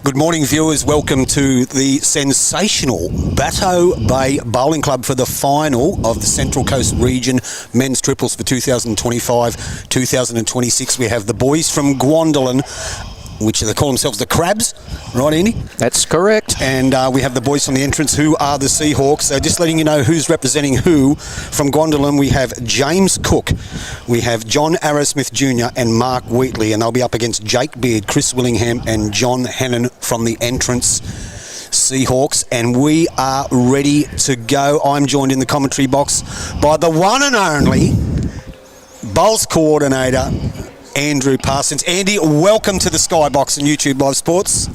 Good morning, viewers. Welcome to the sensational Bateau Bay Bowling Club for the final of the Central Coast Region Men's Triples for 2025-2026. We have the boys from Gwandalan, which they call themselves the CRABS, right, Andy? That's correct. And we have the boys from the entrance who are the SEAHAWKS. So just letting you know who's representing who. From Gwandalan, we have James Cook, we have John ArrowsmithJnr and Mark Wheatley, and they'll be up against Jake Beard, Chris Willingham and John Hannan from the entrance SEAHAWKS, and we are ready to go. I'm joined in the commentary box by the one and only bowls coordinator, Andrew Parsons. Andy, welcome to the Skybox and YouTube Live Sports.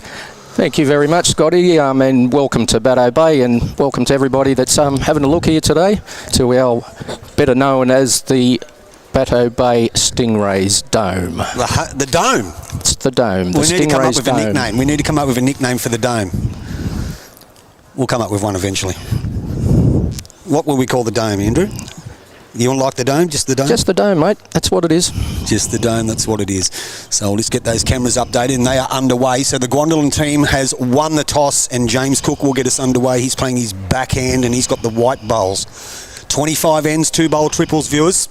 Thank you very much, Scotty, and welcome to Bateau Bay, and welcome to everybody that's having a look here today to our better known as the Bateau Bay Stingrays Dome. The Dome? It's the Dome. We need to come up with a nickname. We need to come up with a nickname for the Dome. We'll come up with one eventually. What will we call the Dome, Andrew? You want like the Dome? Just the Dome? Just the Dome, mate. That's what it is. Just the Dome, that's what it is. So let's get those cameras updated, and they are underway. So the Gwandalan team has won the toss, and James Cook will get us underway. He's playing his backhand, and he's got the white bowls. 25 ends, 2 bowl triples, viewers.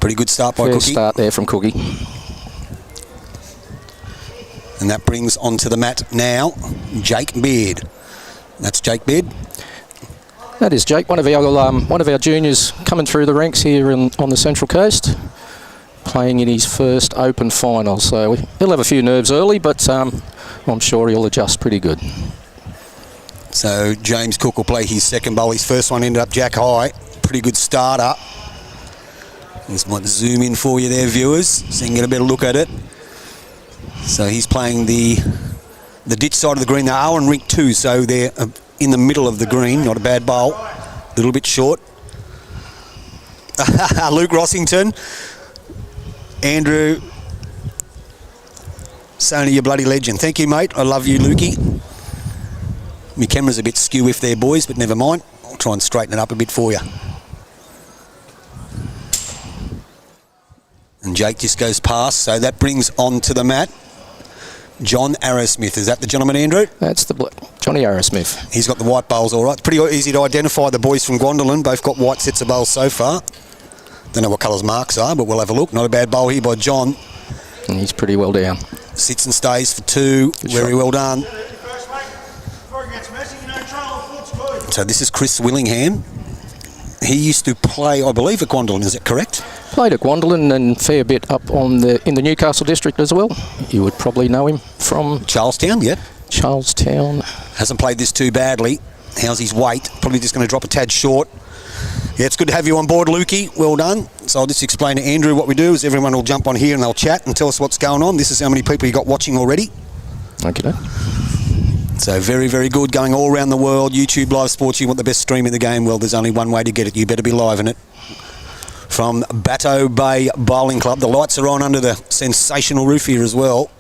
Pretty good start by Cookie. Start there from Cookie. And that brings onto the mat now Jake Beard. That's Jake Beard. That is Jake, one of our juniors coming through the ranks here on the Central Coast, playing in his first Open final. So he'll have a few nerves early, but I'm sure he'll adjust pretty good. So James Cook will play his second bowl. His first one ended up jack high. Pretty good starter. Just might zoom in for you there, viewers, so you can get a better look at it. So he's playing the ditch side of the green. They are on rink 2, so they're in the middle of the green. Not a bad bowl. A little bit short. Luke Rossington. Andrew. Sony, you bloody legend. Thank you, mate. I love you, Lukey. My camera's a bit skew if they're boys, but never mind. I'll try and straighten it up a bit for you. And Jake just goes past, so that brings on to the mat John Arrowsmith. Is that the gentleman, Andrew? That's the Johnny Arrowsmith. He's got the white bowls all right. Pretty easy to identify the boys from Gwandalan. Both got white sets of bowls so far. Don't know what colours Mark's are, but we'll have a look. Not a bad bowl here by John. And he's pretty well down. Sits and stays for 2. Very well done. So this is Chris Willingham. He used to play, I believe, at Gwandalan. Is that correct? Played at Gwandalan and fair bit up in the Newcastle district as well. You would probably know him from Charlestown, yep. Charlestown. Hasn't played this too badly. How's his weight? Probably just going to drop a tad short. Yeah, it's good to have you on board, Lukey. Well done. So I'll just explain to Andrew what we do is everyone will jump on here and they'll chat and tell us what's going on. This is how many people you got watching already. Okay. So very, very good. Going all around the world. YouTube Live Sports. You want the best stream in the game? Well, there's only one way to get it. You better be live in it. From Bateau Bay Bowling Club. The lights are on under the sensational roof here as well.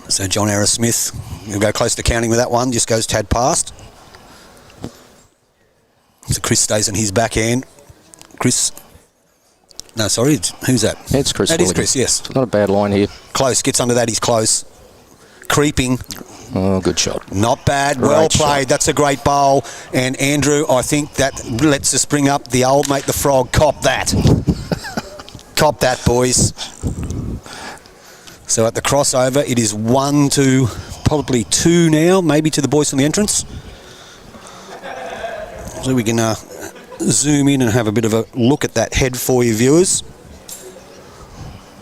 So John Arrowsmith, he'll go close to counting with that one, just goes tad past. So Chris stays on his backhand. Chris, no, sorry, who's that? It's Chris. That is Chris, yes. Not a bad line here. Close, gets under that, he's close. Creeping. Oh, good shot. Not bad, well played. That's a great bowl. And Andrew, I think that lets us bring up the old mate the frog. Cop that. Cop that, boys. So at the crossover, it is 1 to probably 2 now, maybe to the boys from the entrance. So we can zoom in and have a bit of a look at that head for you, viewers.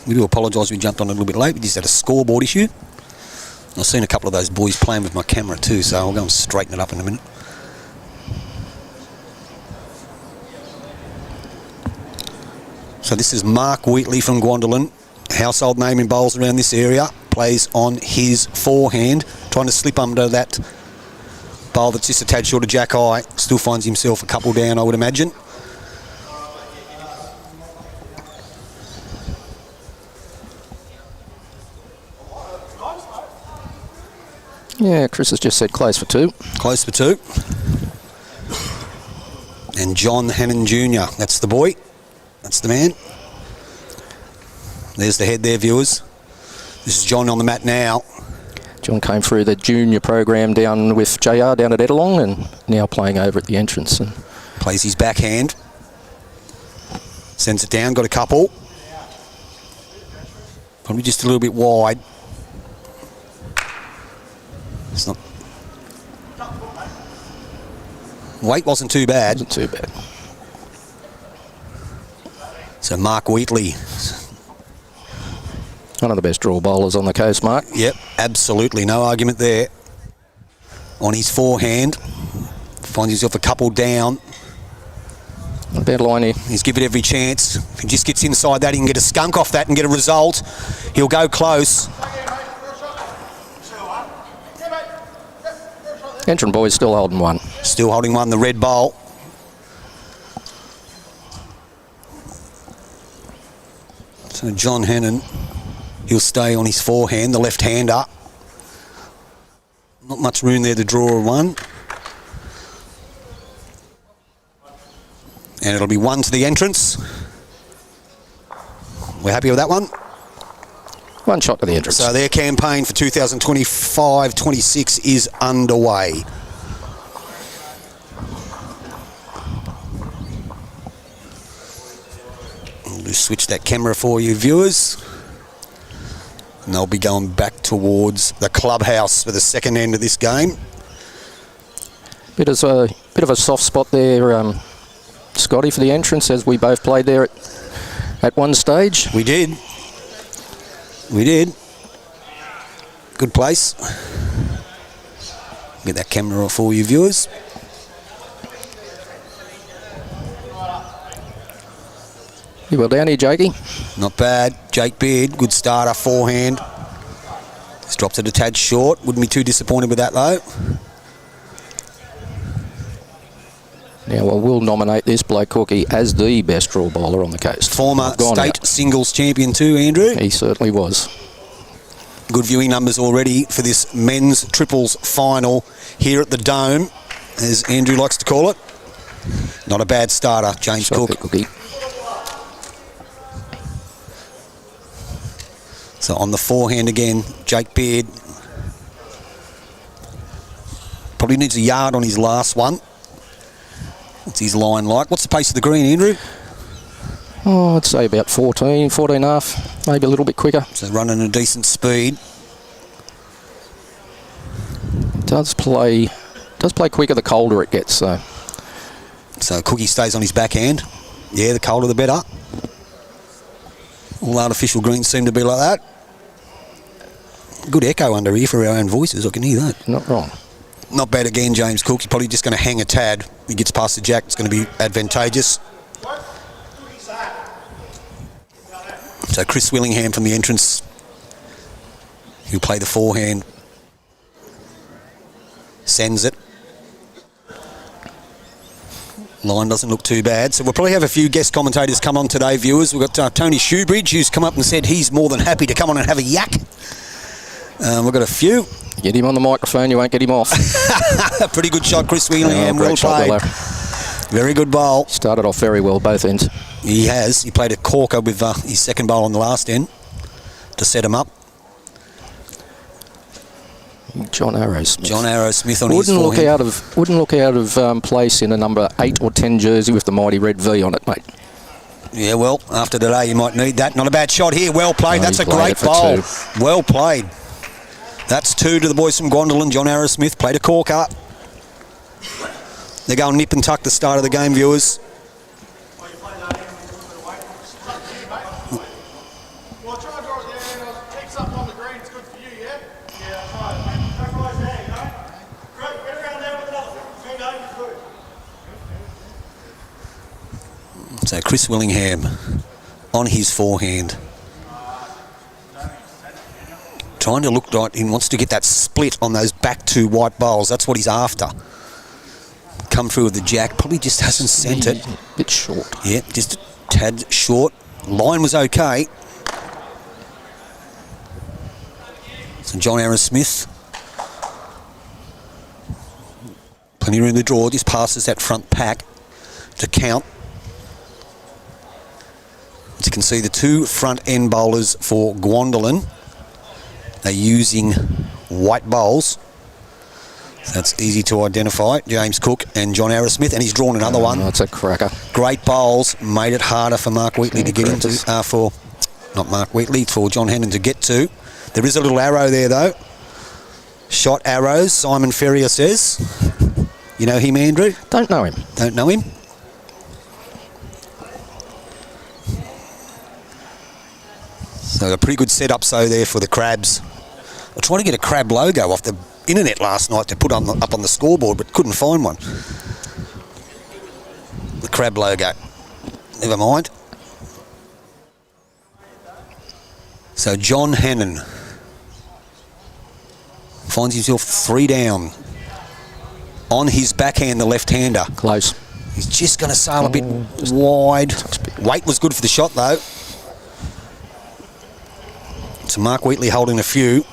We do apologise we jumped on a little bit late. We just had a scoreboard issue. I've seen a couple of those boys playing with my camera too, so I'll go and straighten it up in a minute. So this is Mark Wheatley from Gwandalan. Household name in bowls around this area. Plays on his forehand, trying to slip under that bowl that's just a tad short of jack high. Still finds himself a couple down, I would imagine. Yeah, Chris has just said close for 2. Close for 2. And John Hannan Jr., that's the boy. That's the man. There's the head there, viewers. This is John on the mat now. John came through the junior program down with JR down at Edalong and now playing over at the entrance. And plays his backhand. Sends it down, got a couple. Probably just a little bit wide. It's not... Weight wasn't too bad. Wasn't too bad. So Mark Wheatley. One of the best draw bowlers on the coast, Mark. Yep, absolutely. No argument there. On his forehand. Finds himself a couple down. Not a bad line here. He's given it every chance. If he just gets inside that, he can get a skunk off that and get a result. He'll go close. Entrant boys still holding one. Still holding one, the red bowl. So John Hannan, he'll stay on his forehand, the left-hander. Not much room there to draw a one. And it'll be one to the entrance. We're happy with that one. One shot to the entrance. So their campaign for 2025-26 is underway. I'll just switch that camera for you viewers. And they'll be going back towards the clubhouse for the second end of this game. Bit of a soft spot there, Scotty, for the entrance, as we both played there at one stage. We did. We did. Good place. Get that camera off for you viewers. You well down here, Jakey? Not bad. Jake Beard, good starter, forehand. Just drops it a tad short. Wouldn't be too disappointed with that though. Now, well, we'll nominate this bloke Cookie as the best draw bowler on the coast. Former state singles champion too, Andrew. He certainly was. Good viewing numbers already for this men's triples final here at the Dome, as Andrew likes to call it. Not a bad starter, James Cook. Cookie. So on the forehand again, Jake Beard. Probably needs a yard on his last one. What's his line like? What's the pace of the green, Andrew? Oh, I'd say about 14 and a half, maybe a little bit quicker. So running a decent speed. Does play quicker the colder it gets. So Cookie stays on his backhand. Yeah, the colder the better. All artificial greens seem to be like that. Good echo under here for our own voices, I can hear that. Not wrong. Not bad again, James Cook. He's probably just going to hang a tad. He gets past the jack, it's going to be advantageous. So Chris Willingham from the entrance. He'll play the forehand. Sends it. Line doesn't look too bad. So we'll probably have a few guest commentators come on today, viewers. We've got Tony Shoebridge, who's come up and said he's more than happy to come on and have a yak. We've got a few. Get him on the microphone, you won't get him off. Pretty good shot, Chris Willingham. Well played. Very good bowl. Started off very well, both ends. He has. He played a corker with his second bowl on the last end to set him up. John Arrowsmith. John Arrowsmith on his forehand. Wouldn't look out of place in a number 8 or 10 jersey with the mighty red V on it, mate. Yeah, well, after today you might need that. Not a bad shot here. Well played. That's a great bowl. Well played. That's two to the boys from Gwandalan. John Arrowsmith played a corker. They're going nip and tuck the start of the game, viewers. So Chris Willingham on his forehand. Trying to look like he wants to get that split on those back two white bowls. That's what he's after. Come through with the jack. Probably just hasn't sent it. Bit short. Yeah, just a tad short. Line was okay. So John Arrowsmith. Plenty of room to draw. Just passes that front pack to count. You can see the two front end bowlers for Gwandalan. They're using white bowls. So that's easy to identify. James Cook and John Arrowsmith, and he's drawn another one. That's a cracker. Great bowls, made it harder for Mark Wheatley to get into, not Mark Wheatley, for John Hannan to get to. There is a little arrow there though. Shot arrows, Simon Ferrier says. You know him, Andrew? Don't know him. Don't know him? So a pretty good setup there for the Crabs. I tried to get a Crab logo off the internet last night to put up on the scoreboard, but couldn't find one. The Crab logo. Never mind. So John Hannan finds himself 3 down. On his backhand, the left-hander. Close. He's just going to sail a bit wide. Weight was good for the shot, though. So Mark Wheatley holding a few.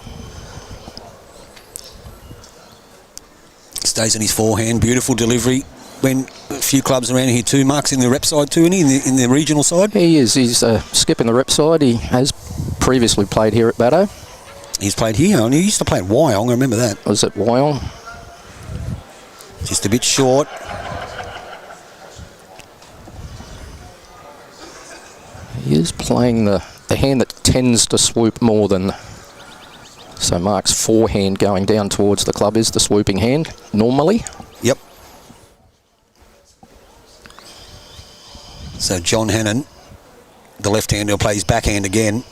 Stays on his forehand. Beautiful delivery. Been a few clubs around here too. Mark's in the rep side too, isn't he? In the regional side? He is. He's skipping the rep side. He has previously played here at Bateau. He's played here, and he used to play at Wyong. I remember that. Was it Wyong? Just a bit short. He is playing the hand that tends to swoop more than... So Mark's forehand going down towards the club is the swooping hand, normally. Yep. So John Hannan, the left-hander, will play his backhand again.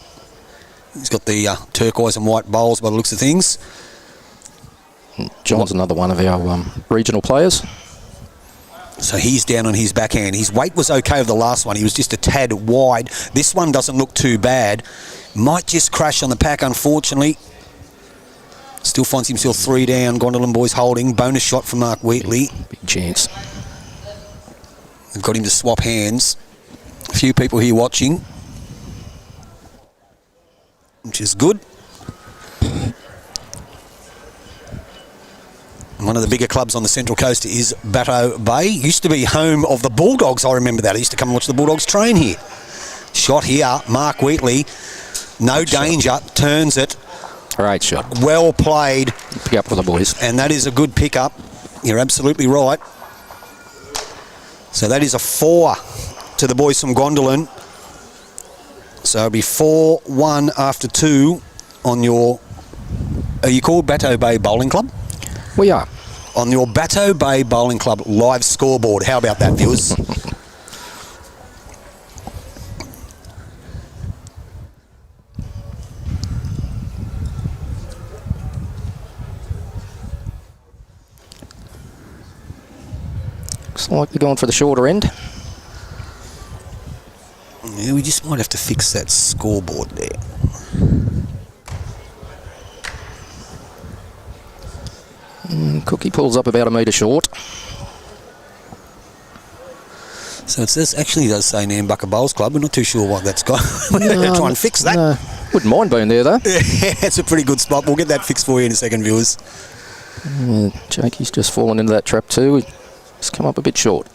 He's got the turquoise and white bowls by the looks of things. John's another one of our regional players. So he's down on his backhand. His weight was okay with the last one. He was just a tad wide. This one doesn't look too bad. Might just crash on the pack, unfortunately. Still finds himself 3 down. Gwandalan boys holding. Bonus shot from Mark Wheatley. Big chance. They've got him to swap hands. A few people here watching, which is good. One of the bigger clubs on the Central Coast is Bateau Bay. Used to be home of the Bulldogs, I remember that. I used to come and watch the Bulldogs train here. Shot here, Mark Wheatley. No danger, turns it. Great shot. Well played. Pick up for the boys. And that is a good pickup. You're absolutely right. So that is a 4 to the boys from Gwandalan. So it'll be 4-1 after 2 on your... Are you called Bateau Bay Bowling Club? We are. On your Bateau Bay Bowling Club live scoreboard. How about that, viewers? Looks like they're going for the shorter end. Yeah, we just might have to fix that scoreboard there. Cookie pulls up about a metre short. So it says, actually does say Nambucca Bowls Club. We're not too sure what that's got. We're going to try and fix that. No. Wouldn't mind being there though. Yeah, it's a pretty good spot. We'll get that fixed for you in a second, viewers. Jakey's just fallen into that trap too. He's come up a bit short.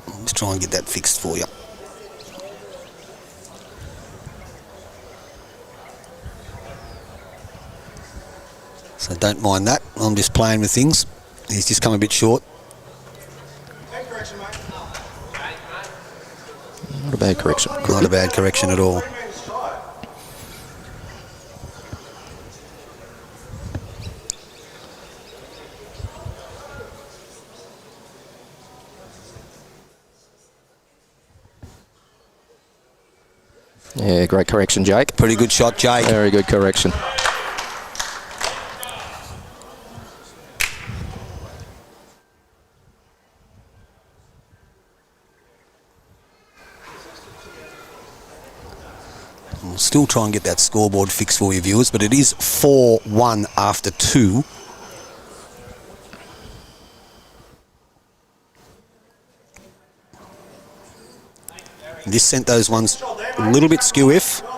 Let's try and get that fixed for you. So don't mind that. I'm just playing with things. He's just come a bit short. Not a bad correction. Not a bad correction at all. Yeah, great correction, Jake. Pretty good shot, Jake. Very good correction. We'll still try and get that scoreboard fixed for you, viewers, but it is 4-1 after 2. This sent those ones a little bit skew-if. I'm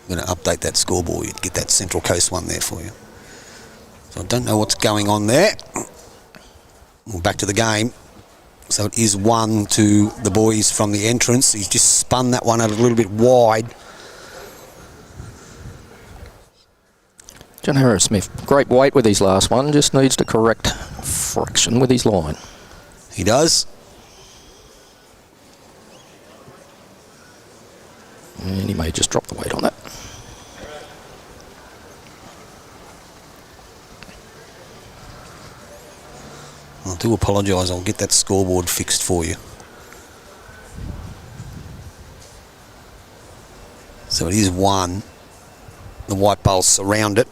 going to update get that scoreboard, you'd get that Central Coast one there for you. So I don't know what's going on there. Well, back to the game. So it is 1 to the boys from the entrance. He's just spun that one out a little bit wide. John Arrowsmith, great weight with his last one, just needs to correct friction with his line. He does. And he may just drop the weight on that. I do apologise, I'll get that scoreboard fixed for you. So it is 1. The white bowls surround it.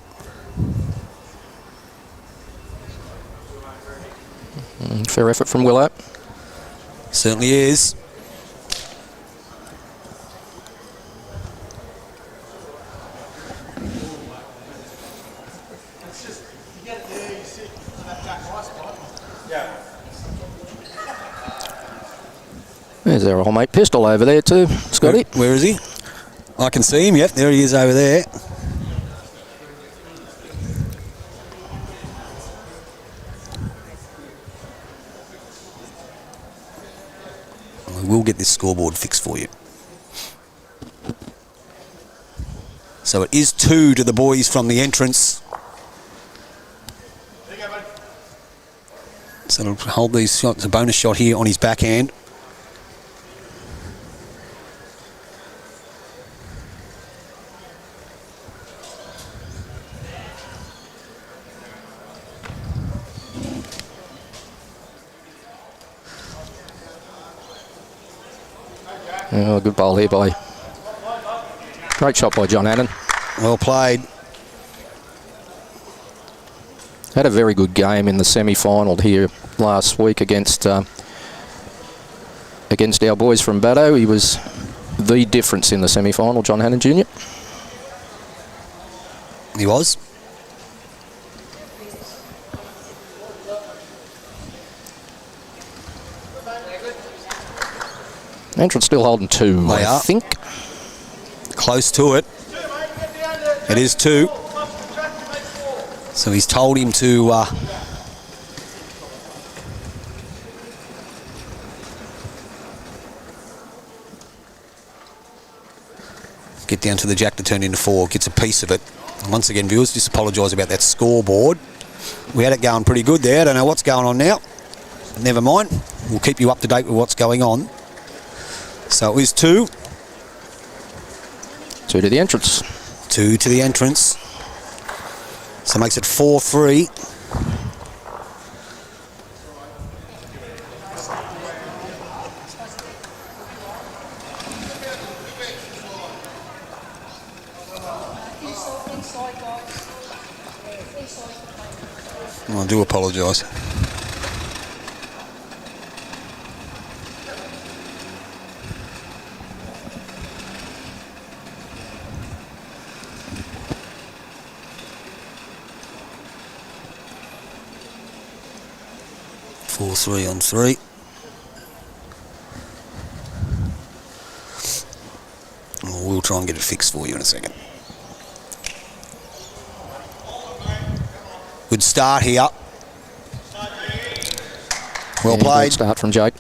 Fair effort from Willow. Certainly is. There's our old mate Pistol over there too, Scotty. Where is he? I can see him, yep, there he is over there. We will get this scoreboard fixed for you. So it is 2 to the boys from the entrance. So it'll hold these shots, a bonus shot here on his backhand. Oh, good bowl here by... Great shot by John Hannan. Well played. Had a very good game in the semi-final here last week against our boys from Bateau. He was the difference in the semi-final, John Hannan Jr. He was. Entrance still holding 2, I think. Close to it. It is 2. So he's told him to get down to the jack to turn into 4. Gets a piece of it. And once again, viewers, just apologise about that scoreboard. We had it going pretty good there. I don't know what's going on now. Never mind. We'll keep you up to date with what's going on. So it is 2. 2 to the entrance. 2 to the entrance. So makes it 4-3. I do apologise. Four, 3 on 3. We'll try and get it fixed for you in a second. Good start here. Well played. Good start from Jake.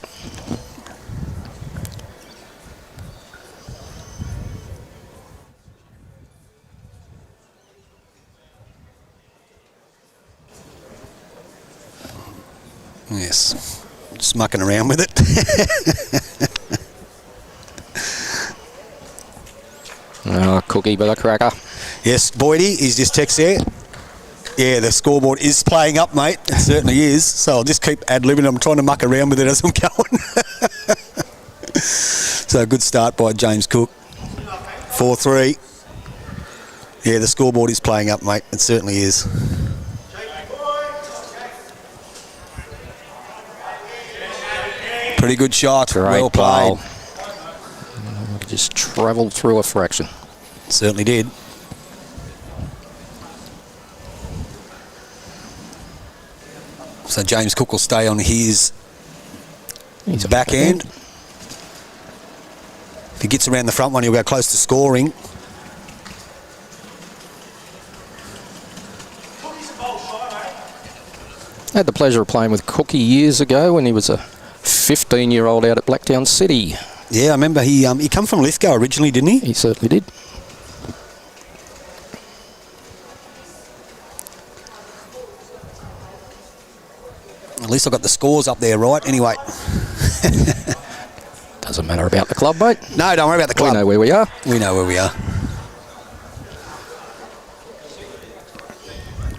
Yes, just mucking around with it. Oh, cookie with a cracker. Yes, Boydie, he's just text there. Yeah, the scoreboard is playing up, mate. It certainly is. So I'll just keep ad-libbing. I'm trying to muck around with it as I'm going. So good start by James Cook. 4-3. Yeah, the scoreboard is playing up, mate. It certainly is. Pretty good shot. Great well played. bowl. Just travelled through a fraction. Certainly did. So James Cook will stay on his backhand. If he gets around the front one, he'll go close to scoring. Had the pleasure of playing with Cookie years ago when he was a 15-year-old out at Blacktown City. Yeah, I remember he come from Lithgow originally, didn't he? He certainly did. At least I got the scores up there right. Anyway. Doesn't matter about the club, mate. No, don't worry about the club. We know where we are. We know where we are.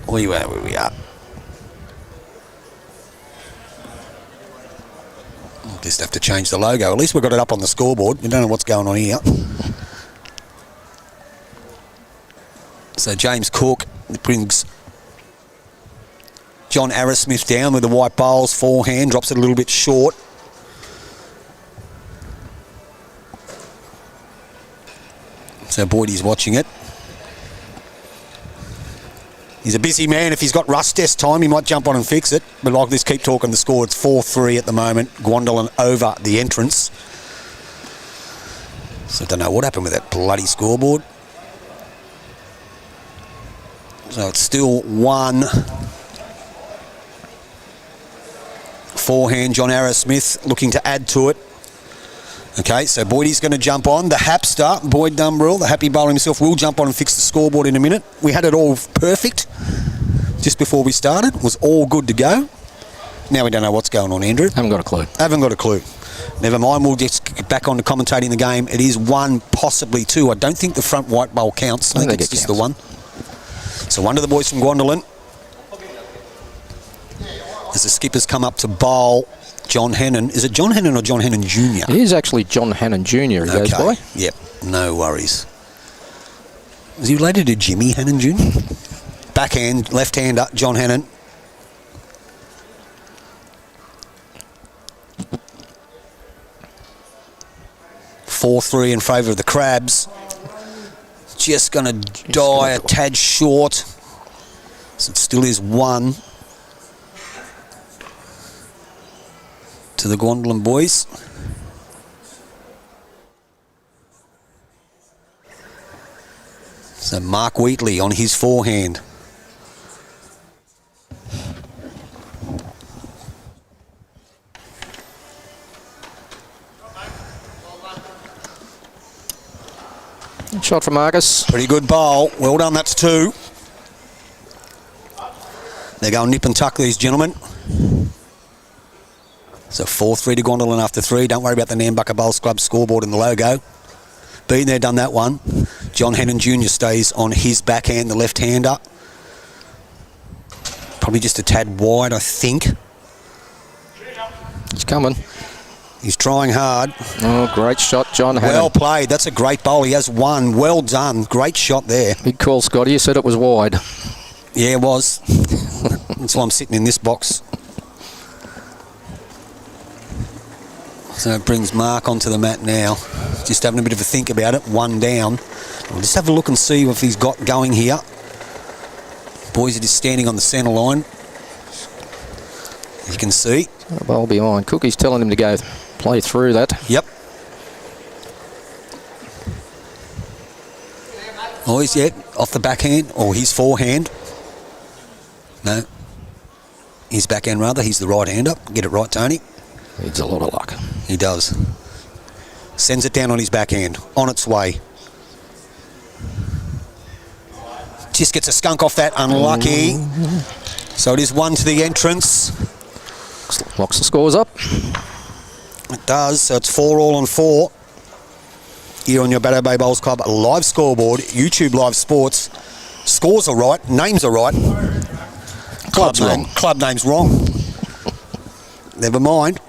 We know where we are. We'll just have to change the logo. At least we've got it up on the scoreboard. We don't know what's going on here. So James Cook brings John Arrowsmith down with the white bowls, forehand, drops it a little bit short. So Boydie's watching it. He's a busy man. If he's got rush test time, he might jump on and fix it. But like this, keep talking the score. It's 4-3 at the moment. Gwandalan over the entrance. So I don't know what happened with that bloody scoreboard. So it's still 1. Forehand, John Arrowsmith looking to add to it. Okay, so Boydie's going to jump on. The Hapster, Boyd Dumbrell, the happy bowler himself, will jump on and fix the scoreboard in a minute. We had it all perfect just before we started. It was all good to go. Now we don't know what's going on, Andrew. Haven't got a clue. Haven't got a clue. Never mind, we'll just get back on to commentating the game. It is 1, possibly 2. I don't think the front white bowl counts. I think it's just the 1. So one of the boys from Gwandalan. As the skippers come up to bowl, John Hannan. Is it John Hannan or John Hannan Jr.? It is actually John Hannan Jr. he goes by. Yep, no worries. Is he related to Jimmy Hannan Jr.? Backhand, left-hander, John Hannan. (4-3) in favour of the Crabs. Just going to die a tad short. So it still is 1. To the Gwandalan boys. So Mark Wheatley on his forehand. Shot from Marcus. Pretty good bowl. Well done, that's 2. They're going nip and tuck, these gentlemen. So 4-3 to Gwandalan after 3. Don't worry about the Nambucca Bowls Club scoreboard and the logo. Been there, done that one. John Hannan Jr. stays on his backhand, the left-hander. Probably just a tad wide, I think. He's coming. He's trying hard. Oh, great shot, John Hannan. Well played. That's a great bowl. He has 1. Well done. Great shot there. Big call, Scotty. You said it was wide. Yeah, it was. That's why I'm sitting in this box. So it brings Mark onto the mat now. Just having a bit of a think about it. 1 down. We'll just have a look and see if he's got going here. Boys are just standing on the centre line. You can see. A bowl behind. Cookie's telling him to go play through that. Yep. Oh, he's off the backhand, or his forehand. No. His backhand rather. He's the right-hander. Get it right, Tony. Needs a lot of luck. He does. Sends it down on his backhand. On its way. Just gets a skunk off that. Unlucky. So it is 1 to the entrance. Locks the scores up. It does. So it's 4 all on 4. Here on your Bateau Bay Bowls Club live scoreboard. YouTube Live Sports. Scores are right. Names are right. Club's wrong. Club name's wrong. Never mind.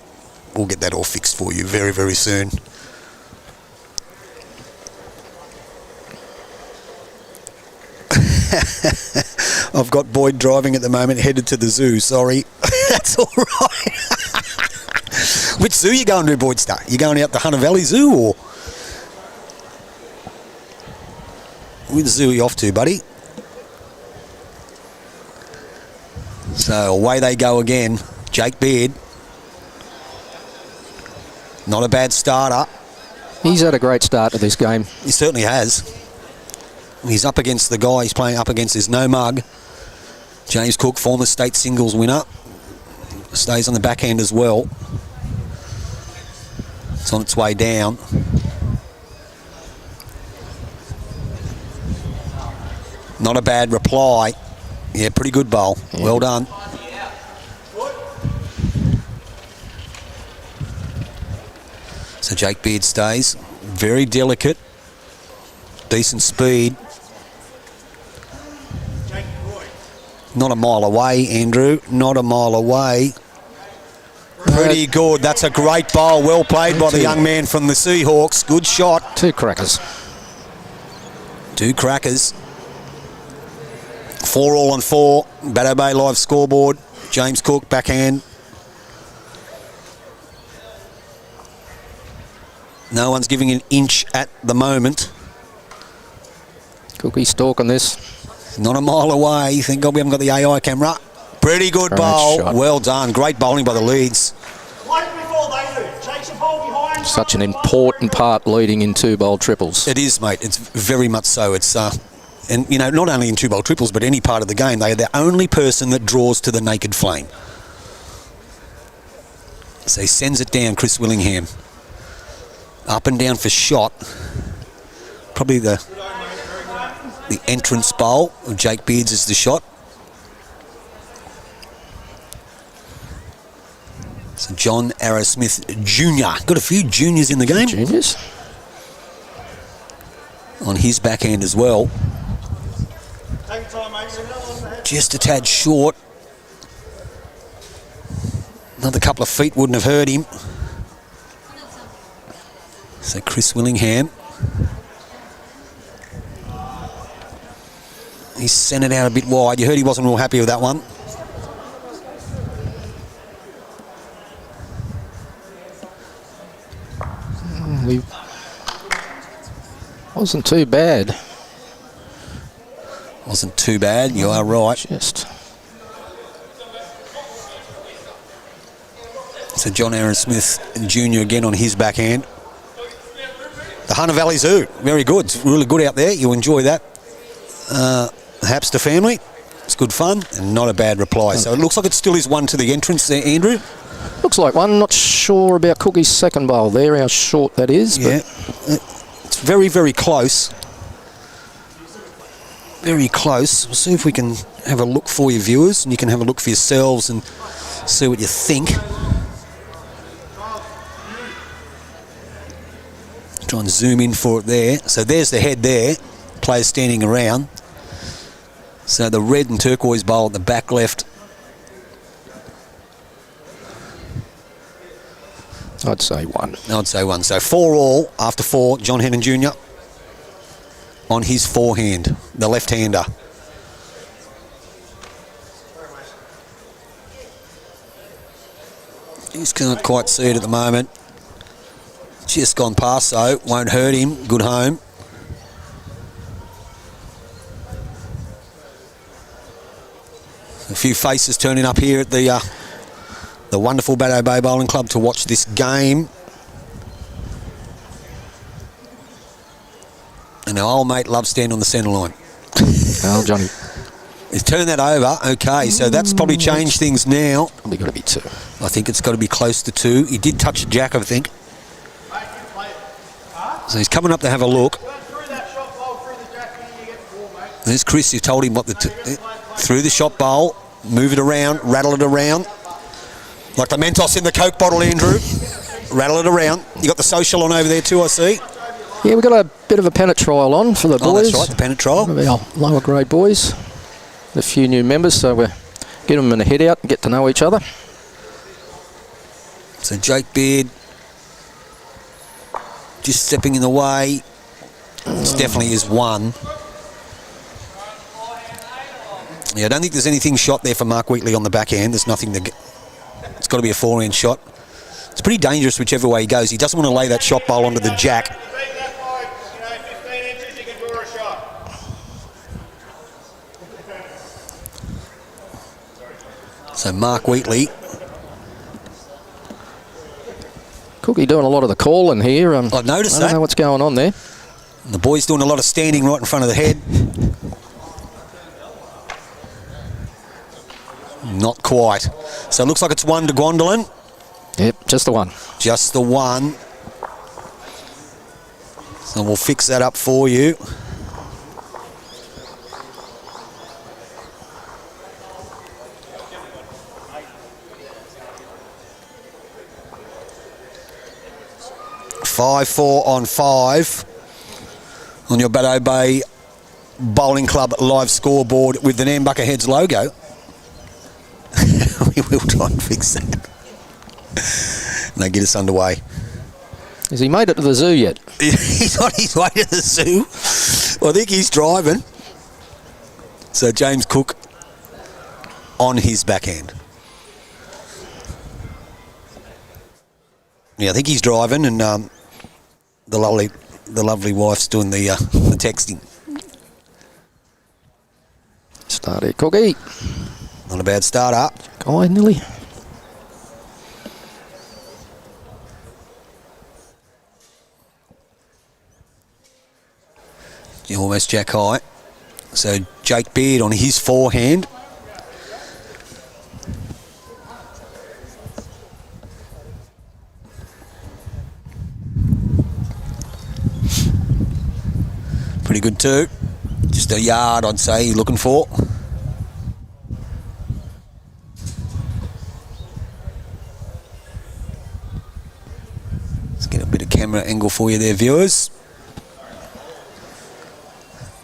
We'll get that all fixed for you very, very soon. I've got Boyd driving at the moment, headed to the zoo. Sorry. That's all right. Which zoo are you going to, Boydstar? You going out the Hunter Valley Zoo, or which zoo are you off to, buddy? So away they go again. Jake Beard. Not a bad starter. He's had a great start to this game. He certainly has. He's up against the guy he's playing up against is no mug. James Cook, former state singles winner, stays on the backhand as well. It's on its way down. Not a bad reply. Yeah, pretty good bowl. Yeah. Well done. So Jake Beard stays. Very delicate. Decent speed. Not a mile away, Andrew. Not a mile away. Pretty good. That's a great bowl. Well played by the young man from the Seahawks. Good shot. 2 crackers. 2 crackers. 4 all on 4. Bateau Bay live scoreboard. James Cook, backhand. No one's giving an inch at the moment. Cookie stalking this. Not a mile away. Thank God we haven't got the AI camera. Pretty good bowl. Shot. Well done. Great bowling by the Leeds. Such an important part leading in 2-bowl triples. It is, mate. It's very much so. It's and you know, not only in 2-bowl triples, but any part of the game, they are the only person that draws to the naked flame. So he sends it down, Chris Willingham. Up and down for shot. Probably the entrance bowl of Jake Beards is the shot. So John Arrowsmith Jr. Got a few juniors in the game. Juniors. On his backhand as well. Just a tad short. Another couple of feet wouldn't have hurt him. So Chris Willingham. He sent it out a bit wide. You heard he wasn't real happy with that one. Wasn't too bad. Wasn't too bad, you are right. Just. So John Arrowsmith Jr. again on his backhand. The Hunter Valley Zoo, very good. It's really good out there. You enjoy that. Hapster family, it's good fun and not a bad reply. So it looks like it still is 1 to the entrance there, Andrew. Looks like one. Not sure about Cookie's second bowl there, how short that is. Yeah, it's very, very close. Very close. We'll see if we can have a look for you viewers, and you can have a look for yourselves and see what you think. Try and zoom in for it there. So there's the head there. Players standing around. So the red and turquoise bowl at the back left. I'd say 1. I'd say 1. So 4 all after 4. John Hannan Jr. on his forehand, the left-hander. Just can't quite see it at the moment. Just gone past though. Won't hurt him. Good home. A few faces turning up here at the wonderful Bateau Bay Bowling Club to watch this game. And our old mate loves standing on the centre line. Oh, Johnny. He's turned that over. Okay, so that's probably changed things now. Probably got to be 2. I think it's got to be close to 2. He did touch the jack, I think. So he's coming up to have a look. There's Chris, you told him what through the shot bowl, move it around, rattle it around. Like the Mentos in the Coke bottle, Andrew. Rattle it around. You got the social on over there too, I see. Yeah, we've got a bit of a pennant trial on for the boys. Oh, that's right, the pennant trial. Our lower grade boys. A few new members, so we're getting them in a head out and get to know each other. So Jake Beard just stepping in the way. It definitely is 1. Yeah, I don't think there's anything shot there for Mark Wheatley on the backhand. There's nothing to get. It's got to be a forehand shot. It's pretty dangerous whichever way he goes. He doesn't want to lay that shot bowl onto the jack. So Mark Wheatley. Cookie doing a lot of the calling here. I've noticed that. I don't know what's going on there. And the boys doing a lot of standing right in front of the head. Not quite. So it looks like it's 1 to Gwandalan. Yep, just the one. Just the one. So we'll fix that up for you. $5-4 on 5 on your Bateau Bay Bowling Club live scoreboard with the Nambucca Heads logo. We will try and fix that. And they get us underway. Has he made it to the zoo yet? He's on his way to the zoo. Well, I think he's driving. So James Cook on his backhand. Yeah, I think he's driving, and the lovely wife's doing the texting. Start it, Cookie. Not a bad starter. Guy, nearly. Almost jack high. So Jake Beard on his forehand. Pretty good too. Just a yard, I'd say, you're looking for. Let's get a bit of camera angle for you there, viewers.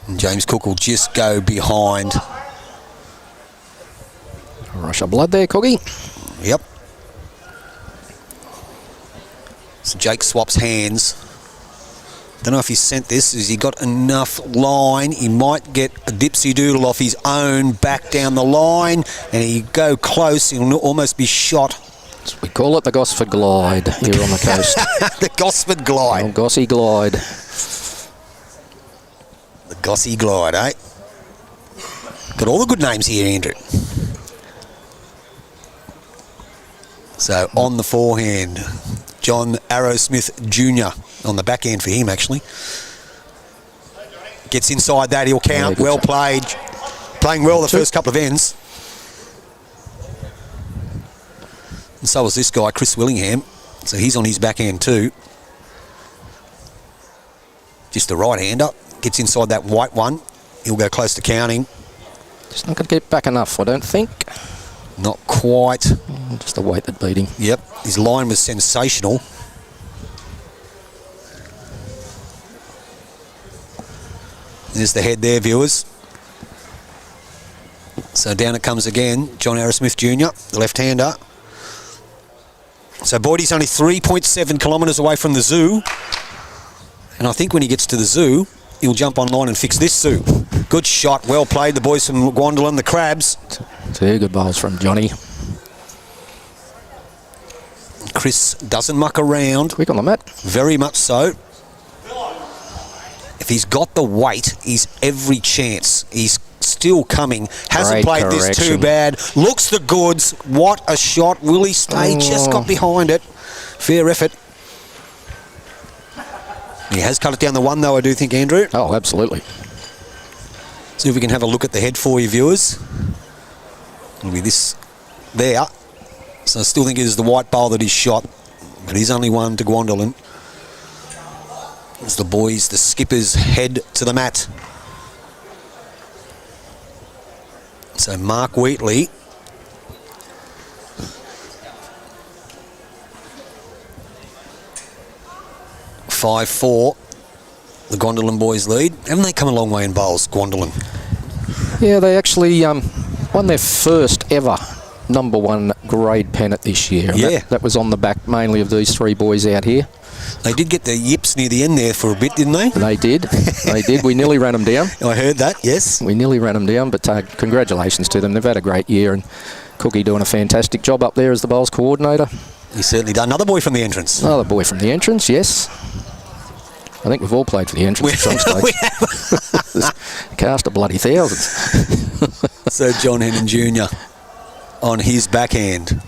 And James Cook will just go behind. Rush of blood there, Cookie. Yep. So Jake swaps hands. Don't know if he sent this. Has he got enough line? He might get a dipsy doodle off his own back down the line, and he go close. He'll almost be shot. We call it the Gosford Glide here on the coast. The Gosford Glide. Oh, Gossy Glide. The Gossy Glide, eh? Got all the good names here, Andrew. So on the forehand, John Arrowsmith Jr. on the backhand for him, actually. Gets inside that, he'll count. Well played. Playing well the first couple of ends. And so was this guy, Chris Willingham. So he's on his backhand too. Just a right-hander. Gets inside that white one. He'll go close to counting. Just not going to get back enough, I don't think. Not quite. Just the weight that beat him. Yep, his line was sensational. There's the head there, viewers. So down it comes again. John Arrowsmith Jr., the left-hander. So Boydie's only 3.7 kilometres away from the zoo. And I think when he gets to the zoo, he'll jump online and fix this zoo. Good shot, well played. The boys from Gwandalan, the Crabs. Two good bowls from Johnny. Chris doesn't muck around. Quick on the mat. Very much so. If he's got the weight, he's every chance. He's still coming. Hasn't played this too bad. Looks the goods. What a shot. Will he stay? Just got behind it. Fair effort. He has cut it down the one, though, I do think, Andrew. Oh, absolutely. See if we can have a look at the head for you, viewers. It'll be this there. So I still think it is the white bowl that he's shot. But he's only one to Gwandalan. As the boys, the skippers, head to the mat. So Mark Wheatley. $5-4. The Gwandalan boys lead. Haven't they come a long way in bowls, Gwandalan? Yeah, they actually won their first ever #1 grade pennant this year. Yeah. That was on the back mainly of these three boys out here. They did get the yips near the end there for a bit, didn't they? They did. They did. We nearly ran them down. I heard that, yes. We nearly ran them down, but congratulations to them. They've had a great year, and Cookie doing a fantastic job up there as the bowls coordinator. He's certainly done. Another boy from the entrance. Another boy from the entrance, yes. I think we've all played for the entrance at some stage. We have. Cast of bloody thousands. So John Hannan Jr. on his backhand.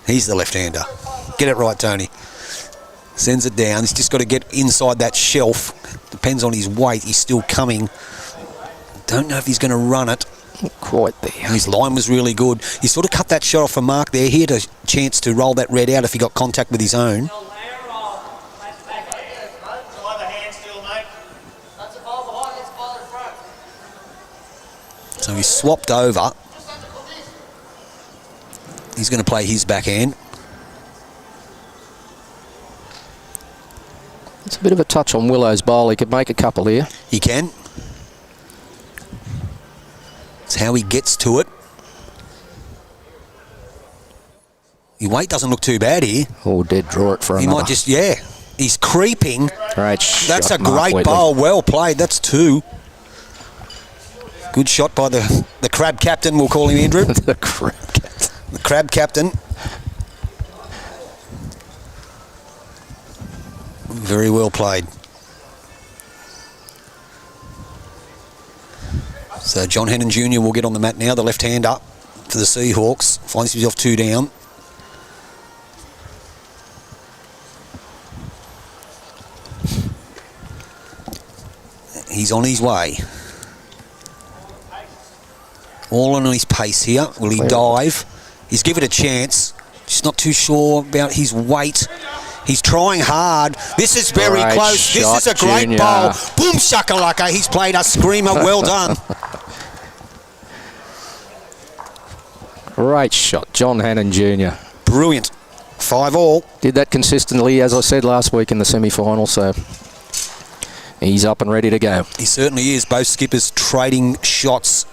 He's the left-hander. Get it right, Tony. Sends it down. He's just got to get inside that shelf. Depends on his weight. He's still coming. Don't know if he's going to run it. Quite there. His line was really good. He sort of cut that shot off for Mark there. He had a chance to roll that red out if he got contact with his own. So he swapped over. He's going to play his backhand. It's a bit of a touch on Willow's bowl. He could make a couple here. He can. It's how he gets to it. Your weight doesn't look too bad here. Oh, dead draw it for He another. might just, yeah. He's creeping. Great That's shot, a Mark great Wheatley. bowl. Well played. That's 2. Good shot by the crab captain, we'll call him, Andrew. The crab captain. The crab captain. Very well played. So John Hannan Jr. will get on the mat now, the left-hander for the Seahawks. Finds himself 2 down. He's on his way. All on his pace here. Will he dive? He's given it a chance. Just not too sure about his weight. He's trying hard. This is very Great close. shot, This is a great Junior. bowl. Boom shakalaka. He's played a screamer. Well done. Great shot, John Hannan Jr. Brilliant. 5-all. Did that consistently, as I said last week in the semi-final, so he's up and ready to go. He certainly is. Both skippers trading shots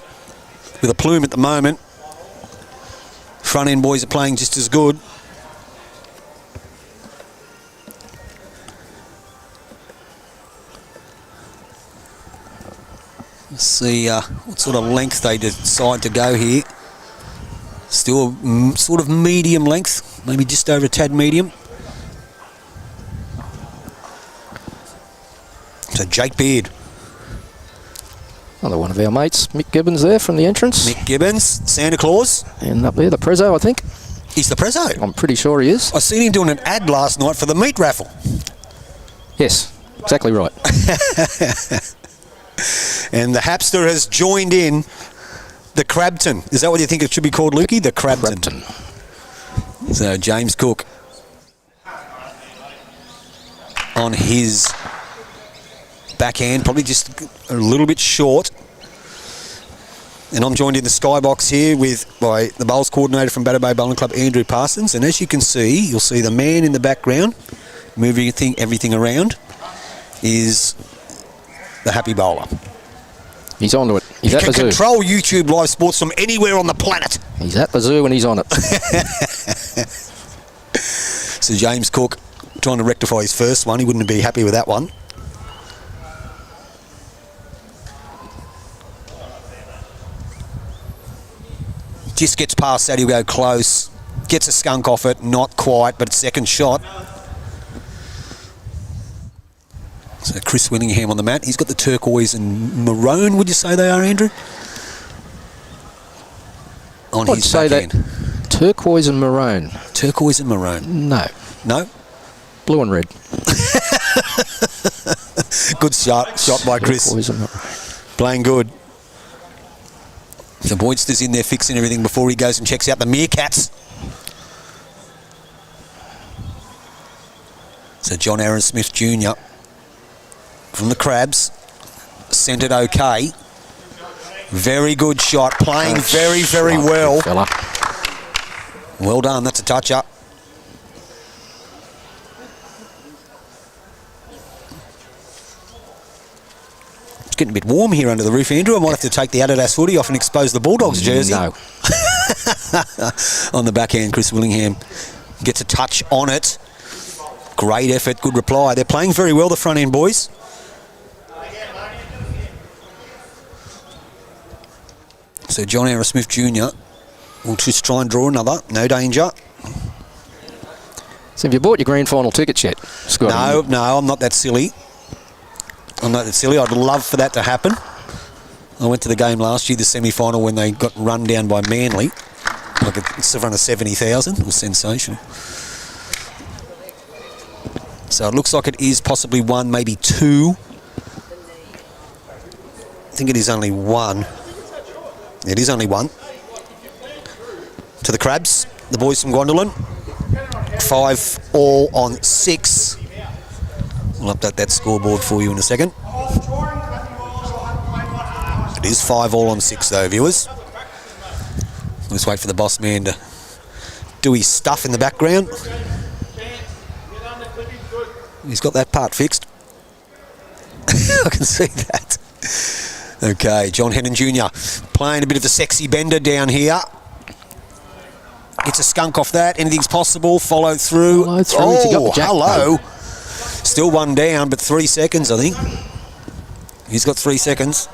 with a plume at the moment. Front end boys are playing just as good. Let's see what sort of length they decide to go here. Still sort of medium length, maybe just over a tad medium. So Jake Beard. Another one of our mates, Mick Gibbons there from the entrance. Mick Gibbons, Santa Claus. And up there, the Prezzo, I think. He's the Prezzo. I'm pretty sure he is. I seen him doing an ad last night for the meat raffle. Yes, exactly right. And the Hapster has joined in the Crabton. Is that what you think it should be called, Lukey? The Crabton. So James Cook on his backhand, probably just a little bit short. And I'm joined in the skybox here by the bowls coordinator from Bateau Bowling Club, Andrew Parsons. And as you can see, you'll see the man in the background moving everything around is the happy bowler. He's onto it. He's He at can the zoo. control YouTube live sports from anywhere on the planet. He's at the zoo and he's on it. So James Cook trying to rectify his first one. He wouldn't be happy with that one. Just gets past that, he'll go close. Gets a skunk off it, not quite, but second shot. So Chris Willingham on the mat. He's got the turquoise and maroon, would you say they are, Andrew? On I'd his say backhand. that turquoise and maroon. Turquoise and maroon. No, No? blue and red. Good shot by Chris. Turquoise and maroon. Playing good. So Boydster's in there fixing everything before he goes and checks out the Meerkats. So John Arrowsmith Jr. from the Crabs. Sent it okay. Very good shot. Playing very, very well. Fella. Well done. That's a touch-up. It's getting a bit warm here under the roof, Andrew. I might have to take the Adidas hoodie off and expose the Bulldogs jersey. No. On the backhand, Chris Willingham gets a touch on it. Great effort, good reply. They're playing very well, the front end boys. So John Arrowsmith Jr. will just try and draw another. No danger. So have you bought your grand final tickets yet, Scott? No, I'm not that silly. I'm not that silly. I'd love for that to happen. I went to the game last year, the semi-final, when they got run down by Manly. Like it's in front of 70,000. It was sensational. So it looks like it is possibly one, maybe two. I think it is only one. It is only one. To the Crabs, the boys from Gwandalan. 5 all on 6. We'll update that scoreboard for you in a second. It is 5 all on 6 though, viewers. Let's wait for the boss man to do his stuff in the background. He's got that part fixed. I can see that. Okay, John Hannan Jr. playing a bit of a sexy bender down here. Gets a skunk off that. Anything's possible. Follow through. Oh, hello. Still one down, but 3 seconds, I think. He's got 3 seconds.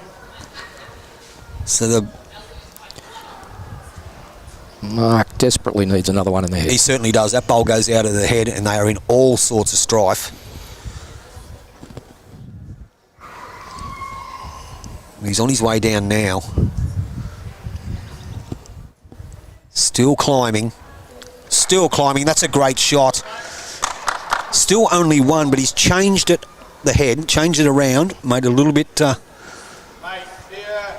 So the Mark desperately needs another one in the head. He certainly does. That bowl goes out of the head, and they are in all sorts of strife. He's on his way down now. Still climbing. Still climbing. That's a great shot. Still only one, but he's changed it, the head, changed it around, made it a little bit... Mate, they're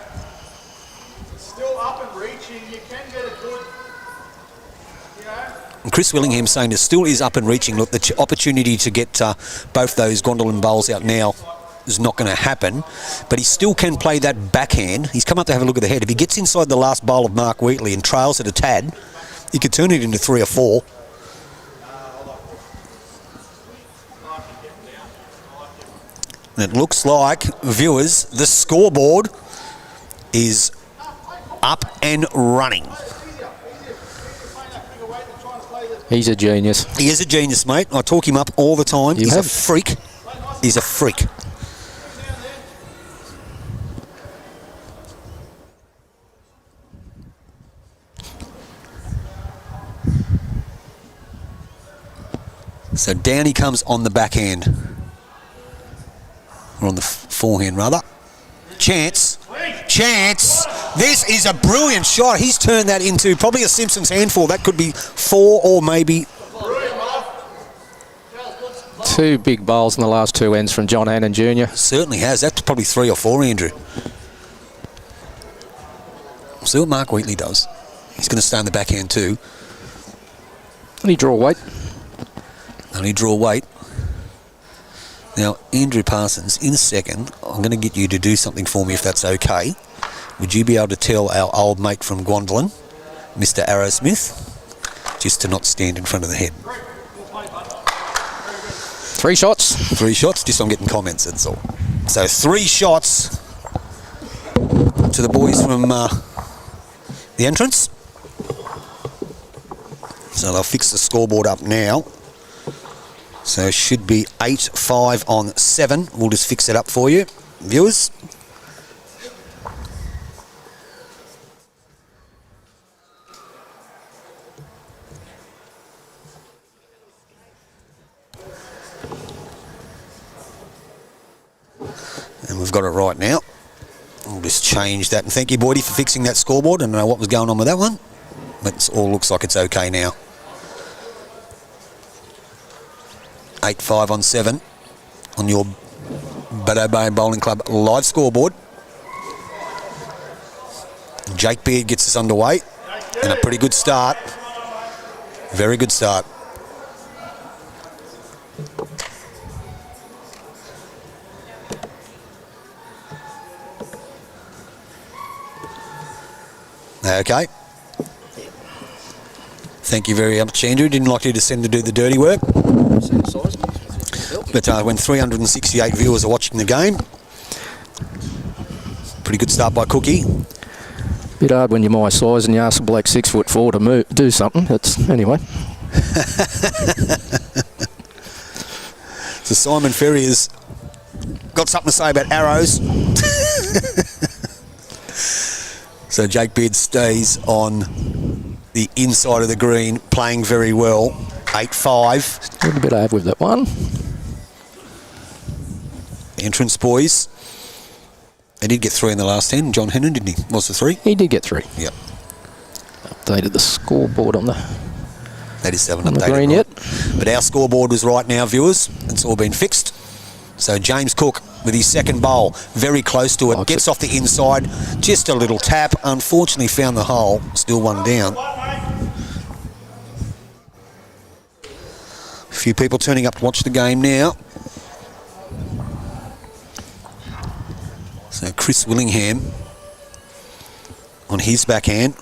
still up and reaching. You can get a good... And Chris Willingham saying it still is up and reaching. Look, the opportunity to get both those Gwandalan bowls out now is not going to happen, but he still can play that backhand. He's come up to have a look at the head. If he gets inside the last bowl of Mark Wheatley and trails it a tad, he could turn it into 3 or 4. And it looks like, viewers, the scoreboard is up and running. He's a genius. He is a genius, mate. I talk him up all the time. He's a freak. He's a freak. So down he comes on the backhand. Or on the forehand, rather. Chance. Chance. This is a brilliant shot. He's turned that into probably a Simpsons handful. That could be 4 or maybe... 2 big bowls in the last 2 ends from John Hannan Jr. Certainly has. That's probably 3 or 4, Andrew. We'll see what Mark Wheatley does. He's going to stay on the backhand too. Only draw weight. Only draw weight. Now, Andrew Parsons, in a second, I'm going to get you to do something for me if that's okay. Would you be able to tell our old mate from Gwandalan, Mr. Arrowsmith, just to not stand in front of the head? 3 shots. 3 shots, just I'm getting comments, that's all. So 3 shots to the boys from the entrance. So they'll fix the scoreboard up now. So it should be 8-5 on 7. We'll just fix it up for you, viewers. And we've got it right now. We'll just change that. And thank you, Boydie, for fixing that scoreboard. I don't know what was going on with that one, but it all looks like it's okay now. 8-5 on 7 on your Bateau Bowling Club live scoreboard. Jake Beard gets us underway, and a pretty good start. Very good start. Okay. Thank you very much, Andrew. Didn't like you to send to do the dirty work. But when 368 viewers are watching the game, pretty good start by Cookie. Bit hard when you're my size and you ask a bloke 6'4" to do something. Anyway. So Simon Ferry has got something to say about arrows. So Jake Beard stays on the inside of the green, playing very well. 8-5. A little bit over with that one. Entrance boys. They did get 3 in the last 10. John Hannan, didn't he? Was the 3? He did get 3. Yep. Updated the scoreboard on the... That is 7 on updated. The green right. yet. But our scoreboard was right now, viewers. It's all been fixed. So James Cook with his second bowl. Very close to it. Gets off the inside. Just a little tap. Unfortunately found the hole. Still one down. A few people turning up to watch the game now. So Chris Willingham on his backhand.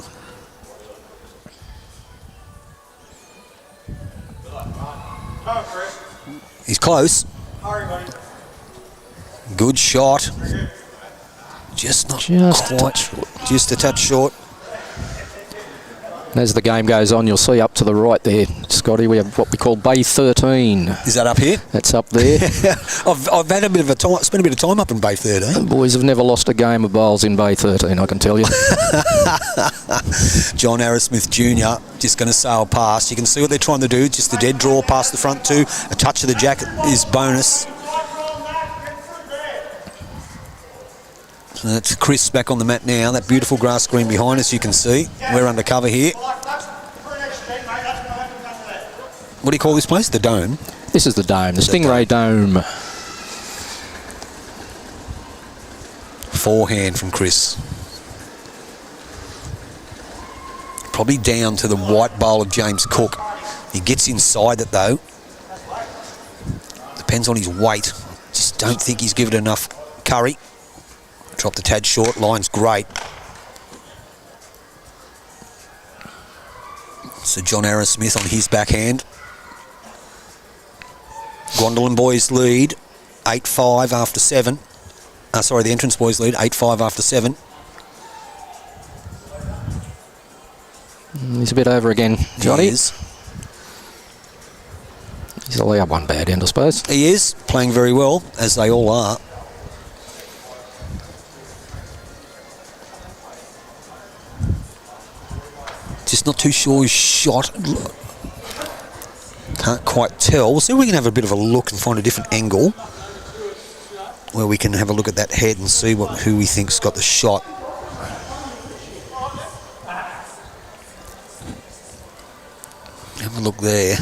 He's close. Good shot. Just not quite. Just a touch short. And as the game goes on, you'll see up to the right there, Scotty, we have what we call Bay 13. Is that up here? That's up there. I've had a bit of a time, spent a bit of time up in Bay 13. The boys have never lost a game of bowls in Bay 13, I can tell you. John Arrowsmith Jr. just going to sail past. You can see what they're trying to do. Just a dead draw past the front two. A touch of the jacket is bonus. So that's Chris back on the mat now. That beautiful grass green behind us, you can see. We're under cover here. What do you call this place? The Dome? This is the Dome, the Stingray Dome. Forehand from Chris. Probably down to the white bowl of James Cook. He gets inside it though. Depends on his weight. Just don't think he's given it enough curry. Dropped a tad short. Line's great. So John Arrowsmith on his backhand. Gwandalan boys lead 8-5 after 7. Sorry, the entrance boys lead 8-5 after 7. He's a bit over again, Johnny. He is. He's allowed one bad end, I suppose. He is playing very well, as they all are. Just not too sure his shot. Can't quite tell. We'll see if we can have a bit of a look and find a different angle where we can have a look at that head and see who we think's got the shot. Have a look there.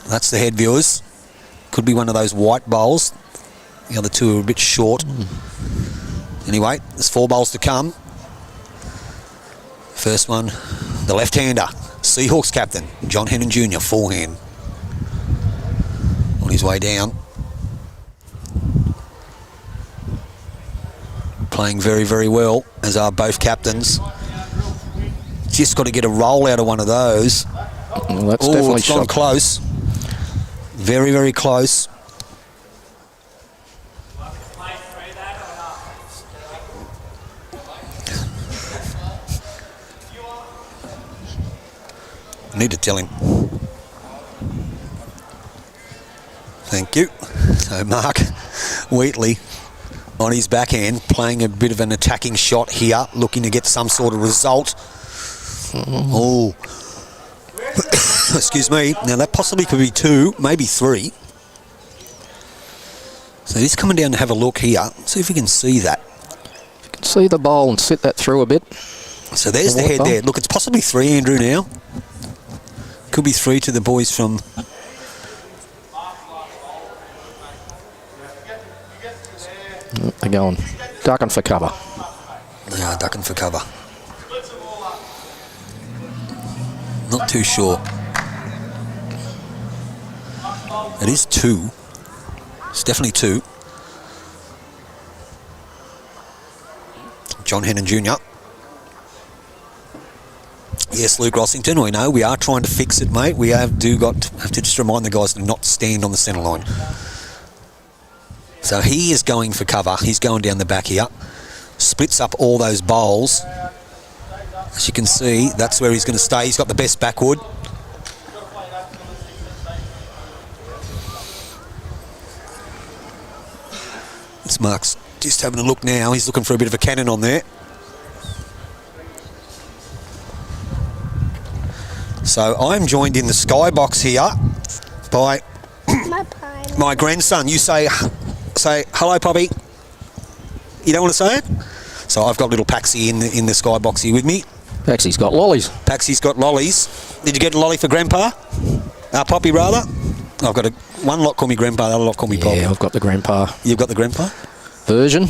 That's the head, viewers. Could be one of those white bowls. The other two are a bit short. Anyway, there's 4 bowls to come. First one, the left-hander, Seahawks captain, John Hannan Jr., forehand. On his way down. Playing very, very well, as are both captains. Just got to get a roll out of one of those. Well, that's definitely it's gone close. Very, very close. I need to tell him. Thank you. So Mark Wheatley on his backhand, playing a bit of an attacking shot here, looking to get some sort of result. Oh. Excuse me. Now that possibly could be 2, maybe 3. So he's coming down to have a look here. See if we can see that. If you can see the bowl and sit that through a bit. So there's the head there. Look, it's possibly 3, Andrew, now. Could be 3 to the boys from... They're going ducking for cover. They are ducking for cover. Not too sure. It is 2. It's definitely 2. John Hannan Jr. Yes, Luke Rossington, we know we are trying to fix it, mate. We have to just remind the guys to not stand on the centre line. So he is going for cover. He's going down the back here. Splits up all those bowls. As you can see, that's where he's going to stay. He's got the best backwood. This Mark's just having a look now. He's looking for a bit of a cannon on there. So I'm joined in the skybox here by my grandson. You say hello, Poppy. You don't want to say it? So I've got little Paxi in the skybox here with me. Paxy's got lollies. Paxi's got lollies. Did you get a lolly for Grandpa? Poppy, rather? I've got one lot call me grandpa, the other lot call me pop. Yeah, I've got the grandpa You've got the grandpa? version.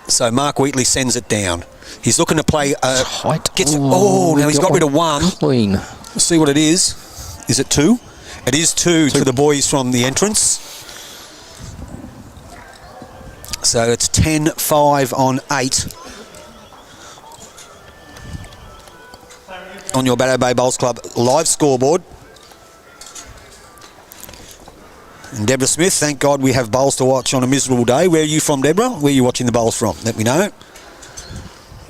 So Mark Wheatley sends it down. He's looking to play. Tight. Now he's got rid of one. Clean. Let's see what it is. Is it 2? It is 2 to the boys from the entrance. So it's 10-5 on 8 on your Bateau Bay Bowls Club live scoreboard. And Deborah Smith, thank God we have bowls to watch on a miserable day. Where are you from, Deborah? Where are you watching the bowls from? Let me know.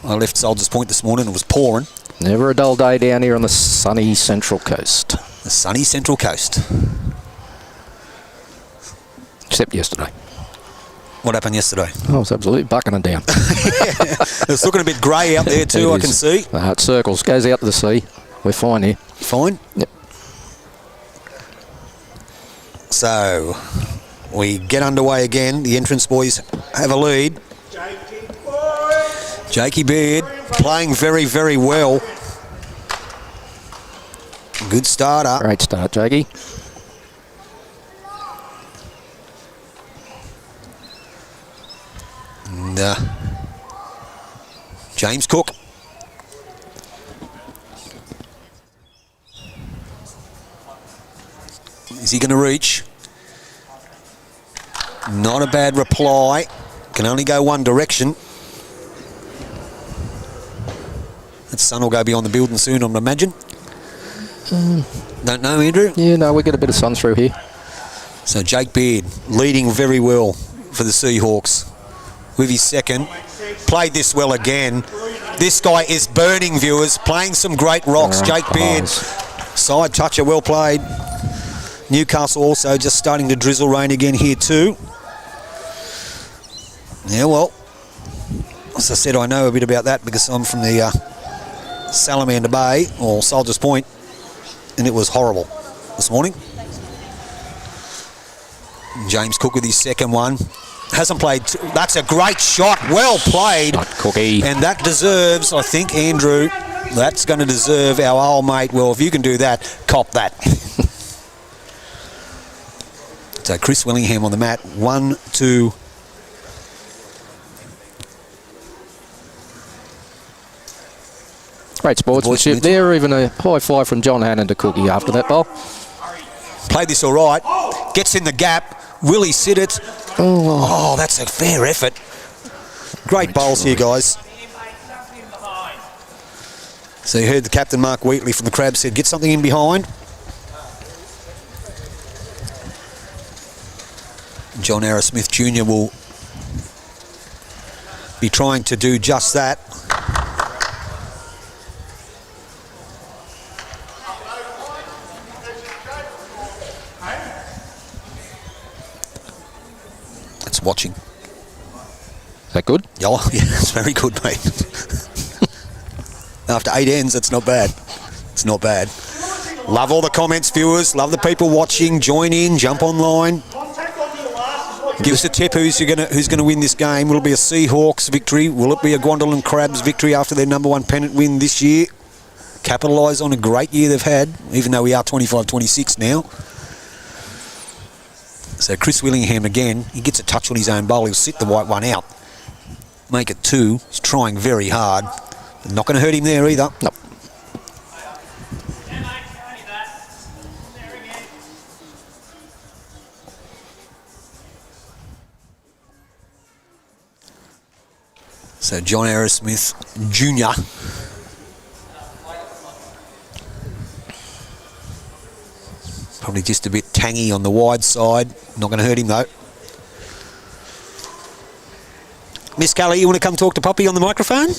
I left Soldiers Point this morning. It was pouring. Never a dull day down here on the sunny Central Coast. The sunny Central Coast. Except yesterday. What happened yesterday? I was absolutely bucking it down. It's looking a bit grey out there too, I can see. It circles, goes out to the sea. We're fine here. Fine? Yep. So, we get underway again. The entrance boys have a lead. Jakey Beard playing very, very well. Good starter. Great start, Jakey. And James Cook. Is he going to reach? Not a bad reply. Can only go one direction. That sun will go beyond the building soon, I'd imagine. Don't know, Andrew? Yeah, no, we get a bit of sun through here. So Jake Beard leading very well for the Seahawks with his second. Played this well again. This guy is burning, viewers, playing some great rocks. Jake Beard, side toucher, well played. Newcastle also just starting to drizzle rain again here too. Yeah, well, as I said, I know a bit about that because I'm from the Salamander Bay, or Soldiers Point, and it was horrible this morning. James Cook with his second one. Hasn't played. That's a great shot. Well played. Cookie. And that deserves, I think, Andrew, that's going to deserve our old mate. Well, if you can do that, cop that. So Chris Willingham on the mat. 1, 2. Great sportsmanship there. Even a high five from John Hannan to Cookie after that bowl. Played this all right. Gets in the gap. Will he sit it? Oh, that's a fair effort. Great bowls here, guys. So you heard the captain, Mark Wheatley from the Crabs, said, get something in behind. John Arrowsmith Jr. will be trying to do just that. That's watching. Is that good? Oh, yeah, it's very good, mate. After 8 ends, it's not bad. It's not bad. Love all the comments, viewers. Love the people watching. Join in, jump online. Give us a tip who's going to win this game. Will it be a Seahawks victory? Will it be a Gwandalan Crabs victory after their #1 pennant win this year? Capitalise on a great year they've had, even though we are 25-26 now. So Chris Willingham again, he gets a touch on his own bowl. He'll sit the white one out. Make it 2. He's trying very hard. Not going to hurt him there either. Nope. So John Arrowsmith Jr. Probably just a bit tangy on the wide side. Not going to hurt him though. Miss Kelly, you want to come talk to Poppy on the microphone?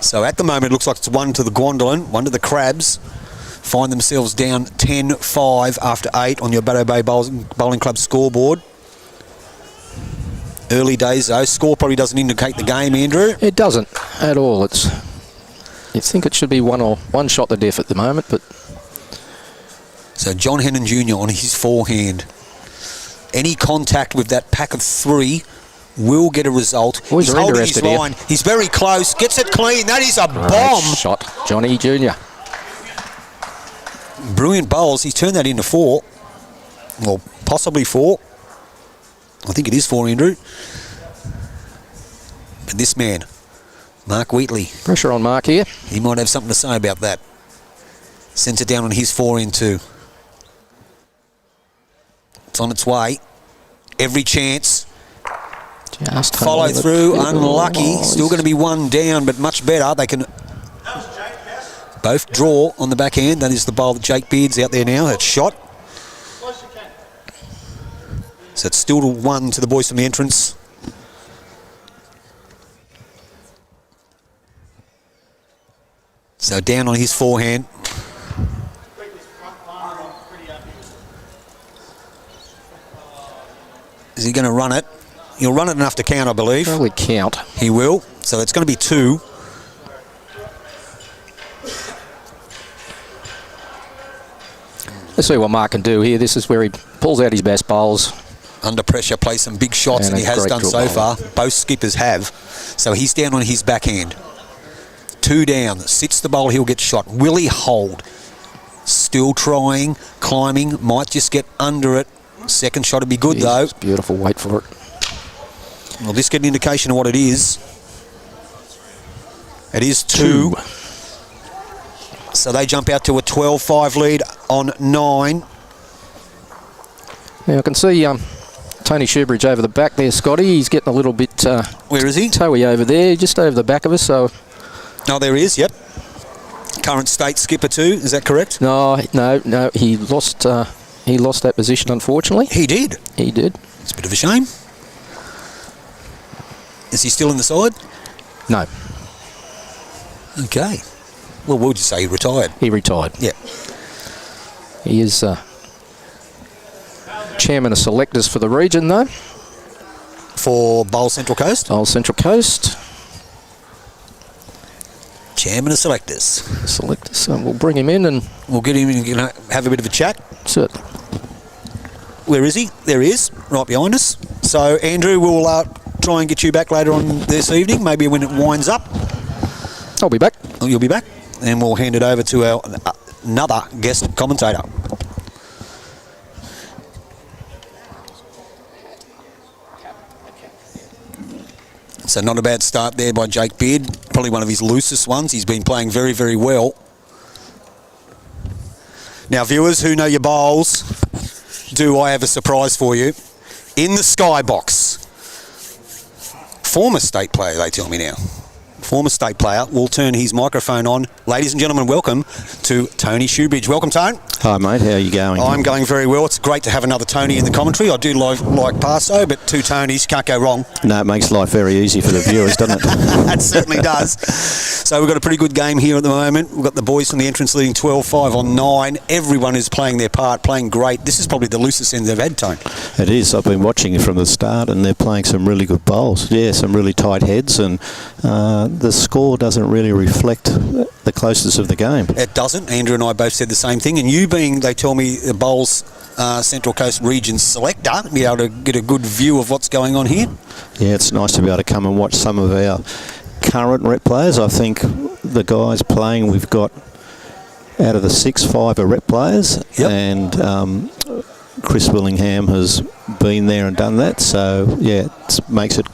So at the moment it looks like it's 1 to the Gwandalan, 1 to the Crabs. Find themselves down 10-5 after 8 on your Bateau Bay Bowling Club scoreboard. Early days though. Score probably doesn't indicate the game, Andrew. It doesn't at all. It's. You think it should be one shot the death at the moment, but. So John Hannan Jr. on his forehand. Any contact with that pack of 3 will get a result. Boys He's are holding his interested line. He's very close. Gets it clean. That is a Great bomb. shot, Johnny Jr. Brilliant bowls. He's turned that into 4. Well, possibly 4. I think it is 4, Andrew. But this man, Mark Wheatley, Pressure on Mark here. he might have something to say about that. Sends it down on his 4 in 2. It's on its way. Every chance. Just Follow hold it. through. Unlucky. Oh, Still going to be 1 down, but much better. They can both draw on the backhand. That is the bowl that Jake Beard's out there now. That's shot. So it's still 1 to the boys from the entrance. So down on his forehand. Is he going to run it? He'll run it enough to count, I believe. Probably count. He will. So it's going to be 2. Let's see what Mark can do here. This is where he pulls out his best bowls. Under pressure, plays some big shots, and he has done so far. Both skippers have. So he's down on his backhand. 2 down. Sits the bowl, he'll get shot. Will he hold? Still trying, climbing, might just get under it. Second shot would be good, though. It's beautiful. Wait for it. Well, just get an indication of what it is. It is 2. So they jump out to a 12-5 lead on 9. Now I can see Tony Shoebridge over the back there, Scotty. He's getting a little bit Where is he? toey over there, just over the back of us. So Oh, there he is, yep. Current state skipper too, is that correct? no, he lost that position, unfortunately. He did. He did. It's a bit of a shame. Is he still in the side? No, Okay. Well, what would you say? He retired? he retired. Yeah. He is chairman of selectors for the region, though. For Bowl Central Coast? Old Central Coast Chairman of selectors. selectors. So we'll bring him in and We'll get him and have a bit of a chat. certainly. Where is he? There he is, right behind us. So, Andrew, we'll try and get you back later on this evening, maybe when it winds up. I'll be back. Oh, you'll be back. And we'll hand it over to our another guest commentator. So not a bad start there by Jake Beard. Probably one of his loosest ones. He's been playing very, very well. Now, viewers who know your bowls, I have a surprise for you. In the skybox, former state player, they tell me now. Former state player will turn his microphone on. Ladies and gentlemen, welcome to Tony Shoebridge. Welcome, Tone. Hi mate, how are you going? I'm going very well. It's great to have another Tony in the commentary. I do like Paso, but 2 Tonys, can't go wrong. No, it makes life very easy for the viewers, doesn't it? That certainly does. So we've got a pretty good game here at the moment. We've got the boys from the entrance leading 12-5 on 9. Everyone is playing their part, playing great. This is probably the loosest end they've had, Tone. It is. I've been watching it from the start and they're playing some really good bowls. Yeah, some really tight heads, and the score doesn't really reflect the closeness of the game. It doesn't. Andrew and I both said the same thing. And you being, they tell me, the Bowls Central Coast region selector, be able to get a good view of what's going on here. Yeah, it's nice to be able to come and watch some of our current rep players. I think the guys playing, we've got out of the 5 are rep players. Yep. And Chris Willingham has been there and done that. So, yeah, it makes it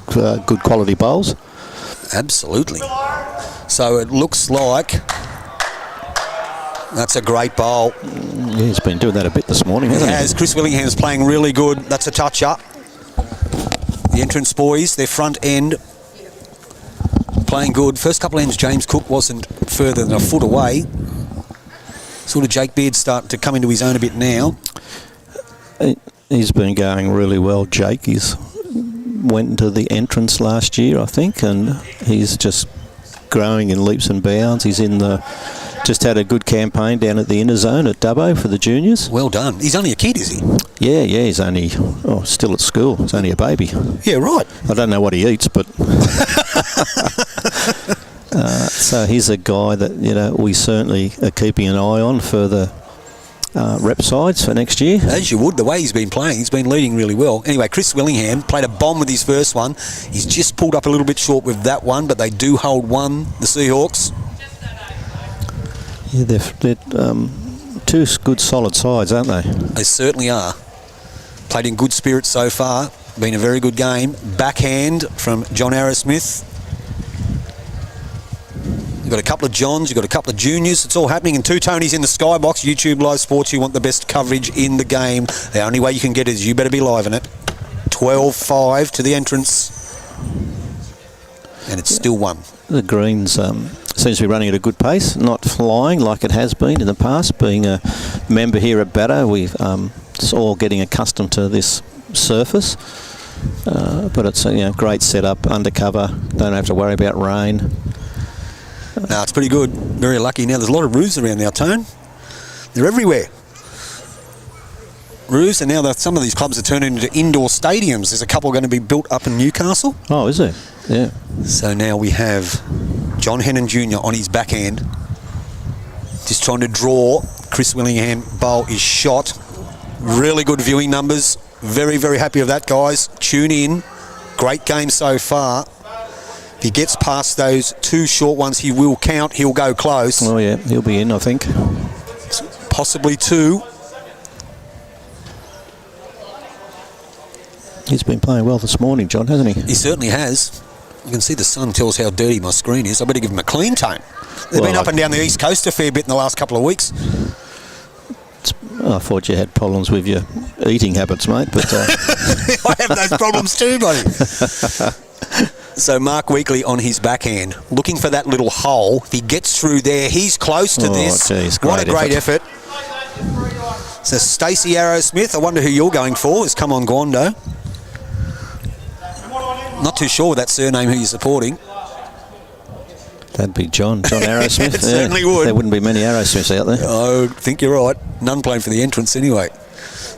good quality bowls. Absolutely. So it looks like that's a great bowl. Yeah, he's been doing that a bit this morning, hasn't he? As Chris Willingham's playing really good. That's a touch-up. The entrance boys, their front end, playing good. First couple of ends, James Cook wasn't further than a foot away. Sort of Jake Beard starting to come into his own a bit now. He's been going really well, Jake. He's went into the entrance last year, I think, and he's just growing in leaps and bounds. He's in the... Just had a good campaign down at the inner zone at Dubbo for the juniors. Well done. He's only a kid, is he? Yeah, he's only still at school. He's only a baby. Yeah, right. I don't know what he eats, but... so he's a guy that, we certainly are keeping an eye on for the rep sides for next year. As you would, the way he's been playing, he's been leading really well. Anyway, Chris Willingham played a bomb with his first one. He's just pulled up a little bit short with that one, but they do hold one, the Seahawks. Yeah, they're two good solid sides, aren't they? They certainly are. Played in good spirits so far. Been a very good game. Backhand from John Arrowsmith. You've got a couple of Johns, you've got a couple of juniors. It's all happening. And two Tonys in the skybox. YouTube Live Sports, you want the best coverage in the game. The only way you can get it is you better be live in it. 12-5 to the entrance. And it's still one. The Greens seems to be running at a good pace, not flying like it has been in the past. Being a member here at Bateau, we've it's all getting accustomed to this surface. But it's a great setup, undercover. Don't have to worry about rain. No, it's pretty good. Very lucky. Now, there's a lot of roofs around now, Tone. They're everywhere. Roofs, and now some of these clubs are turning into indoor stadiums. There's a couple going to be built up in Newcastle. Oh, is there? Yeah. So now we have John Hannan Jr. on his backhand. Just trying to draw. Chris Willingham bowl is shot. Really good viewing numbers. Very, very happy with that, guys. Tune in. Great game so far. If he gets past those two short ones, he will count. He'll go close. Oh, yeah. He'll be in, I think. Possibly two. He's been playing well this morning, John, hasn't he? He certainly has. You can see the sun tells how dirty my screen is. I better give him a clean tone. They've been up and down the East Coast a fair bit in the last couple of weeks. I thought you had problems with your eating habits, mate. But I have those problems too, buddy. So Mark Wheatley on his backhand, looking for that little hole. If he gets through there, he's close to this. Geez, what a great effort. So Stacey Arrowsmith, I wonder who you're going for, has come on Gwando. Not too sure with that surname who you're supporting. That'd be John Arrowsmith. It certainly would. There wouldn't be many Arrowsmiths out there. I think you're right. None playing for the entrance anyway.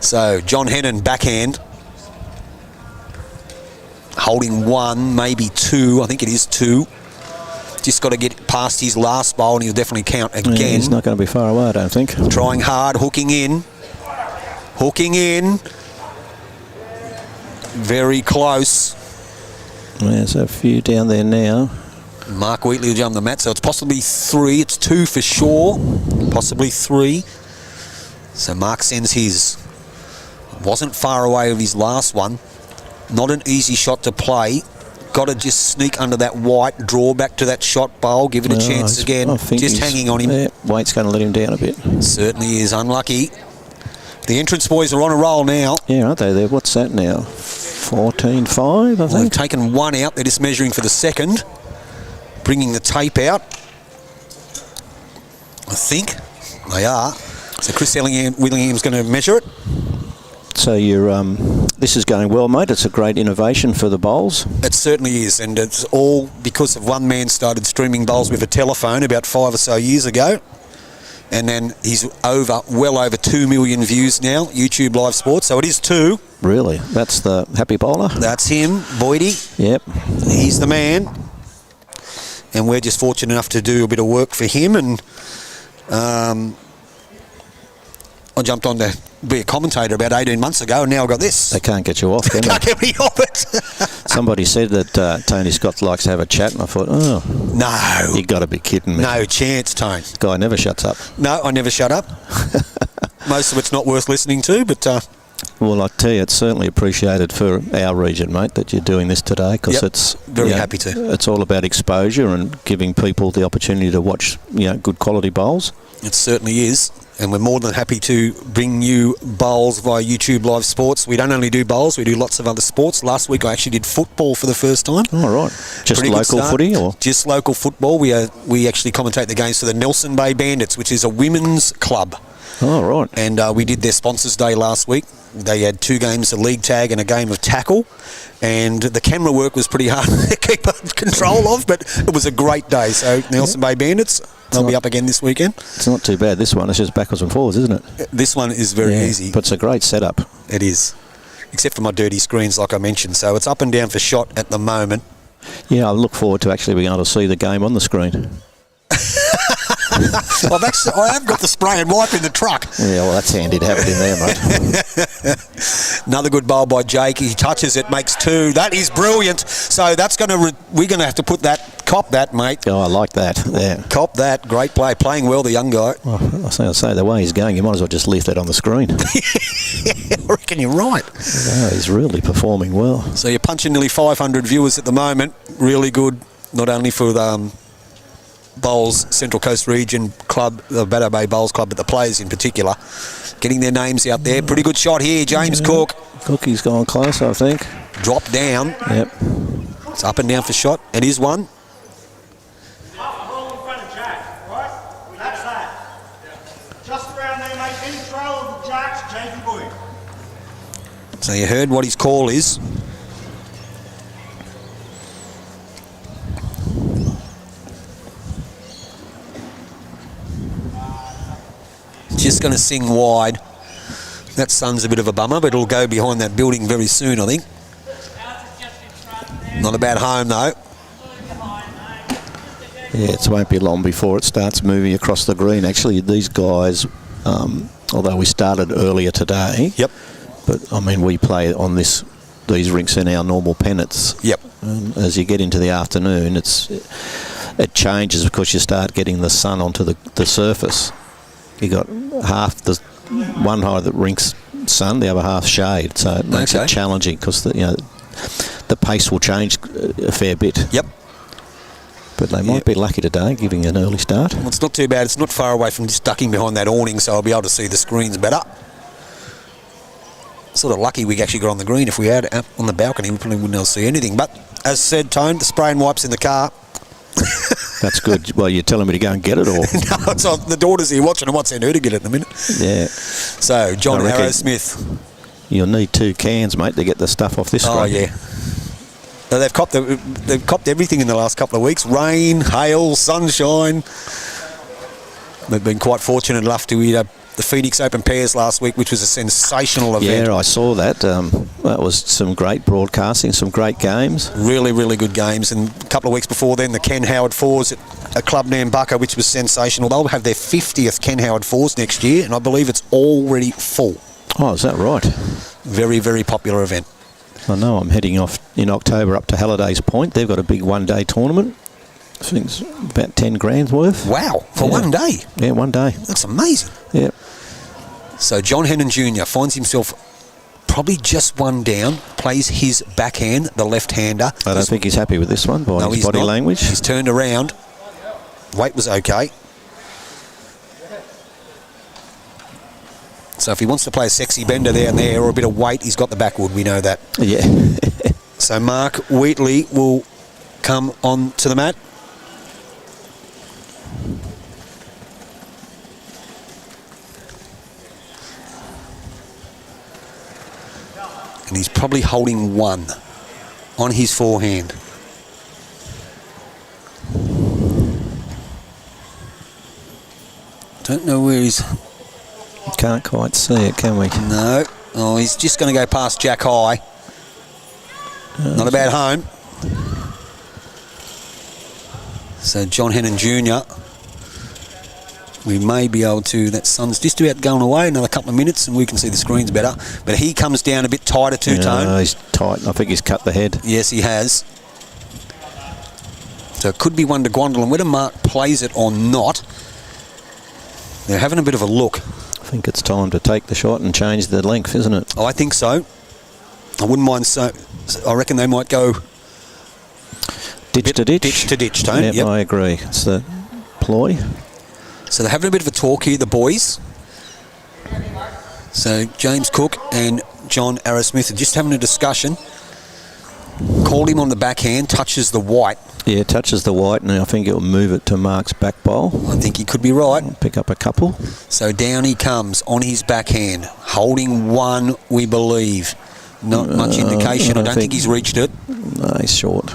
So John Hannan backhand. Holding one, maybe two. I think it is two. Just got to get past his last bowl and he'll definitely count again. Yeah, he's not going to be far away, I don't think. Trying hard, hooking in. Hooking in. Very close. There's a few down there now. Mark Wheatley will jump the mat, so it's possibly three. It's two for sure. Possibly three. So Mark sends his. Wasn't far away with his last one. Not an easy shot to play. Got to just sneak under that white, draw back to that shot bowl, give it a chance again. Just hanging on him. Yeah, weight's going to let him down a bit. Certainly is. Unlucky. The entrance boys are on a roll now. Yeah, aren't they? What's that now? 14-5, I think. They've taken one out. They're just measuring for the second. Bringing the tape out. I think they are. So Chris Willingham's going to measure it. So this is going well, mate. It's a great innovation for the bowls. It certainly is, and it's all because of one man started streaming bowls with a telephone about 5 or so years ago, and then he's well over 2 million views now, YouTube Live Sports, so it is two. Really? That's the happy bowler? That's him, Boydie. Yep. He's the man, and we're just fortunate enough to do a bit of work for him, and I jumped on to be a commentator about 18 months ago, and now I've got this. They can't get you off, can they? Can't get me off it. Somebody said that Tony Scott likes to have a chat, and I thought, oh. No. You got to be kidding me. No chance, Tone. Guy never shuts up. No, I never shut up. Most of it's not worth listening to, but... well, I tell you, it's certainly appreciated for our region, mate, that you're doing this today, because it's... Very happy to. It's all about exposure and giving people the opportunity to watch, good quality bowls. It certainly is. And we're more than happy to bring you bowls via YouTube Live Sports. We don't only do bowls, we do lots of other sports. Last week I actually did football for the first time. Oh, right. Just Pretty local footy? Or? Just local football. We actually commentate the games for the Nelson Bay Bandits, which is a women's club. Oh, right. And we did their Sponsors Day last week. They had 2 games of league tag and a game of tackle. And the camera work was pretty hard to keep control of, but it was a great day. So Nelson Bay Bandits... They'll be up again this weekend. It's not too bad, this one. It's just backwards and forwards, isn't it? This one is very easy. But it's a great setup. It is. Except for my dirty screens, like I mentioned. So it's up and down for shot at the moment. Yeah, I look forward to actually being able to see the game on the screen. I have got the spray and wipe in the truck. Yeah, well, that's handy to have it in there, mate. Another good bowl by Jake. He touches it, makes 2. That is brilliant. So that's going to we're going to have to put that, cop that, mate. Oh, I like that. Yeah. Cop that. Great play. Playing well, the young guy. Well, I was going to say, the way he's going, you might as well just leave that on the screen. I reckon you're right. No, he's really performing well. So you're punching nearly 500 viewers at the moment. Really good, not only for the Bowls Central Coast Region Club, the Bateau Bay Bowls Club, but the players in particular, getting their names out there. Pretty good shot here, James Cook. Cookie's gone close, I think. Drop down. Yep. It's up and down for shot. It is one. Roll in front of Jack, right? That's that. Just around there, mate. Any trail of the Jacks, Jakey boy. So you heard what his call is. Just going to sing wide. That sun's a bit of a bummer, but it'll go behind that building very soon, I think. Not a bad home, though. Yeah, it won't be long before it starts moving across the green. Actually, these guys, although we started earlier today, Yep. but I mean, we play on these rinks in our normal pennants. Yep. And as you get into the afternoon, it changes because you start getting the sun onto the surface. You got half the one half of the rink's sun, the other half shade, so it makes it challenging because the pace will change a fair bit. Yep. But they might be lucky today, giving an early start. Well, it's not too bad. It's not far away from just ducking behind that awning, so I'll be able to see the screens better. Sort of lucky we actually got on the green. If we had out on the balcony, we probably wouldn't be able to see anything. But as said, Tone, the spray and wipes in the car. That's good. Well, you're telling me to go and get it, or? No, it's on the daughter's here watching. I might send her to get it in a minute. Yeah. So, John Arrowsmith. You'll need 2 cans, mate, to get the stuff off this screen. Oh, yeah. No, they've copped everything in the last couple of weeks. Rain, hail, sunshine. They've been quite fortunate enough to eat the Phoenix Open Pairs last week, which was a sensational event. Yeah, I saw that. That was some great broadcasting, some great games. Really, really good games. And a couple of weeks before then, the Ken Howard Fours at a club named Nambucca, which was sensational. They'll have their 50th Ken Howard Fours next year, and I believe it's already full. Oh, is that right? Very, very popular event. I know I'm heading off in October up to Halliday's Point. They've got a big one-day tournament. I think it's about 10 grand's worth. Wow, for one day? Yeah, one day. That's amazing. Yeah. So John Hannan Jr. finds himself probably just one down, plays his backhand, the left-hander. I don't think he's happy with this one by his body language. He's turned around. Weight was okay. So if he wants to play a sexy bender down there or a bit of weight, he's got the backwood, we know that. Yeah. So Mark Wheatley will come on to the mat. And he's probably holding 1 on his forehand. Don't know where he's... Can't quite see it, can we? No. Oh, he's just going to go past Jack High. Not a bad home. So John Hannan Jr. We may be able to... That sun's just about going away. Another couple of minutes and we can see the screens better. But he comes down a bit tighter too, Tone. He's tight. I think he's cut the head. Yes, he has. So it could be one to Gwandalan. Whether Mark plays it or not, they're having a bit of a look. I think it's time to take the shot and change the length, isn't it? Oh, I think so. I wouldn't mind. So I reckon they might go ditch to ditch. Ditch to ditch, Tone. Yep, I agree. It's the ploy. So they're having a bit of a talk here, the boys. So James Cook and John Arrowsmith are just having a discussion. Called him on the backhand, touches the white. Yeah, touches the white, and I think it'll move it to Mark's back bowl. I think he could be right. Pick up a couple. So down he comes on his backhand, holding 1, we believe. Not much indication. I don't think he's reached it. No, he's short.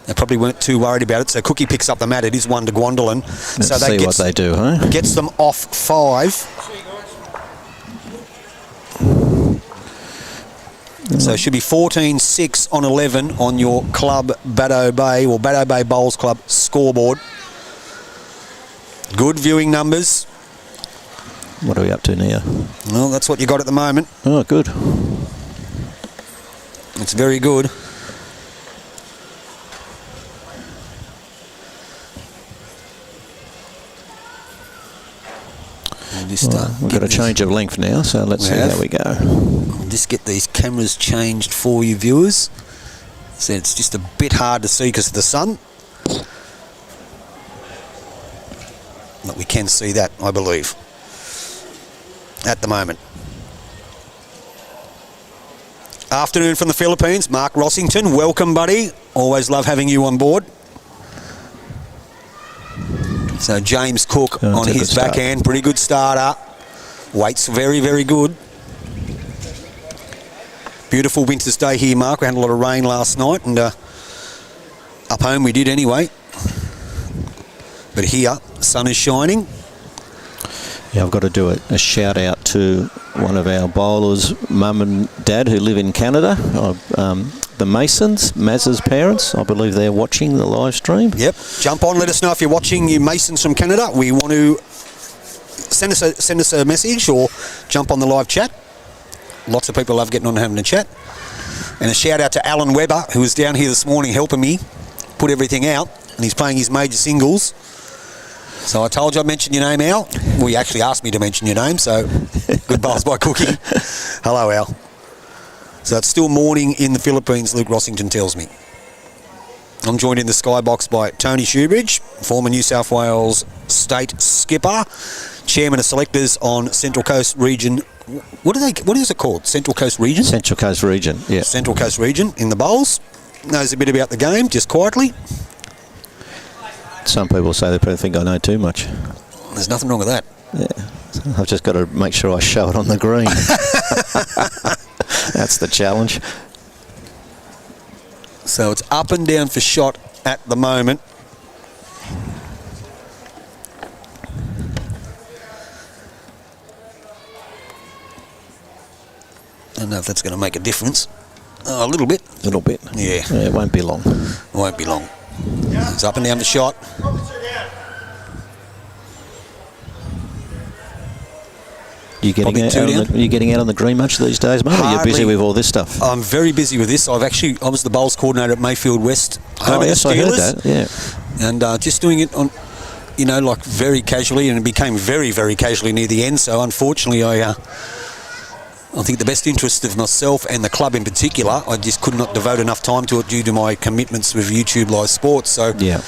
They probably weren't too worried about it. So Cookie picks up the mat. It is 1 to Gwandalan. Let's see what they do, huh? Gets them off 5. So it should be 14-6 on 11 on your club Bateau Bay or Bateau Bay Bowls Club scoreboard. Good viewing numbers. What are we up to now? Well, that's what you got at the moment. Oh, good. It's very good. We've got a change of length now, so let's see how we go. I'll just get these cameras changed for you viewers. So it's just a bit hard to see because of the sun. But we can see that, I believe, at the moment. Afternoon from the Philippines, Mark Rossington. Welcome, buddy. Always love having you on board. So James Cook on his backhand, pretty good starter. Weight's very, very good. Beautiful winter's day here, Mark. We had a lot of rain last night, and up home we did anyway. But here, the sun is shining. Yeah, I've got to do a shout out to one of our bowlers, mum and dad, who live in Canada. The Masons, Maz's parents. I believe they're watching the live stream. Yep. Jump on. Let us know if you're watching. You Masons from Canada. We want to send us a message or jump on the live chat. Lots of people love getting on and having a chat. And a shout out to Alan Webber, who was down here this morning helping me put everything out, and he's playing his major singles. So I told you I'd mention your name, Al. Well, you actually asked me to mention your name, so good bowls by Cookie. Hello, Al. So it's still morning in the Philippines, Luke Rossington tells me. I'm joined in the skybox by Tony Shoebridge, former New South Wales state skipper, chairman of selectors on Central Coast Region. What is it called? Central Coast Region? Central Coast Region, yeah. Central Coast Region in the bowls. Knows a bit about the game, just quietly. Some people say they think I know too much. There's nothing wrong with that. Yeah, I've just got to make sure I show it on the green. That's the challenge. So it's up and down for shot at the moment. I don't know if that's going to make a difference. Oh, a little bit. A little bit. Yeah. It won't be long. Won't be long. It's up and down the shot. You getting out on the green much these days, mate? Or you're busy with all this stuff? I'm very busy with this. I was the bowls coordinator at Mayfield West. Oh, yes, I heard that. Yeah. And just doing it on, like very casually, and it became very, very casually near the end. So unfortunately, I think the best interest of myself and the club in particular, I just could not devote enough time to it due to my commitments with Youtubelivesports. So yeah.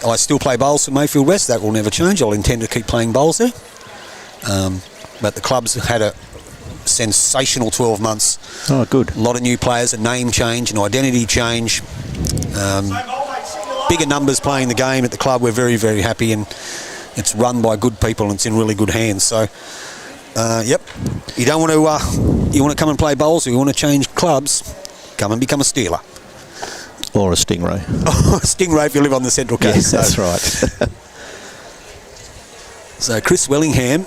I still play bowls for Mayfield West. That will never change. I'll intend to keep playing bowls there. But the club's had a sensational 12 months. Oh, good. A lot of new players, a name change, an identity change. Bigger numbers playing the game at the club. We're very, very happy, and it's run by good people and it's in really good hands. So, yep. You don't want to. You want to come and play bowls, or you want to change clubs? Come and become a Steeler. Or a Stingray. A Stingray if you live on the Central Coast. Yes, that's right. So Chris Willingham.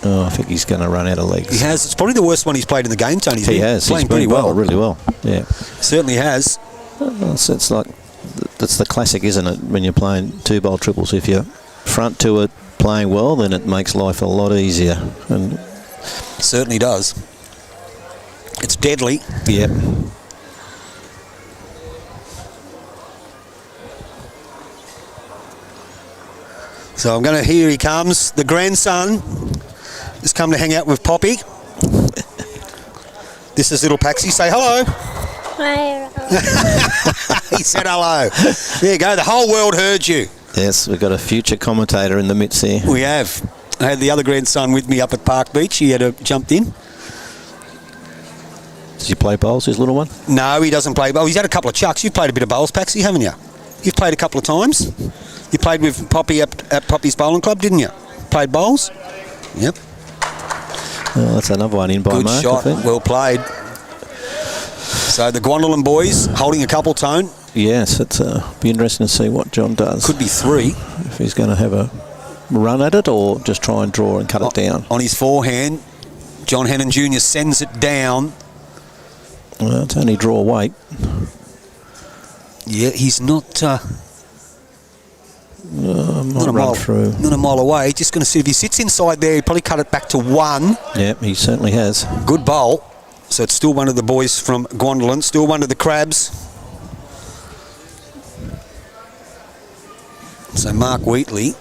Oh, I think he's going to run out of legs. He has. It's probably the worst one he's played in the game, Tony. He has. Playing he's pretty well. Really well. Yeah. Certainly has. It's like, that's the classic, isn't it? When you're playing two bowl triples, if you're front to it playing well, then it makes life a lot easier. And certainly does. It's deadly. Yep. So I'm going to, here he comes. The grandson has come to hang out with Poppy. This is little Paxi. Say hello. Hi. He said hello. There you go. The whole world heard you. Yes, we've got a future commentator in the midst here. We have. I had the other grandson with me up at Park Beach. He had jumped in. Does he play bowls, his little one? No, he doesn't play bowls. He's had a couple of chucks. You've played a bit of bowls, Paxi, haven't you? You've played a couple of times. You played with Poppy at Poppy's Bowling Club, didn't you? Played bowls? Yep. Oh, that's another one in by good Mark. Good shot. I think. Well played. So the Gwandalan boys holding a couple, Tone. Yes, it's be interesting to see what John does. Could be three. If he's going to have a run at it or just try and draw and cut it down. On his forehand, John Hannan Jr. sends it down. Well, it's only draw weight. Yeah, he's not... Not a mile through. Not a mile away. Just going to see if he sits inside there. He probably cut it back to 1. Yeah, he certainly has. Good bowl. So it's still one of the boys from Gwandalan. Still one of the Crabs. So Mark Wheatley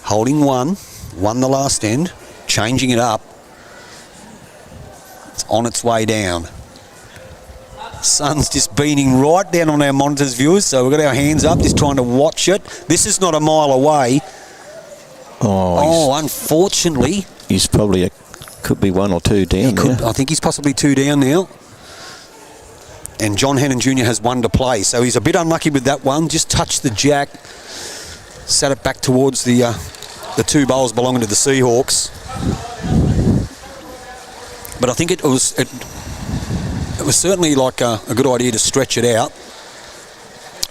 holding 1. Won the last end. Changing it up. It's on its way down. Sun's just beaming right down on our monitors, viewers, so we've got our hands up just trying to watch it. This is not a mile away. Unfortunately. He's probably could be 1 or 2 down there. I think he's possibly 2 down now. And John Hannan Jr. has 1 to play, so he's a bit unlucky with that one. Just touched the jack, sat it back towards the 2 bowls belonging to the Seahawks. But I think it was certainly like a good idea to stretch it out.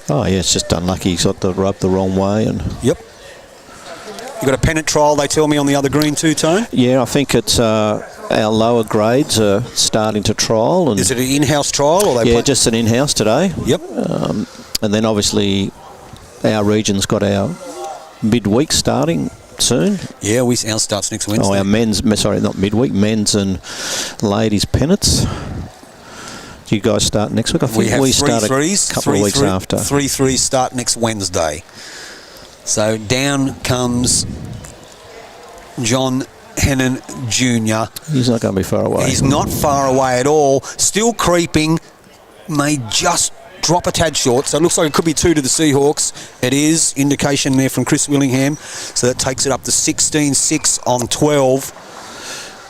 Oh, yeah, it's just unlucky. He's got the rub the wrong way. Yep. You've got a pennant trial, they tell me, on the other green too, Tone? Yeah, I think it's our lower grades are starting to trial. And is it an in-house trial? Or yeah, just an in-house today. Yep. And then obviously our region's got our midweek starting soon. Yeah, ours starts next Wednesday. Oh, our not midweek, men's and ladies pennants. Do you guys start next week? I think we start a couple of weeks after. 3 3s start next Wednesday. So down comes John Hannan Jr. He's not going to be far away. He's not far away at all. Still creeping. May just drop a tad short. So it looks like it could be 2 to the Seahawks. It is. Indication there from Chris Willingham. So that takes it up to 16-6 on 12.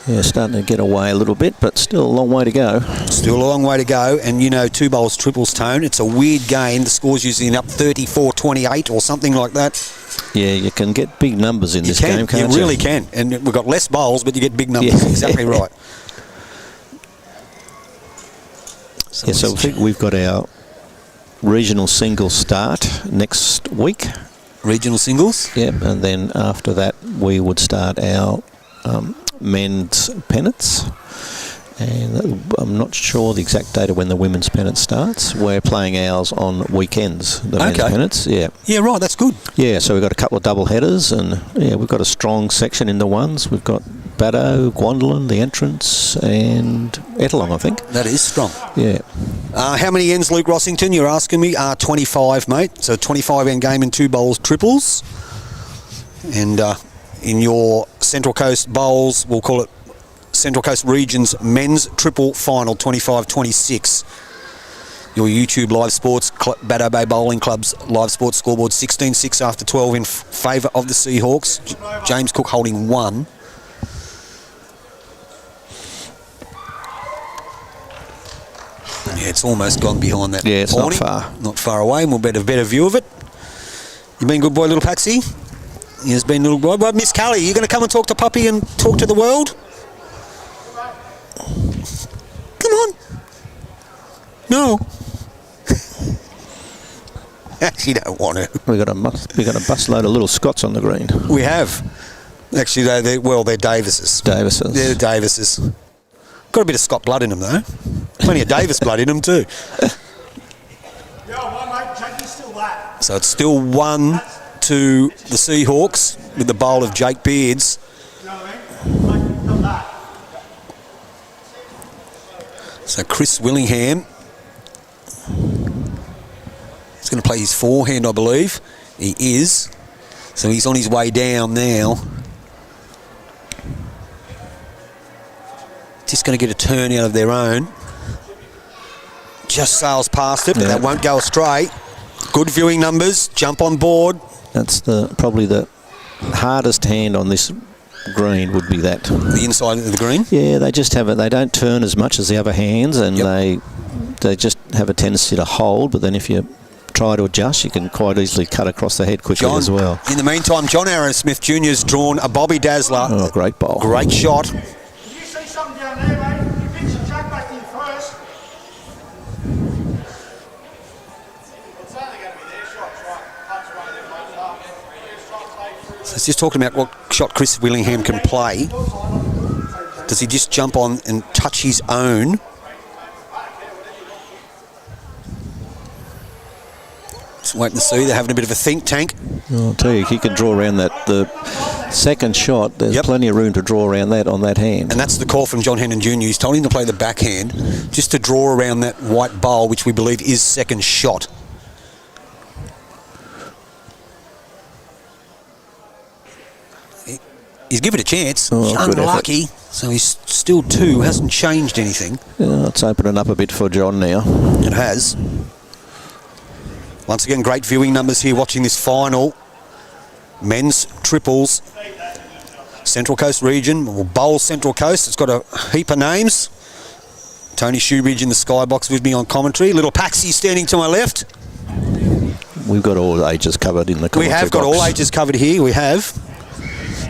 Yeah, starting to get away a little bit, but still a long way to go. Still a long way to go. And, 2 bowls, triples, Tone. It's a weird game. The score's usually up 34-28 or something like that. Yeah, you can get big numbers in this game, can't you? You really can. And we've got less bowls, but you get big numbers. Yeah. Exactly right. So I think we've got our regional singles start next week. Regional singles? Yep, and then after that we would start our men's pennants. And I'm not sure the exact date of when the women's pennant starts. We're playing ours on weekends, the men's pennants. Yeah. Yeah, right, that's good. Yeah, so we've got a couple of double headers, and yeah, we've got a strong section in the ones. We've got Bateau, Gwandalan, the entrance, and Ettalong, I think. That is strong. Yeah. How many ends, Luke Rossington? You're asking me. 25, mate. So 25 end game and 2 bowls triples. And in your Central Coast bowls, we'll call it Central Coast Region's men's triple final, 25-26. Your YouTube Live Sports, Bateau Bay Bowling Club's Live Sports scoreboard, 16-6 after 12 in favour of the Seahawks. James Cook holding 1. Yeah, it's almost gone behind that. Yeah, it's awning. not far. Not far away, and we'll get a better view of it. You been good boy, little Patsy? He has been little boy. Well, Miss Callie, you going to come and talk to Puppy and talk to the world? Come on. No. Actually, don't want to. We got a busload of little Scots on the green. We have. Actually, they're Davises. Davises. They're the Davises. Got a bit of Scott blood in them, though. Plenty of Davis blood in them, too. So it's still 1 to the Seahawks with the bowl of Jake Beards. So Chris Willingham is going to play his forehand, I believe. He is. So he's on his way down now. Just going to get a turn out of their own. Just sails past it, but that won't go astray. Good viewing numbers. Jump on board. That's probably the hardest hand on this green would be that. The inside of the green? Yeah, they just have it. They don't turn as much as the other hands, and they just have a tendency to hold. But then if you try to adjust, you can quite easily cut across the head quickly as well. In the meantime, John Arrowsmith Jr. has drawn a Bobby Dazzler. Oh, great bowl. Great shot. Did you see something down there, mate? You pitched the jack back to you first. It's only going to be their shots, right? Punch one of them ones up. So it's just talking about what shot Chris Willingham can play. Does he just jump on and touch his own? Just waiting to see. They're having a bit of a think tank. I'll tell you, he can draw around that. The second shot, there's plenty of room to draw around that on that hand. And that's the call from John Hannan Jr. He's told him to play the backhand just to draw around that white bowl, which we believe is second shot. He's given it a chance. He's unlucky. So he's still 2, hasn't changed anything. Yeah, it's opening up a bit for John now. It has. Once again, great viewing numbers here watching this final. Men's triples. Central Coast region, or Bowl Central Coast. It's got a heap of names. Tony Shoebridge in the skybox with me on commentary. Little Paxi standing to my left. We've got all ages covered in the commentary We have got box. all ages covered here. We have.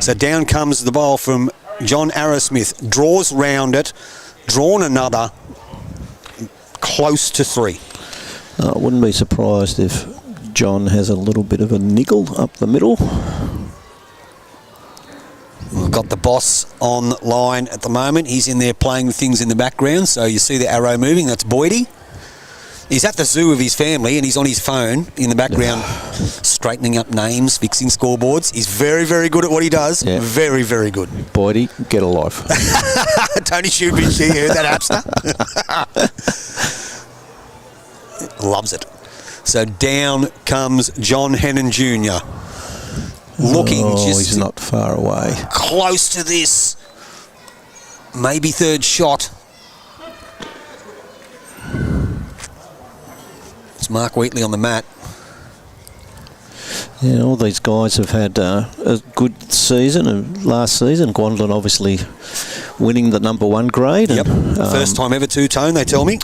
So down comes the bowl from John Arrowsmith. Draws round it. Drawn another. Close to 3. I wouldn't be surprised if John has a little bit of a niggle up the middle. We've got the boss on line at the moment. He's in there playing with things in the background. So you see the arrow moving. That's Boydie. He's at the zoo with his family and he's on his phone in the background straightening up names, fixing scoreboards. He's very, very good at what he does. Yeah. Very, very good. Boydie, get a life. Tony Shoebridge, you heard that, Abster? Loves it. So down comes John Hannan Jr. Looking he's not far away. Close to this. Maybe third shot. It's Mark Wheatley on the mat. Yeah, all these guys have had a good season. And last season, Gwandalan obviously winning the #1 grade. Yep. And, First time ever two-tone, they tell me.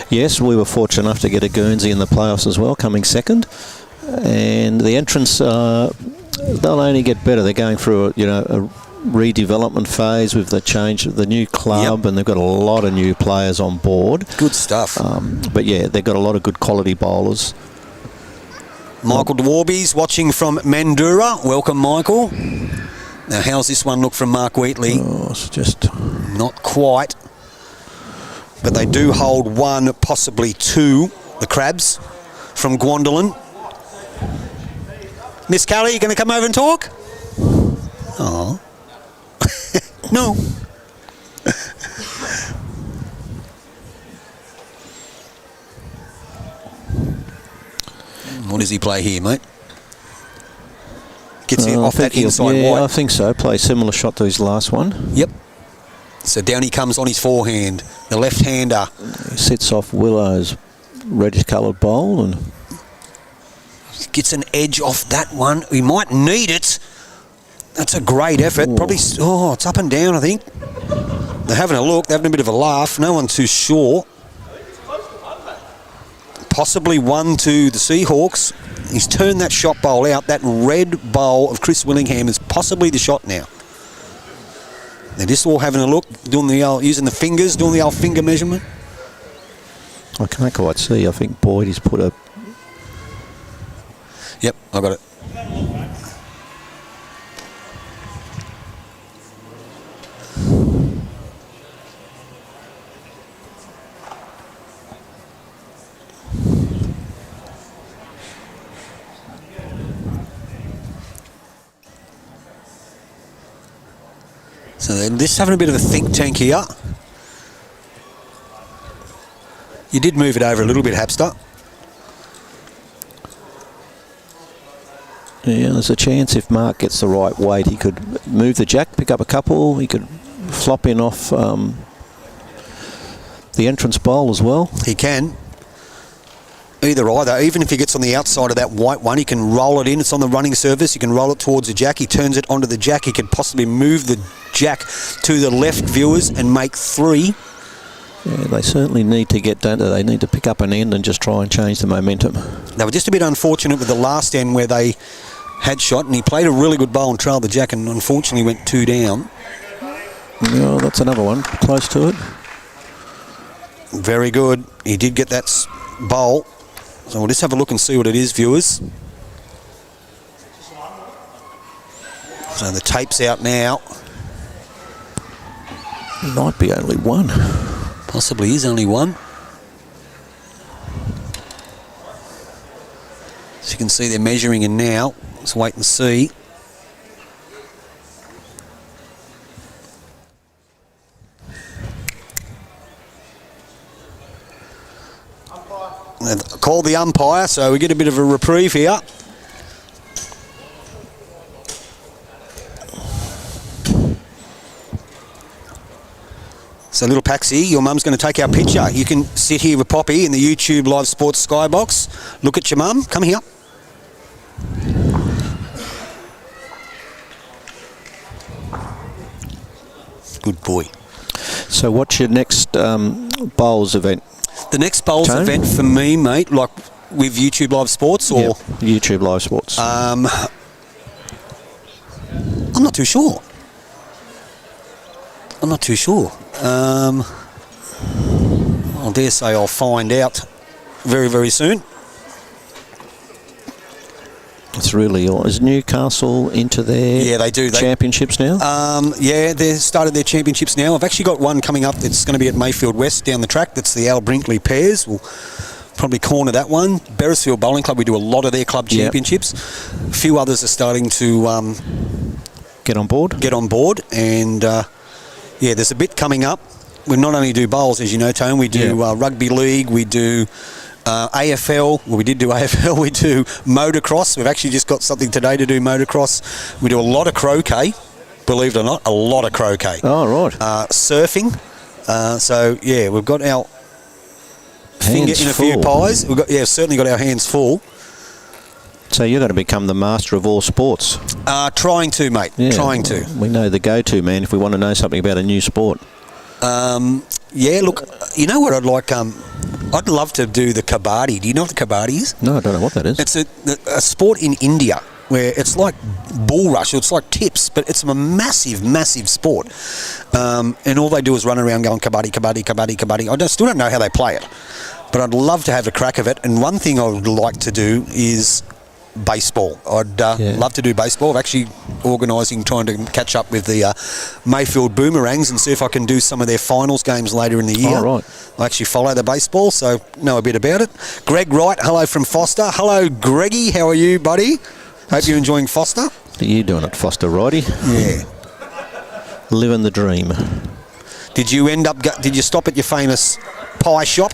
Yes, we were fortunate enough to get a Guernsey in the playoffs as well, coming second. And the entrants, they'll only get better. They're going through a redevelopment phase with the change of the new club, and they've got a lot of new players on board. Good stuff. But yeah, they've got a lot of good quality bowlers. Michael Dwarby's watching from Mandurah. Welcome, Michael. Now, how's this one look from Mark Wheatley? Oh, it's just Not quite. But they do hold 1, possibly 2, the Crabs from Gwandalan. Miss Kelly, you going to come over and talk? Oh. No. What does he play here, mate? Gets it off that inside white. I think so. Play a similar shot to his last one. Yep. So down he comes on his forehand. The left-hander. He sits off Willow's reddish-coloured bowl and gets an edge off that one. He might need it. That's a great effort. Ooh. Probably, it's up and down, I think. They're having a look. They're having a bit of a laugh. No one's too sure. Possibly 1 to the Seahawks. He's turned that shot bowl out. That red bowl of Chris Willingham is possibly the shot now. They're just all having a look, doing the using the fingers, doing the old finger measurement. I can't quite see. I think Boydie's put a... Yep, I got it. So they're just having a bit of a think tank here. You did move it over a little bit, Hapster. Yeah, there's a chance if Mark gets the right weight, he could move the jack, pick up a couple. He could flop in off the entrance bowl as well. He can. Either. Even if he gets on the outside of that white one, he can roll it in. It's on the running surface. He can roll it towards the jack. He turns it onto the jack. He could possibly move the jack to the left, viewers, and make 3. Yeah, they certainly need to get done. They need to pick up an end and just try and change the momentum. They were just a bit unfortunate with the last end where they had shot, and he played a really good bowl and trailed the jack, and unfortunately went 2 down. Yeah, that's another one close to it. Very good. He did get that bowl. So we'll just have a look and see what it is, viewers. So the tape's out now. Might be only 1. Possibly is only 1. can see they're measuring in now. Let's wait and see. Call the umpire, so we get a bit of a reprieve here. So little Paxi, your mum's going to take our picture. You can sit here with Poppy in the YouTube Live Sports skybox. Look at your mum. Come here. Good boy. So what's your next bowls event? The next bowls Tone? event for me, mate, like with YouTube Live Sports or... Yep, YouTube Live Sports. I'm not too sure. I dare say I'll find out very, very soon. It's really all. Is Newcastle into their Yeah, they do. championships now? Yeah, they've started their championships now. I've actually got one coming up that's going to be at Mayfield West down the track. That's the Al Brinkley Pairs. We'll probably corner that one. Beresfield Bowling Club, we do a lot of their club championships. A few others are starting to Get on board. And yeah, there's a bit coming up. We not only do bowls, as you know, Tone, we do rugby league, we do AFL, well, we did do AFL, we do motocross. We've actually just got something today to do motocross. We do a lot of croquet, believe it or not, a lot of croquet. Oh, right. Surfing. So, yeah, we've got our finger in a few pies. We've got, certainly got our hands full. So you're going to become the master of all sports. Trying to, mate. Yeah, Trying to. We know the go-to man if we want to know something about a new sport. Yeah, look, you know what I'd like? I'd love to do the kabaddi. Do you know what the kabaddi is? No, I don't know what that is. It's a sport in India where it's like bull rush, it's like tips, but it's a massive, massive sport. And all they do is run around going kabaddi, kabaddi, kabaddi, kabaddi. I still don't know how they play it, but I'd love to have a crack of it. And one thing I would like to do is baseball. I'd love to do baseball. I'm actually organising, trying to catch up with the Mayfield Boomerangs and see if I can do some of their finals games later in the year. Oh, right. I actually follow the baseball, so know a bit about it. Greg Wright, hello from Foster. Hello, Greggy. How are you, buddy? Hope you're enjoying Foster. What are you doing at Foster, Righty? Yeah. Living the dream. Did you did you stop at your famous pie shop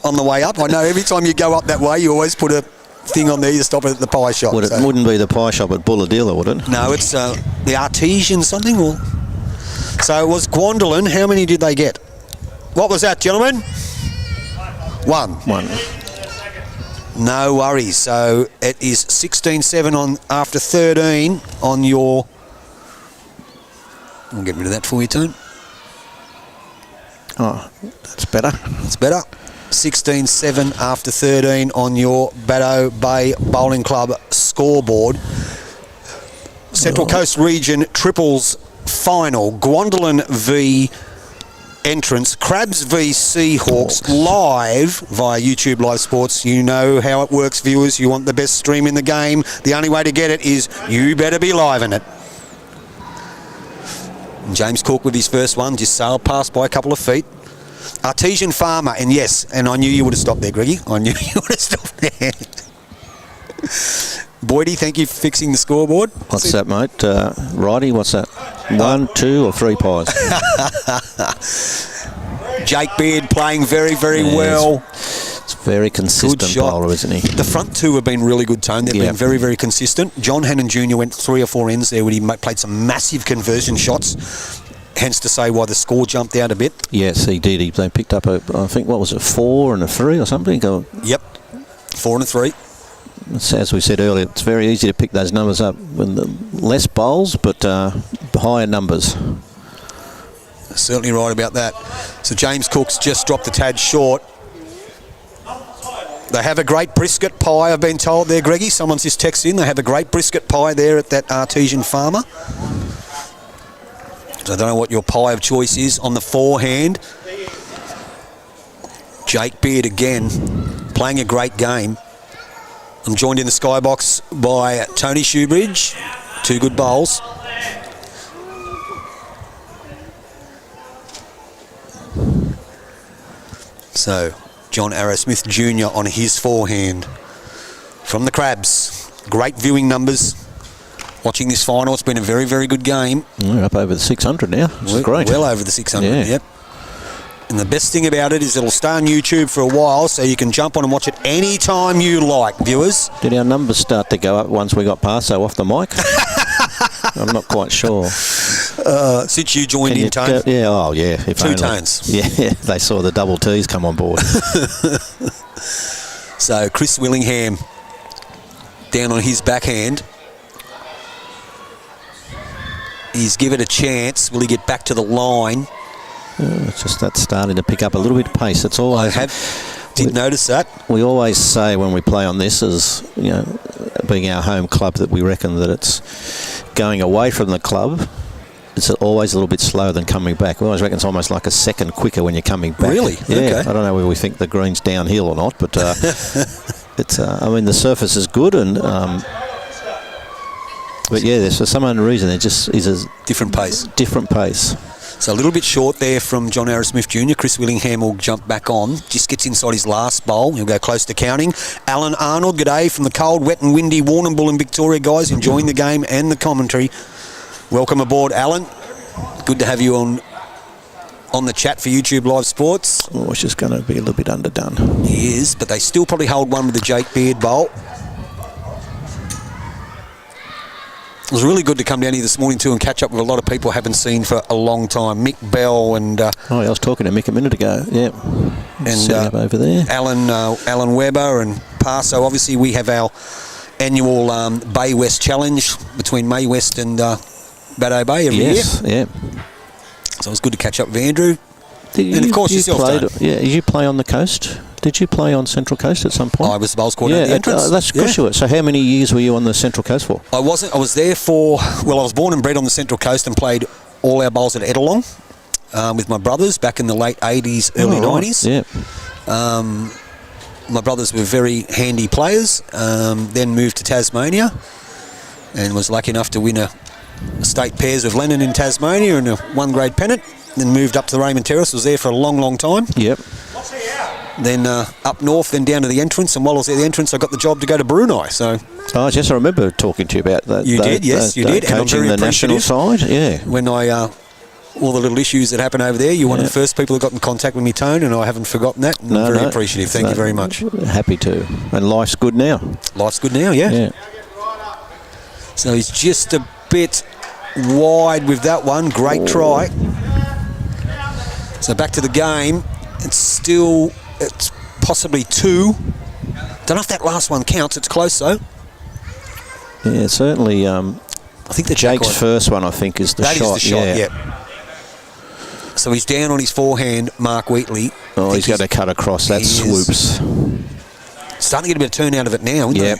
on the way up? I know every time you go up that way, you always put a thing on there, you stop at the pie shop. Well, it wouldn't be the pie shop at Bulladilla, would it? No, it's the Artesian something. So it was Gwandalan. How many did they get? What was that, gentlemen? One. No worries. So it is 16-7 on after 13 on your... I'll get rid of that for you, Tone. Oh, that's better. That's better. 16-7 after 13 on your Bateau Bay Bowling Club scoreboard. Central Coast Region Triples Final. Gwandalan v Entrance. CRABS v SEAHAWKS live via YouTube Live Sports. You know how it works, viewers. You want the best stream in the game. The only way to get it is you better be live in it. James Cook with his first one. Just sailed past by a couple of feet. Artesian Farmer, and yes, and I knew you would have stopped there, Greggy. I knew you would have stopped there. Boydie, thank you for fixing the scoreboard. What's that, mate? Righty, what's that? 1, 2 or 3 pies? Jake Beard playing very, very well. It's very consistent bowler, isn't he? The front two have been really good, Tone. They've been very, very consistent. John Hannan Jr. went 3 or 4 ends there when he played some massive conversion shots. Hence to say why the score jumped out a bit. Yes, he did. They picked up, I think, what was it, 4 and a 3 or something? Yep, 4 and a 3. As we said earlier, it's very easy to pick those numbers up with less bowls, but higher numbers. Certainly right about that. So James Cook's just dropped the tad short. They have a great brisket pie, I've been told there, Greggy. Someone's just texted in. They have a great brisket pie there at that Artesian Farmer. So I don't know what your pie of choice is on the forehand. Jake Beard again, playing a great game. I'm joined in the skybox by Tony Shoebridge. 2 good bowls. So, John Arrowsmith Jr. on his forehand. from the Crabs. Great viewing numbers. Watching this final, it's been a very, very good game. We're up over the 600 now, which is great. Well over the 600, Yeah. yep. And the best thing about it is it'll stay on YouTube for a while, so you can jump on and watch it any time you like, viewers. Did our numbers start to go up once we got Bateau off the mic? I'm not quite sure. Since you joined in, Tone. Yeah, oh yeah. If Two only. tones. Yeah, they saw the double T's come on board. So Chris Willingham down on his backhand. He's given a chance. Will he get back to the line? It's just that starting to pick up a little bit of pace. It's always. Did notice that. We always say when we play on this, as you know, being our home club, that we reckon that it's going away from the club. It's always a little bit slower than coming back. We always reckon it's almost like a second quicker when you're coming back. Really? Yeah. Okay. I don't know whether we think the green's downhill or not, but it's. I mean, the surface is good, and but yeah, there's for some unknown reason there just is a different pace. Different pace. So a little bit short there from John Arrowsmith Jr. Chris Willingham will jump back on. Just gets inside his last bowl. He'll go close to counting. Alan Arnold, g'day from the cold, wet and windy Warrnambool in Victoria, guys. Enjoying the game and the commentary. Welcome aboard, Alan. Good to have you on the chat for YouTube Live Sports. Oh, it's just going to be a little bit underdone. He is, but they still probably hold one with the Jake Beard bowl. It was really good to come down here this morning too and catch up with a lot of people I haven't seen for a long time. Mick Bell and... I was talking to Mick a minute ago, yeah. And up over there. Alan Weber and Paso. Obviously, we have our annual Bay West Challenge between May West and Bateau Bay every year. Yeah. So it was good to catch up with Andrew. And of course yourself, Tone. Yeah, you play on the coast? Did you play on Central Coast at some point? I was the bowls coordinator at the entrance. That's good. Yeah. So how many years were you on the Central Coast for? I was there for... Well, I was born and bred on the Central Coast and played all our bowls at Ettalong with my brothers back in the late 80s, early 90s. Yeah. My brothers were very handy players. Then moved to Tasmania and was lucky enough to win a state pairs with Lennon in Tasmania and a one-grade pennant. Then moved up to the Raymond Terrace. Was there for a long, long time. Yep. Then up north, then down to the entrance. And while I was at the entrance, I got the job to go to Brunei. So. Oh, yes, I remember talking to you about that. You did, yes, you did. Coaching the national side, yeah. When all the little issues that happened over there, you're one of the first people that got in contact with me, Tone, and I haven't forgotten that. And I'm very appreciative. Thank you very much. Happy to. And life's good now. Life's good now, yeah. So he's just a bit wide with that one. Great try. So back to the game. It's possibly two. Don't know if that last one counts. It's close though. Yeah, certainly. I think the Jake's first one, I think, is the shot. That is the shot, yeah. So he's down on his forehand, Mark Wheatley. Oh, he's got to cut across. That swoops. Starting to get a bit of turn out of it now, isn't it?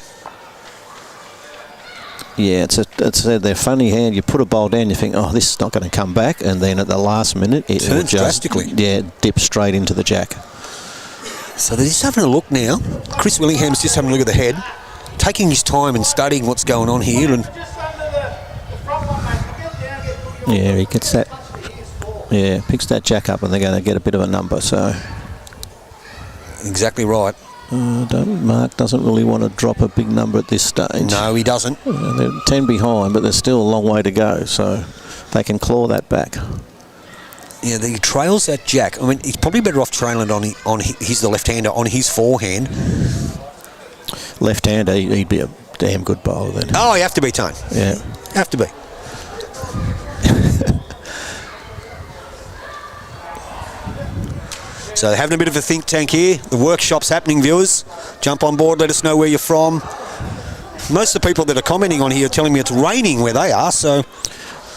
Yeah, they're funny hand. You put a bowl down, you think, oh, this is not going to come back, and then at the last minute, it turns drastically. Yeah, dips straight into the jack. So they're just having a look now. Chris Willingham's just having a look at the head, taking his time and studying what's going on here. And yeah, he gets that. Yeah, picks that jack up, and they're going to get a bit of a number. So exactly right. Mark doesn't really want to drop a big number at this stage. No, he doesn't. They're 10 behind, but there's still a long way to go, so they can claw that back. Yeah, he trails that jack. I mean, he's probably better off trailing it he's the left-hander, on his forehand. Left-hander, he'd be a damn good bowler then. Oh, you have to be, Tone. Yeah. Have to be. So having a bit of a think tank here. The workshop's happening, viewers. Jump on board, let us know where you're from. Most of the people that are commenting on here are telling me it's raining where they are, so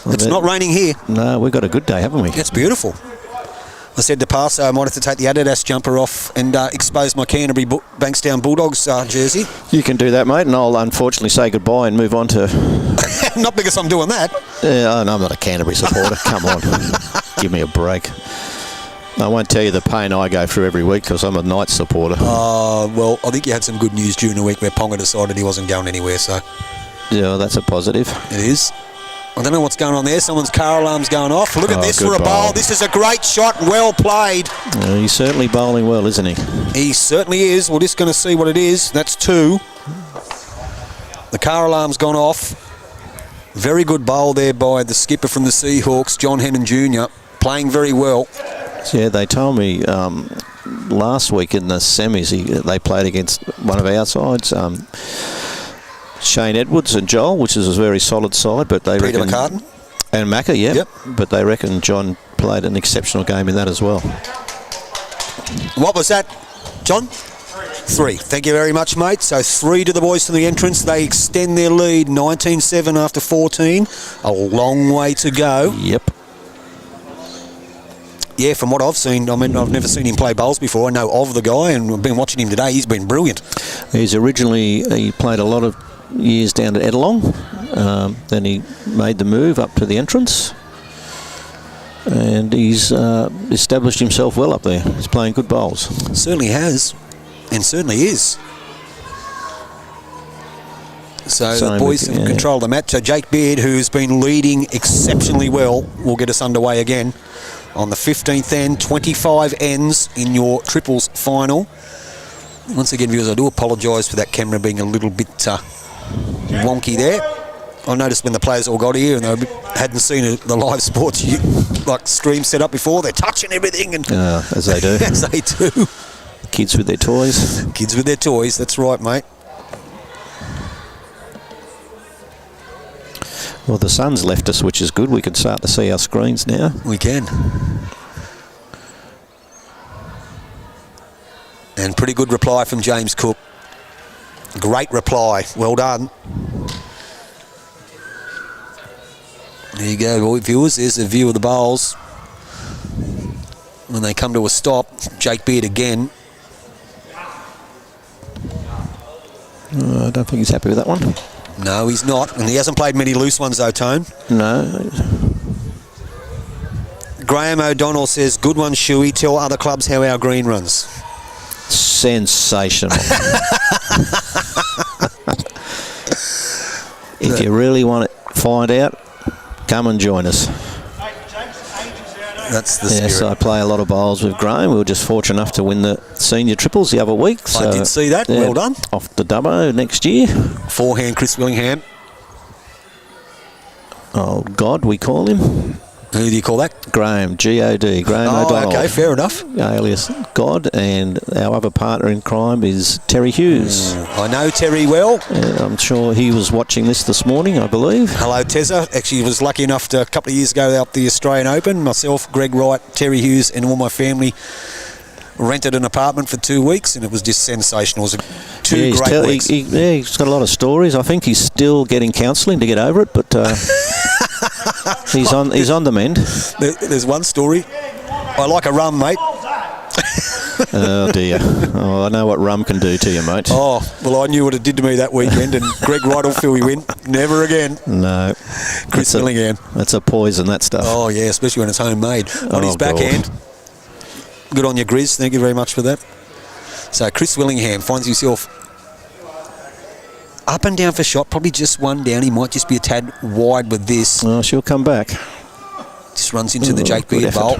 it's not raining here. No, we've got a good day, haven't we? It's beautiful. I said to Paso I might have to take the Adidas jumper off and expose my Canterbury Bankstown Bulldogs jersey. You can do that, mate, and I'll unfortunately say goodbye and move on to... Not because I'm doing that. Yeah, no, I'm not a Canterbury supporter. Come on. Give me a break. I won't tell you the pain I go through every week because I'm a Knights supporter. Well, I think you had some good news during the week where Ponga decided he wasn't going anywhere, so... Yeah, that's a positive. It is. I don't know what's going on there. Someone's car alarm's going off. Look at this for a bowl. This is a great shot. Well played. He's certainly bowling well, isn't he? He certainly is. We're just going to see what it is. That's 2. The car alarm's gone off. Very good bowl there by the skipper from the Seahawks, John Hannan Jr., playing very well. Yeah, they told me last week in the semis they played against one of our sides, Shane Edwards and Joel, which is a very solid side, but they Peter reckon... McCartan. And Macca, yeah. Yep. But they reckon John played an exceptional game in that as well. What was that, John? 3. Thank you very much, mate. So 3 to the boys from the entrance. They extend their lead, 19-7 after 14. A long way to go. Yep. Yeah, from what I've seen, I mean, I've never seen him play bowls before. I know of the guy, and I've been watching him today. He's been brilliant. He played a lot of years down at Edelong. Then he made the move up to the entrance. And he's established himself well up there. He's playing good bowls. Certainly has. And certainly is. So the boys have control of the match. So Jake Beard, who's been leading exceptionally well, will get us underway again on the 15th end. 25 ends in your triples final. Once again, viewers, I do apologise for that camera being a little bit wonky there. I noticed when the players all got here and they hadn't seen the live sports stream set up before, they're touching everything. And as they do. As they do. Kids with their toys. Kids with their toys, that's right, mate. Well, the sun's left us, which is good. We can start to see our screens now. We can. And pretty good reply from James Cook. Great reply. Well done. There you go, viewers. There's a view of the bowls. When they come to a stop, Jake Beard again. I don't think he's happy with that one. No, he's not. And he hasn't played many loose ones, though, Tone. No. Graham O'Donnell says, good one, Shuey. Tell other clubs how our green runs. Sensational. If you really want to find out, come and join us. That's the spirit. Yes, I play a lot of bowls with Graham. We were just fortunate enough to win the senior triples the other week. So, I did see that. Well done. Off to Dubbo next year. Forehand, Chris Willingham. Oh, God, we call him. Who do you call that? Graham, G-O-D, Graham O'Donnell. Okay, fair enough. Alias God, and our other partner in crime is Terry Hughes. I know Terry well. I'm sure he was watching this morning, I believe. Hello, Tezza. Actually, was lucky enough to, a couple of years ago, out the Australian Open, myself, Greg Wright, Terry Hughes, and all my family rented an apartment for 2 weeks, and it was just sensational. It was two great weeks. He's got a lot of stories. I think he's still getting counselling to get over it, but he's on the mend. There's one story. I like a rum, mate. Oh dear. Oh, I know what rum can do to you, mate. Oh, well, I knew what it did to me that weekend, and Greg Wright will feel we win. Never again. No. Chris Willingham. That's a poison, that stuff. Oh, yeah, especially when it's homemade. On his backhand. Good on you, Grizz. Thank you very much for that. So Chris Willingham finds himself up and down for shot, probably just one down. He might just be a tad wide with this. Oh, she'll come back. Just runs into the Jake Beard bowl.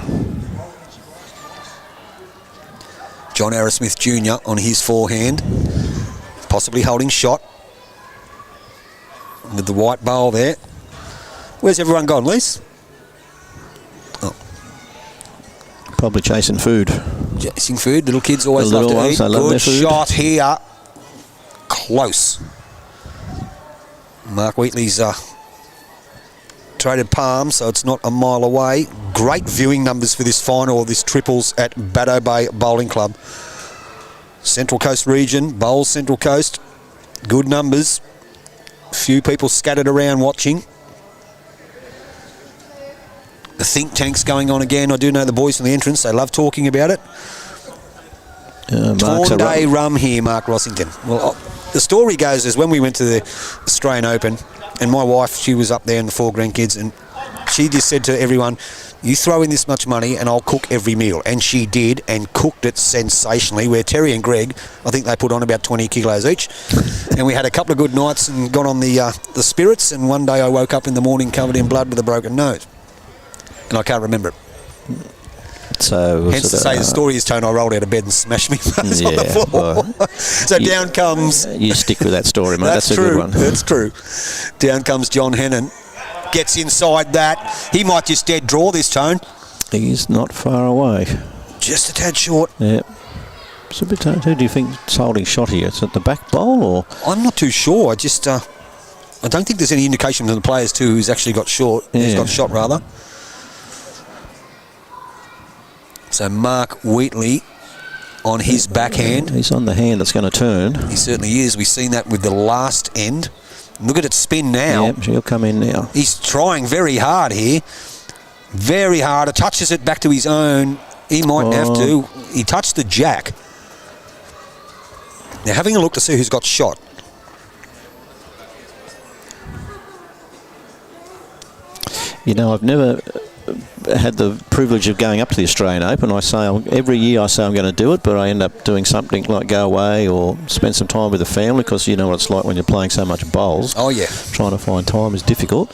John Arrowsmith Jr. on his forehand, possibly holding shot with the white bowl there. Where's everyone gone, Liz? Probably chasing food. Chasing food. Little kids always love to eat. Good shot here. Close. Mark Wheatley's traded palm, so it's not a mile away. Great viewing numbers for this final, this triples at Bateau Bay Bowling Club. Central Coast region, bowls Central Coast. Good numbers. Few people scattered around watching. The think tank's going on again. I do know the boys from the entrance. They love talking about it. Torn day rum here, Mark Rossington. Well, the story goes is when we went to the Australian Open, and my wife, she was up there and the 4 grandkids, and She just said to everyone, you throw in this much money and I'll cook every meal. And she did, and cooked it sensationally, where Terry and Greg, I think they put on about 20 kilos each. And we had a couple of good nights and got on the spirits, and one day I woke up in the morning covered in blood with a broken nose. And I can't remember it. So hence to say the story is, Tone, I rolled out of bed and smashed me face on the floor. Well, so down comes... You stick with that story, mate. That's a true, good one. That's true. Down comes John Hannan. Gets inside that. He might just dead draw this, Tone. He's not far away. Just a tad short. Yeah. It's a bit. Who do you think's holding shot here? Is it the back bowl or? I'm not too sure. I just. I don't think there's any indication from the players too who's actually got short. Yeah. Who's got shot rather. So Mark Wheatley on his backhand. He's on the hand that's going to turn. He certainly is. We've seen that with the last end. Look at it spin now. Yep, she'll come in now. He's trying very hard here. Very hard. Touches it back to his own. He might have to. He touched the jack. Now having a look to see who's got shot. You know, I've never had the privilege of going up to the Australian Open. Every year I say I'm going to do it, but I end up doing something like go away or spend some time with the family, because you know what it's like when you're playing so much bowls. Oh yeah. Trying to find time is difficult.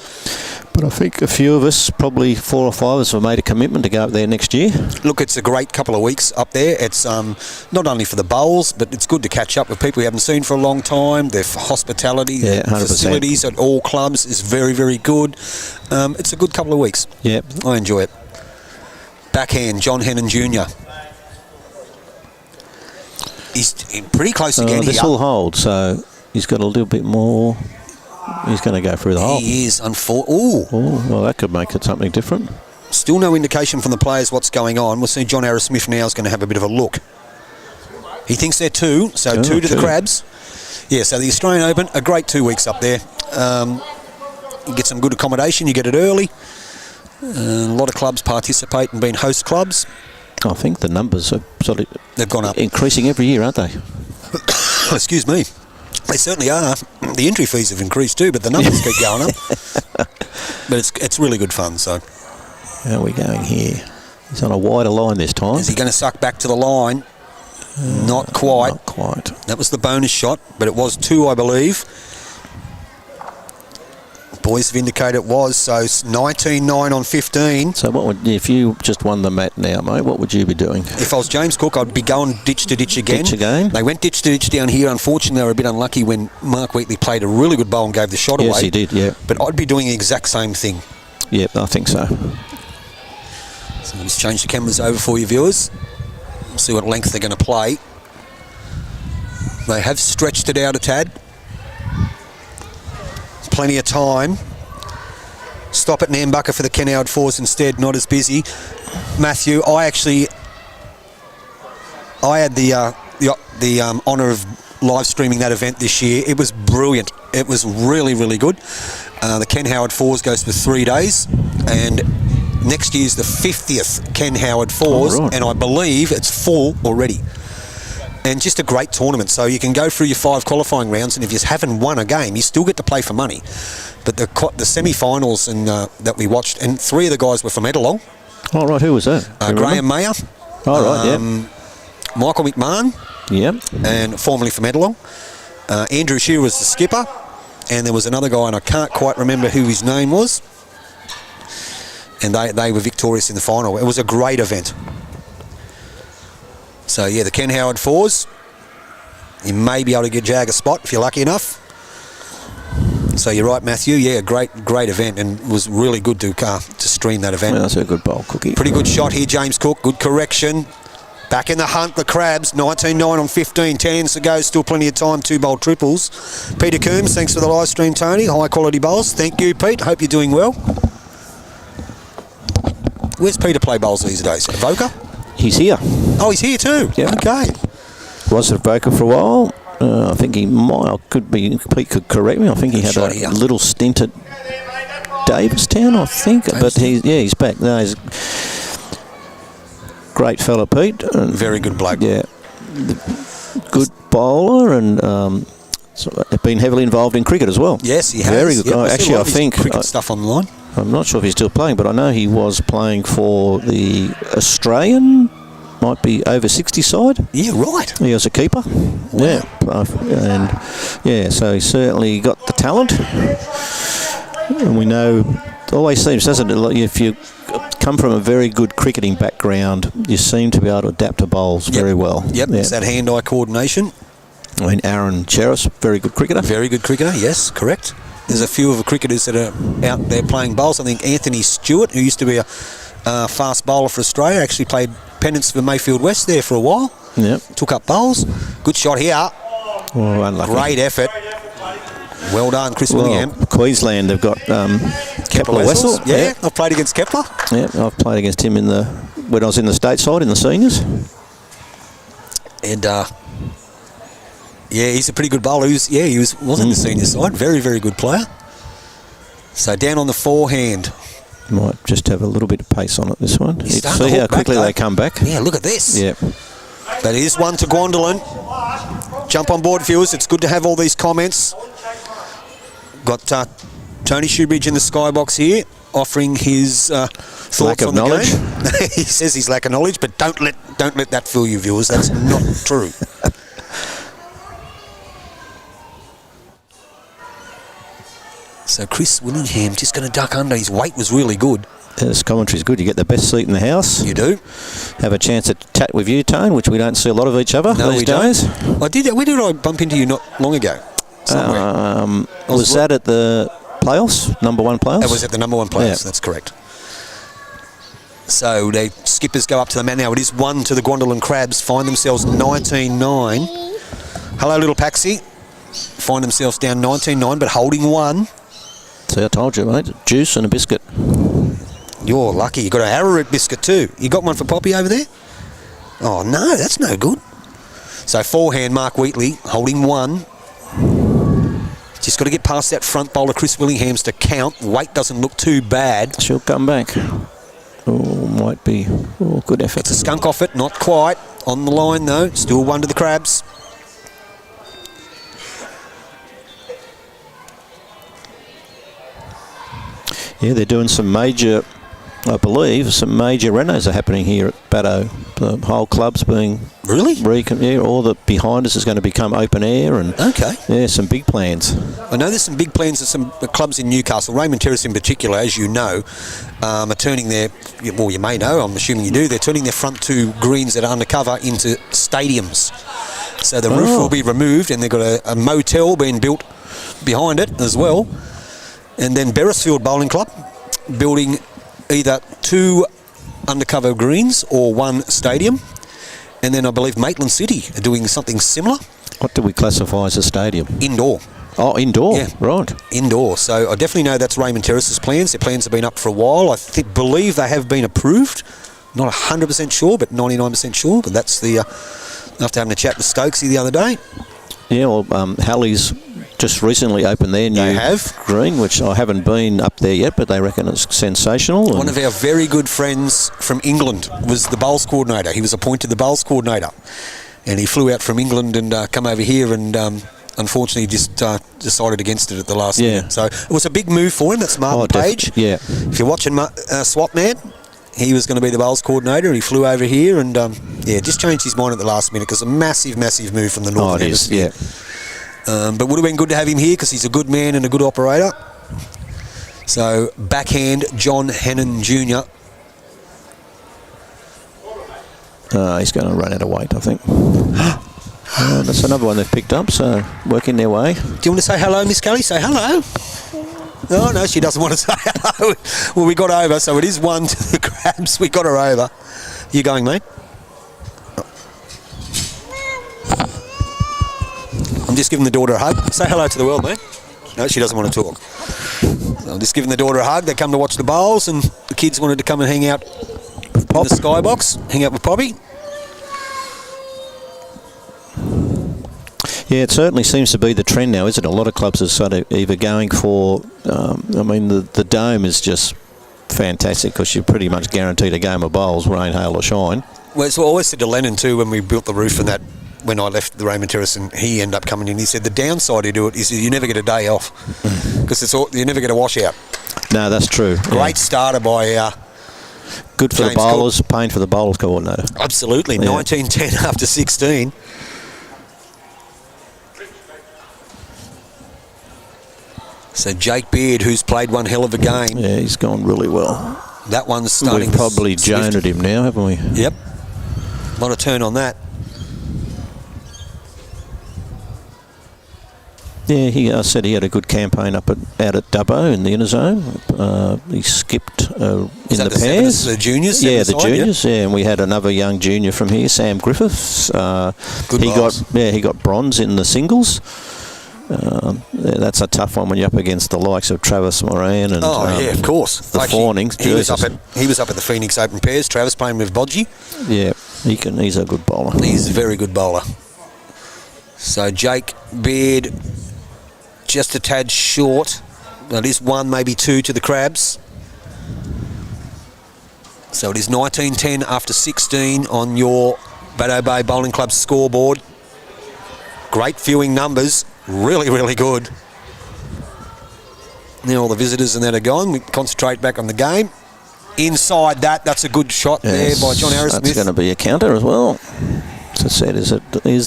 But I think a few of us, probably 4 or 5 of us, have made a commitment to go up there next year. Look, it's a great couple of weeks up there. It's not only for the bowls, but it's good to catch up with people you haven't seen for a long time. Their hospitality, their 100%. facilities at all clubs is very, very good. It's a good couple of weeks. Yeah, I enjoy it. Backhand, John Hannan Jr. He's pretty close again this here. will hold, so he's got a little bit more. He's going to go through the hole. He is, unfortunately. Oh, well, that could make it something different. Still no indication from the players what's going on. We'll see John Arrowsmith now is going to have a bit of a look. He thinks they're 2, so 2 to the Crabs. Yeah, so the Australian Open, a great 2 weeks up there. You get some good accommodation, you get it early. A lot of clubs participate and being host clubs. I think the numbers are they've gone up, increasing every year, aren't they? Excuse me. They certainly are. The entry fees have increased too, but the numbers keep going up. But it's really good fun. So, how are we going here? He's on a wider line this time. Is he going to suck back to the line? Not quite. Not quite. That was the bonus shot, but it was 2, I believe. Boys have indicated it was, so 19-9 on 15. So what would, if you just won the mat now, mate, what would you be doing? If I was James Cook, I'd be going ditch to ditch again. Ditch again? They went ditch to ditch down here. Unfortunately, they were a bit unlucky when Mark Wheatley played a really good bowl and gave the shot away. Yes, he did, yeah. But I'd be doing the exact same thing. Yeah, I think so. So let's change the cameras over for you viewers. We'll see what length they're going to play. They have stretched it out a tad. Plenty of time. Stop at Nambucca for the Ken Howard 4s instead, not as busy. Matthew, I had the honour of live streaming that event this year. It was brilliant. It was really, really good. The Ken Howard 4s goes for 3 days, and next year's the 50th Ken Howard 4s, right. and I believe it's full already. And just a great tournament. So you can go through your 5 qualifying rounds, and if you haven't won a game, you still get to play for money. But the semi-finals that we watched, and 3 of the guys were from Edalong. Oh, right. Who was that? Graham Mayer. Oh, right, yeah. Michael McMahon. Yeah. And formerly from Edalong. Andrew Shearer was the skipper. And there was another guy, and I can't quite remember who his name was. And they were victorious in the final. It was a great event. So, yeah, the Ken Howard 4s. You may be able to get Jag a spot if you're lucky enough. So you're right, Matthew. Yeah, great event, and it was really good to stream that event. Well, that's a good bowl, Cookie. Pretty good shot here, James Cook. Good correction. Back in the hunt, the Crabs. 19-9 on 15. 10 ends to go. Still plenty of time. 2 bowl triples. Peter Coombs, thanks for the live stream, Tony. High quality bowls. Thank you, Pete. Hope you're doing well. Where's Peter play bowls these days? Voca? He's here. Oh, he's here too. Yeah. Okay. Was at Voca for a while. I think he might. Pete could correct me. I think he had a little stint at Davidstown, I think. But he's back. No, he's great fella, Pete. Very good bloke. Yeah, good bowler, and been heavily involved in cricket as well. Yes, he has. Very good guy. Actually, I think cricket stuff online. I'm not sure if he's still playing, but I know he was playing for the Australian, might be over 60 side. Yeah, right. He was a keeper. Yeah, and yeah, so he certainly got the talent. And we know, it always seems, doesn't it, like if you come from a very good cricketing background, you seem to be able to adapt to bowls very well. Yep, it's that hand-eye coordination. I mean, Aaron Cheris, very good cricketer. Very good cricketer, yes, correct. There's a few of the cricketers that are out there playing bowls. I think Anthony Stewart, who used to be a fast bowler for Australia, actually played pennants for Mayfield West there for a while. Yep. Took up bowls. Good shot here. Oh, unlucky. Great effort. Well done, Chris Willingham. Queensland, they've got Kepler Wessel. Yeah, I've played against Kepler. Yeah, I've played against him when I was in the stateside in the seniors. And yeah, he's a pretty good bowler. Was in the senior side. Very, very good player. So down on the forehand. Might just have a little bit of pace on it, this one. He's See starting to how hook back, quickly though. they come back. Yeah, look at this. Yeah. That is one to Gwandalan. Jump on board, viewers. It's good to have all these comments. Got Tony Shoebridge in the skybox here, offering his thoughts lack of on the knowledge. game. He says he's lack of knowledge, but don't let that fool you, viewers. That's not true. So Chris Willingham just going to duck under. His weight was really good. This commentary's good. You get the best seat in the house. You do. Have a chance to chat with you, Tone, which we don't see a lot of each other these days. I did. Where did I bump into you not long ago? Somewhere. Was that at the playoffs? Number 1 playoffs? That was at the number 1 playoffs. Yeah. That's correct. So the skippers go up to the mat now. It is 1 to the Gwandalan Crabs. Find themselves 19-9. Hello, little Paxi. Find themselves down 19-9, but holding 1. See, I told you, mate. Juice and a biscuit. You're lucky. You got an arrowroot biscuit too. You got one for Poppy over there? Oh no, that's no good. So forehand, Mark Wheatley holding 1. Just got to get past that front bowler, Chris Willingham's, to count. Weight doesn't look too bad. She'll come back. Oh, might be. Oh, good effort. It's a skunk off it, not quite. On the line though, still 1 to the Crabs. Yeah, they're doing some major, I believe, some major renos are happening here at Bateau. The whole club's being... Really? All the behind us is going to become open air and... Okay. Yeah, some big plans. I know there's some big plans at some clubs in Newcastle. Raymond Terrace in particular, as you know, are turning their... Well, you may know, I'm assuming you do. They're turning their front 2 greens that are undercover into stadiums. So the roof will be removed and they've got a motel being built behind it as well. And then Beresfield Bowling Club building either 2 undercover greens or 1 stadium. And then I believe Maitland City are doing something similar. What do we classify as a stadium? Indoor. Oh, indoor. Yeah. Right. Indoor. So I definitely know that's Raymond Terrace's plans. Their plans have been up for a while. I believe they have been approved. Not 100% sure, but 99% sure. But that's the... after having a chat with Stokesy the other day. Yeah, well, Halley's just recently opened their new green, which I haven't been up there yet, but they reckon it's sensational. One of our very good friends from England was the bowls coordinator. He was appointed the bowls coordinator. And he flew out from England and come over here and unfortunately just decided against it at the last minute. So it was a big move for him. That's Martin Page. Yeah. If you're watching Swap Man, he was going to be the bowls coordinator. He flew over here and just changed his mind at the last minute because a massive, massive move from the Northern Hemisphere. But would have been good to have him here because he's a good man and a good operator. So backhand, John Hannan Jr. He's going to run out of weight, I think. That's another one they've picked up, so working their way. Do you want to say hello, Miss Kelly? Say hello. Oh, no, she doesn't want to say hello. Well, we got over, so it is 1 to the Crabs. We got her over. You going, mate? I'm just giving the daughter a hug. Say hello to the world, mate. No, she doesn't want to talk. So I'm just giving the daughter a hug. They come to watch the bowls, and the kids wanted to come and hang out in the skybox, hang out with Poppy. Yeah, it certainly seems to be the trend now, isn't it? A lot of clubs are sort of either going for... the dome is just fantastic because you're pretty much guaranteed a game of bowls, rain, hail or shine. Well, it's what I always said to Lennon too when we built the roof and that, when I left the Raymond Terrace and he ended up coming in, he said the downside to do it is you never get a day off because you never get a washout. No, that's true. Great starter by Good for James the bowlers, pain for the bowlers coordinator. absolutely. Yeah. 19-10 after 16. So Jake Beard, who's played one hell of a game. Yeah, he's gone really well. That one's starting. We've probably swift. joned him now, haven't we? Yep. Not a turn on that. Yeah, I said he had a good campaign out at Dubbo in the inner zone. He skipped in Is that the pairs. The juniors? Yeah, the seven-side, juniors. Yeah, and we had another young junior from here, Sam Griffiths. Good he bowls. he got bronze in the singles. That's a tough one when you're up against the likes of Travis Moran and yeah, of course. the Fawnings. He was up at the Phoenix Open pairs. Travis playing with Bodgy. Yeah, he's a good bowler. He's a very good bowler. So Jake Beard just a tad short. That is one, maybe two to the Crabs. So it is 19-10 after 16 on your Bateau Bay Bowling Club scoreboard. Great viewing numbers. Really, really good. Now all the visitors and that are gone. We concentrate back on the game. Inside that's a good shot there by John Arrowsmith. That's going to be a counter as well. As I said, is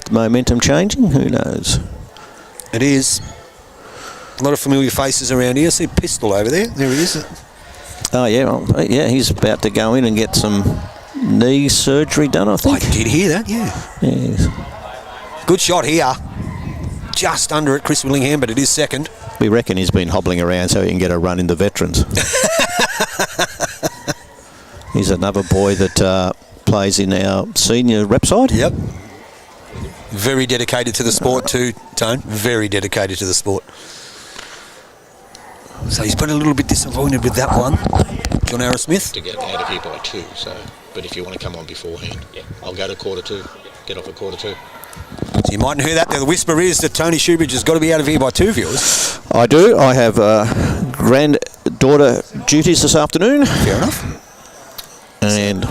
the momentum changing? Who knows? It is. A lot of familiar faces around here. I see a pistol over there. There he is. Oh, yeah. He's about to go in and get some knee surgery done, I think. I did hear that, yeah. Yes. Good shot here. Just under it, Chris Willingham, but it is second. We reckon he's been hobbling around so he can get a run in the veterans. He's another boy that plays in our senior rep side. Yep. Very dedicated to the sport too, Tone. Very dedicated to the sport. So he's been a little bit disappointed with that one. John Arrowsmith. To get out of here by 2, but if you want to come on beforehand, I'll go to 1:45. Get off at 1:45. So you mightn't hear that. The whisper is that Tony Shoebridge has got to be out of here by 2, viewers. I do. I have granddaughter duties this afternoon. Fair enough. And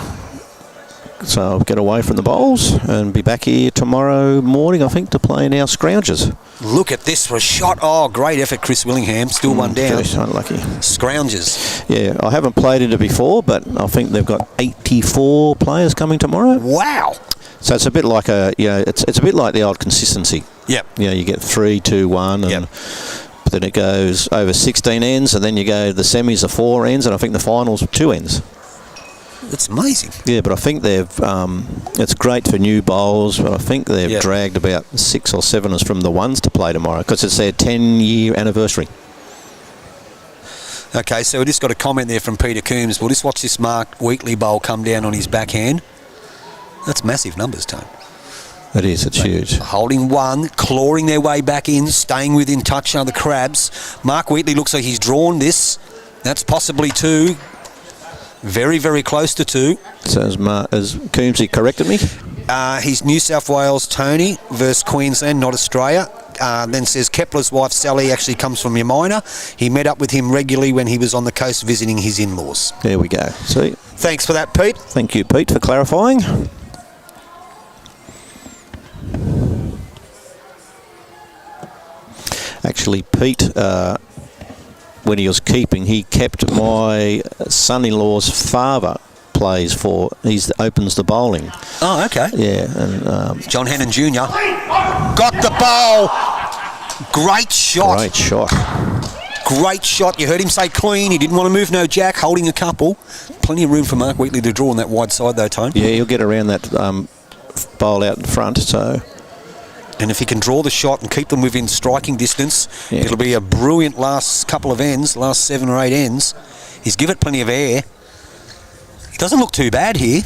so I'll get away from the bowls and be back here tomorrow morning, I think, to play in our scroungers. Look at this for a shot. Oh, great effort, Chris Willingham. Still one down. Very unlucky. Scroungers. Yeah, I haven't played in it before, but I think they've got 84 players coming tomorrow. Wow. So it's a bit like it's a bit like the old consistency. Yep. You get 3, 2, 1, and Yep. then it goes over 16 ends, and then you go the semis are 4 ends, and I think the finals are 2 ends. That's amazing. Yeah, but I think they've it's great for new bowls, but I think they've Yep. dragged about 6 or 7 us from the ones to play tomorrow because it's their 10-year anniversary. Okay, so we just got a comment there from Peter Coombs. We'll just watch this Mark Wheatley bowl come down on his backhand. That's massive numbers, Tone. It is, it's huge. Holding one, clawing their way back in, staying within touch of the Crabs. Mark Wheatley looks like he's drawn this. That's possibly 2. Very, very close to 2. So has Coombsy corrected me? He's New South Wales Tony versus Queensland, not Australia. Then says Kepler's wife Sally actually comes from Yamina. He met up with him regularly when he was on the coast visiting his in-laws. There we go. See? Thanks for that, Pete. Thank you, Pete, for clarifying. Actually, Pete, when he was keeping, he kept my son-in-law's father plays for. He opens the bowling. Oh, okay. Yeah, and John Hannan Jr. got the bowl. Great shot. great shot. Great shot. You heard him say clean. He didn't want to move no jack, holding a couple. Plenty of room for Mark Wheatley to draw on that wide side, though, Tone. Yeah, he'll get around that bowl out in front. So, and if he can draw the shot and keep them within striking distance, it'll be a brilliant last couple of ends, last 7 or 8 ends. He's given it plenty of air. He doesn't look too bad here.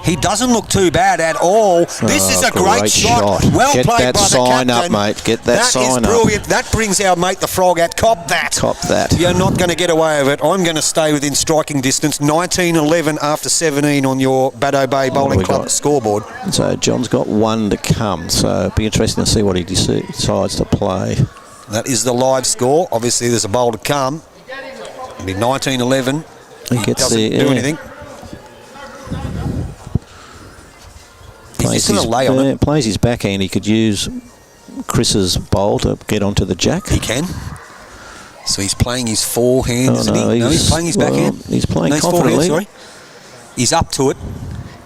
He doesn't look too bad at all. This is a great shot. Well Get played that by the sign captain. up, mate. Get that sign up. That is brilliant. That brings our mate the frog out. Cop that. Cop that. You're not going to get away with it. I'm going to stay within striking distance. 19-11 after 17 on your Bateau Bay Bowling Club scoreboard. So John's got 1 to come. So it'll be interesting to see what he decides to play. That is the live score. Obviously, there's a bowl to come. It'll be 19-11. He gets doesn't do anything. He's just going to lay on it. Plays his backhand. He could use Chris's bowl to get onto the jack. He can. So he's playing his forehand, isn't no, he? No, he's playing his backhand. He's playing no, confidently. Forehand, sorry. He's up to it.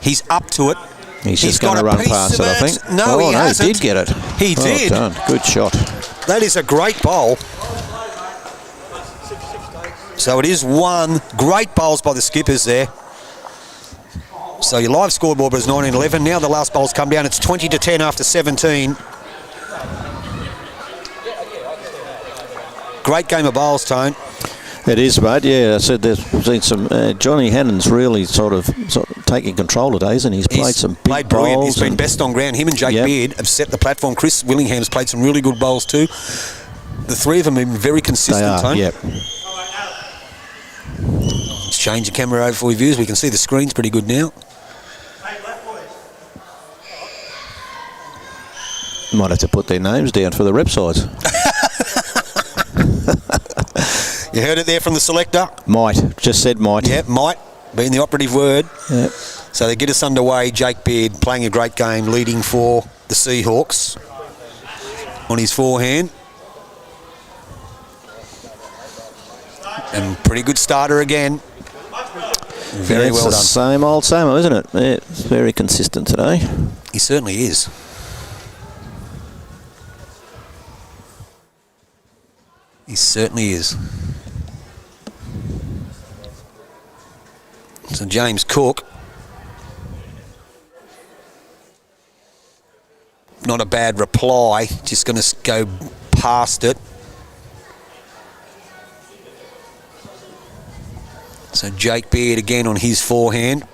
He's up to it. He's just going to run past it, I think. No, he hasn't. He did get it. He did. Well done. Good shot. That is a great bowl. So it is one. Great bowls by the skippers there. So your live scoreboard was 19-11. Now the last bowl's come down. It's 20-10 after 17. Great game of bowls, Tone. It is, mate. Yeah, I said there's been some. Johnny Hannan's really sort of taking control today, isn't he? He's played some big played brilliant. bowls. He's been best on ground. Him and Jake Beard have set the platform. Chris Willingham's played some really good bowls too. The three of them have been very consistent, They are, Tone. yep. Let's change the camera over for views. We can see the screen's pretty good now. Might have to put their names down for the rep sides. You heard it there from the selector. Might. Just said might. Yeah, might being the operative word. Yep. So they get us underway. Jake Beard playing a great game, leading for the Seahawks on his forehand. And pretty good starter again. Very well done. done. Same old, isn't it? Yeah, it's very consistent today. He certainly is. He certainly is. So James Cook, not a bad reply, just going to go past it. So Jake Beard again on his forehand.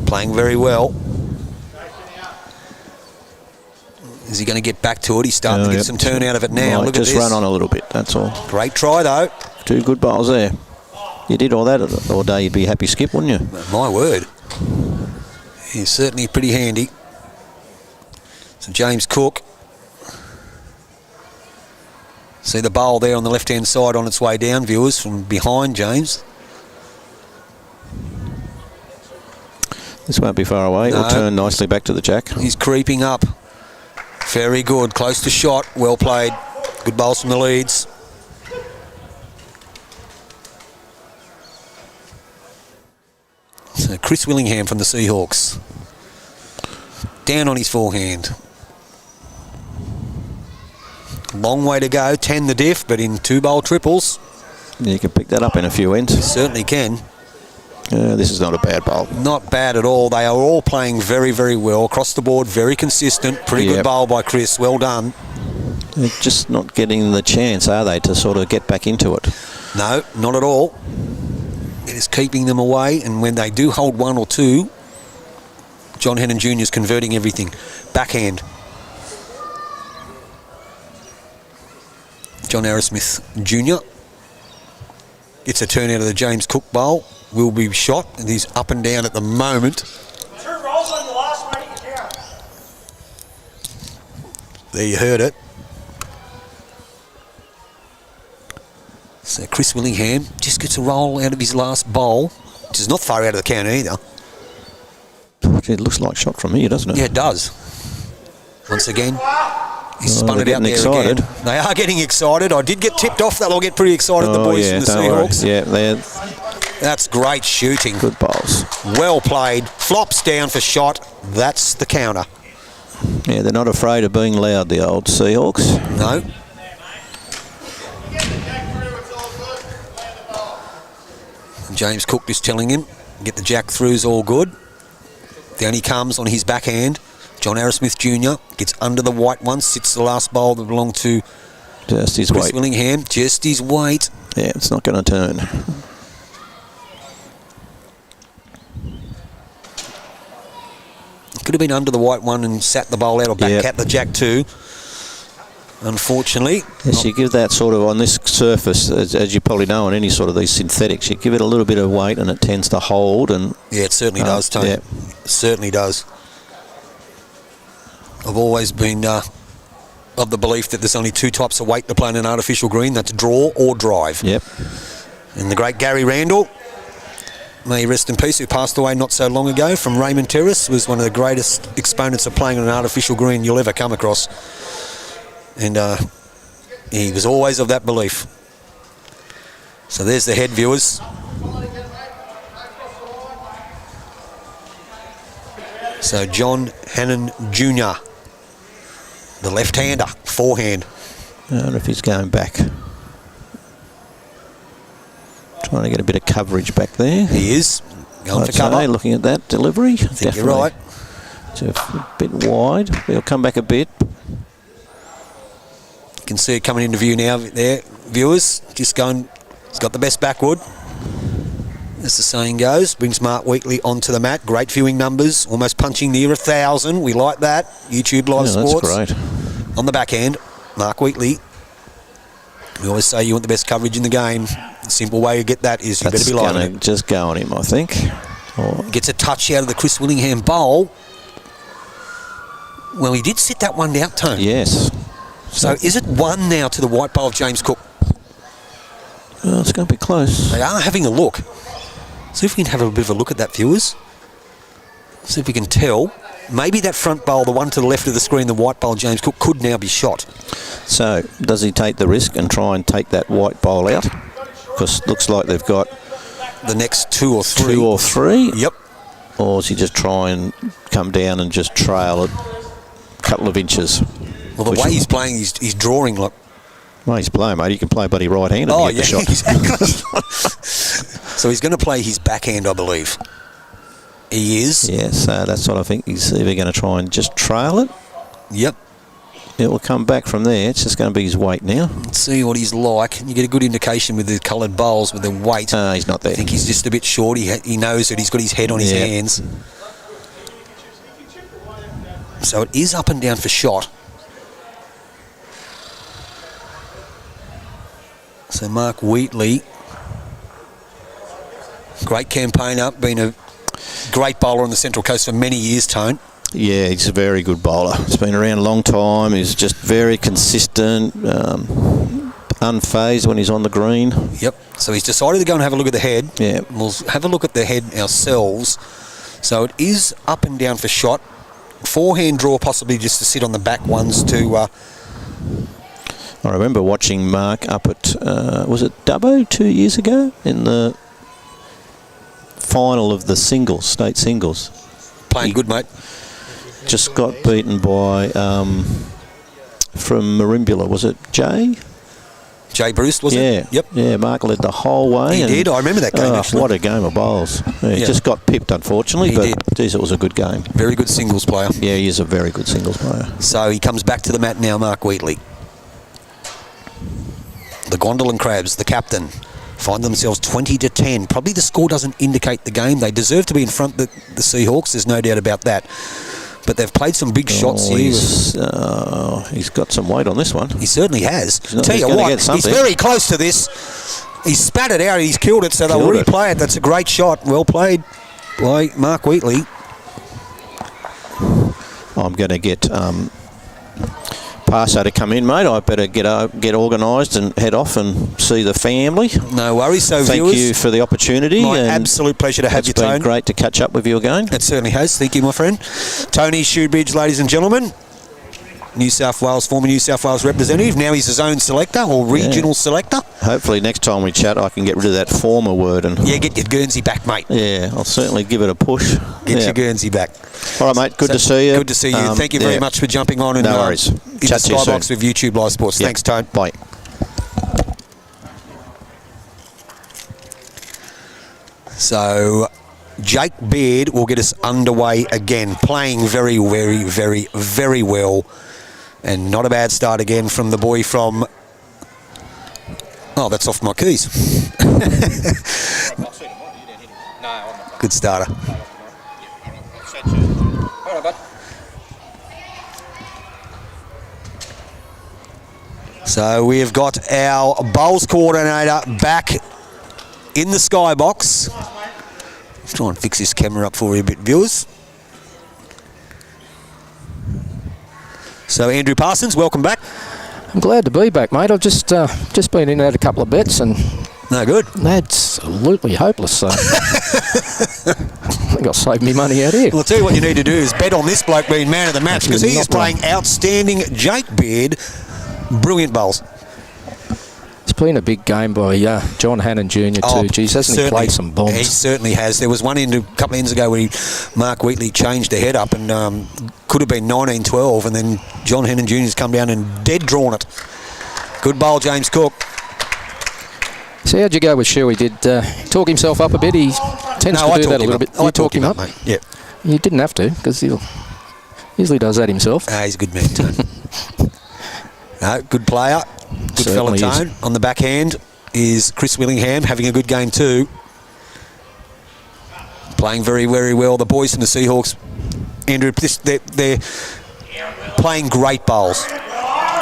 Playing very well. Is he going to get back to it? He's starting to get some turn out of it now. Look at this. Just run on a little bit, that's all. Great try though. Two good bowls there. You did all that all day, you'd be happy skip, wouldn't you? My word. He's certainly pretty handy. So James Cook. See the bowl there on the left-hand side on its way down, viewers, from behind James. This won't be far away. No. It'll turn nicely back to the jack. He's creeping up. Very good. Close to shot. Well played. Good bowls from the leads. So Chris Willingham from the Seahawks. Down on his forehand. Long way to go. 10 the diff, but in 2 bowl triples. You can pick that up in a few ends. Certainly can. This is not a bad bowl. Not bad at all. They are all playing very, very well. Across the board, very consistent. Pretty good bowl by Chris. Well done. They're just not getting the chance, are they, to sort of get back into it? No, not at all. It is keeping them away, and when they do hold 1 or 2, John Hannan Jr. is converting everything. Backhand. John Arrowsmith Jr. gets a turn out of the James Cook bowl. Will be shot, and he's up and down at the moment. 2 rolls on the last one, you can count. There you heard it. So Chris Willingham just gets a roll out of his last bowl, which is not far out of the count either. It looks like shot from here, doesn't it? Yeah, it does. Once again, he's spun it out there excited. again. They are getting excited. I did get tipped off that they'll get pretty excited, the boys from the Seahawks. Yeah, that's great shooting. Good bowls. Well played. Flops down for shot. That's the counter. Yeah, they're not afraid of being loud, the old Seahawks. No. James Cook is telling him, get the jack through's all good. Down he comes on his backhand. John Arrowsmith Jr. gets under the white one, sits the last bowl that belonged to just his Chris weight. Willingham. Just his weight. Yeah, it's not going to turn. Could have been under the white one and sat the bowl out or back cat the jack too. Unfortunately. Yes, you give that sort of on this surface, as you probably know on any sort of these synthetics, you give it a little bit of weight and it tends to hold. And yeah, it certainly does, Tony. Yeah. It certainly does. I've always been of the belief that there's only 2 types of weight to play in an artificial green. That's draw or drive. Yep. And the great Gary Randall, may he rest in peace, who passed away not so long ago from Raymond Terrace, was one of the greatest exponents of playing on an artificial green you'll ever come across. And he was always of that belief. So there's the head, viewers. So John Hannan Jr., the left-hander, forehand. I don't know if he's going back. Trying to get a bit of coverage back there. He is. Going I'd for cover. say, looking at that delivery. I think you're right. It's a bit wide. He'll come back a bit. You can see it coming into view now there, viewers. Just going, he's got the best backwood. As the saying goes, brings Mark Wheatley onto the mat. Great viewing numbers, almost punching near 1,000. We like that. YouTube Live Sports. That's great. On the backhand, Mark Wheatley. We always say you want the best coverage in the game. The simple way to get that is you better be lining it. Just go on him, I think. Gets a touch out of the Chris Willingham bowl. Well, he did sit that one out, Tone. Yes. So is it one now to the white bowl of James Cook? Well, it's going to be close. They are having a look. See if we can have a bit of a look at that, viewers. See if we can tell. Maybe that front bowl, the one to the left of the screen, the white bowl James Cook, could now be shot. So, does he take the risk and try and take that white bowl out? Because it looks like they've got the next 2 or 3. 2 or 3? Yep. Or does he just try and come down and just trail it a couple of inches? Well, the way he's playing, he's drawing like... Well, he's playing, mate. He can play bloody right-handed Oh, and get yeah. the shot. So he's going to play his backhand, I believe. He is. Yeah, so that's what I think. He's either going to try and just trail it. Yep. It will come back from there. It's just going to be his weight now. Let's see what he's like. You get a good indication with the coloured bowls, with the weight. He's not there. I think he's just a bit short. He knows that he's got his head on his hands. So it is up and down for shot. So Mark Wheatley, great campaigner, been a great bowler on the Central Coast for many years, Tone. Yeah, he's a very good bowler. He's been around a long time. He's just very consistent, unfazed when he's on the green. Yep. So he's decided to go and have a look at the head. Yeah. We'll have a look at the head ourselves. So it is up and down for shot. Forehand draw, possibly just to sit on the back ones to... I remember watching Mark up at, was it Dubbo 2 years ago? In the final of the singles, state singles. Playing good, mate. Just got beaten by, from Marimbula, was it Jay? Jay Bruce, was it? Yep. Yeah, Mark led the whole way. He did. I remember that game, actually. What a game of bowls. Yeah, he just got pipped, unfortunately, geez, it was a good game. Very good singles player. Yeah, he is a very good singles player. So he comes back to the mat now, Mark Wheatley. The Gwandalan Crabs, the captain, find themselves 20-10. Probably the score doesn't indicate the game. They deserve to be in front of the Seahawks, there's no doubt about that. But they've played some big shots here. He's got some weight on this one. He certainly has. He's Tell you what, he's very close to this. He's spat it out, he's killed it, so they'll replay it. That's a great shot. Well played by Mark Wheatley. I'm going to get Paso to come in, mate. I better get organised and head off and see the family. No worries. So thank viewers, you for the opportunity. My absolute pleasure to have you, Tony. It's been great to catch up with you again. It certainly has. Thank you, my friend. Tony Shoebridge, ladies and gentlemen. New South Wales, former New South Wales representative. Now he's his own selector or regional selector. Hopefully next time we chat I can get rid of that former word. And get your Guernsey back, mate. Yeah, I'll certainly give it a push. Get your Guernsey back. All right, mate. Good to see you. Good to see you. Thank you very much for jumping on. No worries. In the skybox with YouTube Live Sports. Thanks, Tone. Bye. So Jake Beard will get us underway again, playing very, very, very, very well. And not a bad start again from the boy from... Oh, that's off my keys. Good starter. So we have got our bowls coordinator back in the skybox. Let's try and fix this camera up for you a bit, viewers. So Andrew Parsons, welcome back. I'm glad to be back, mate. I've just been in and out a couple of bets and... No good. Absolutely hopeless. So I think I'll save me money out here. Well, I'll tell you what you need to do is bet on this bloke being man of the match, because he is playing outstanding. Jake Beard Brilliant bowls. It's been a big game by John Hannan Jr. too. Geez, hasn't he played some bombs? He certainly has. There was one a couple of ends ago where Mark Wheatley changed the head up and could have been 19-12, and then John Hannan Jr.'s come down and dead drawn it. Good bowl, James Cook. So how'd you go with Shu? He did talk himself up a bit. He tends to do that a little bit. You talk him up? Mate. Yeah. You didn't have to, because he usually does that himself. He's a good man, Tone. No, good player. Good fella, Tone. On the backhand is Chris Willingham, having a good game too. Playing very, very well. The boys from the Seahawks, Andrew, they're playing great bowls.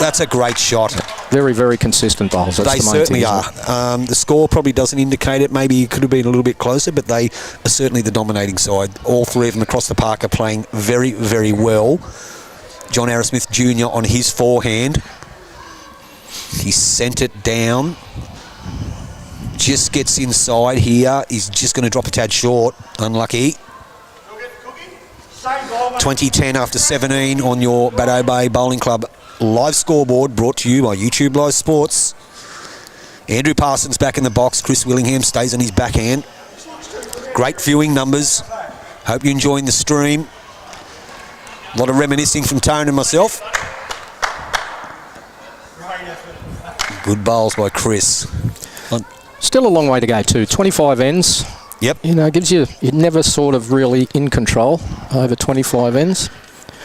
That's a great shot. Very, very consistent bowls. That's they the main certainly thing, are. The score probably doesn't indicate it. Maybe it could have been a little bit closer, but they are certainly the dominating side. All three of them across the park are playing very, very well. John Arrowsmith Jr. on his forehand. He sent it down. Just gets inside here. He's just going to drop a tad short. Unlucky. 20-10 after 17 on your Bateau Bay Bowling Club live scoreboard, brought to you by Youtubelivesports. Andrew Parsons back in the box. Chris Willingham stays on his backhand. Great viewing numbers. Hope you're enjoying the stream. A lot of reminiscing from Tone and myself. Good bowls by Chris. Still a long way to go too. 25 ends. Yep. You know, gives you're never sort of really in control over 25 ends.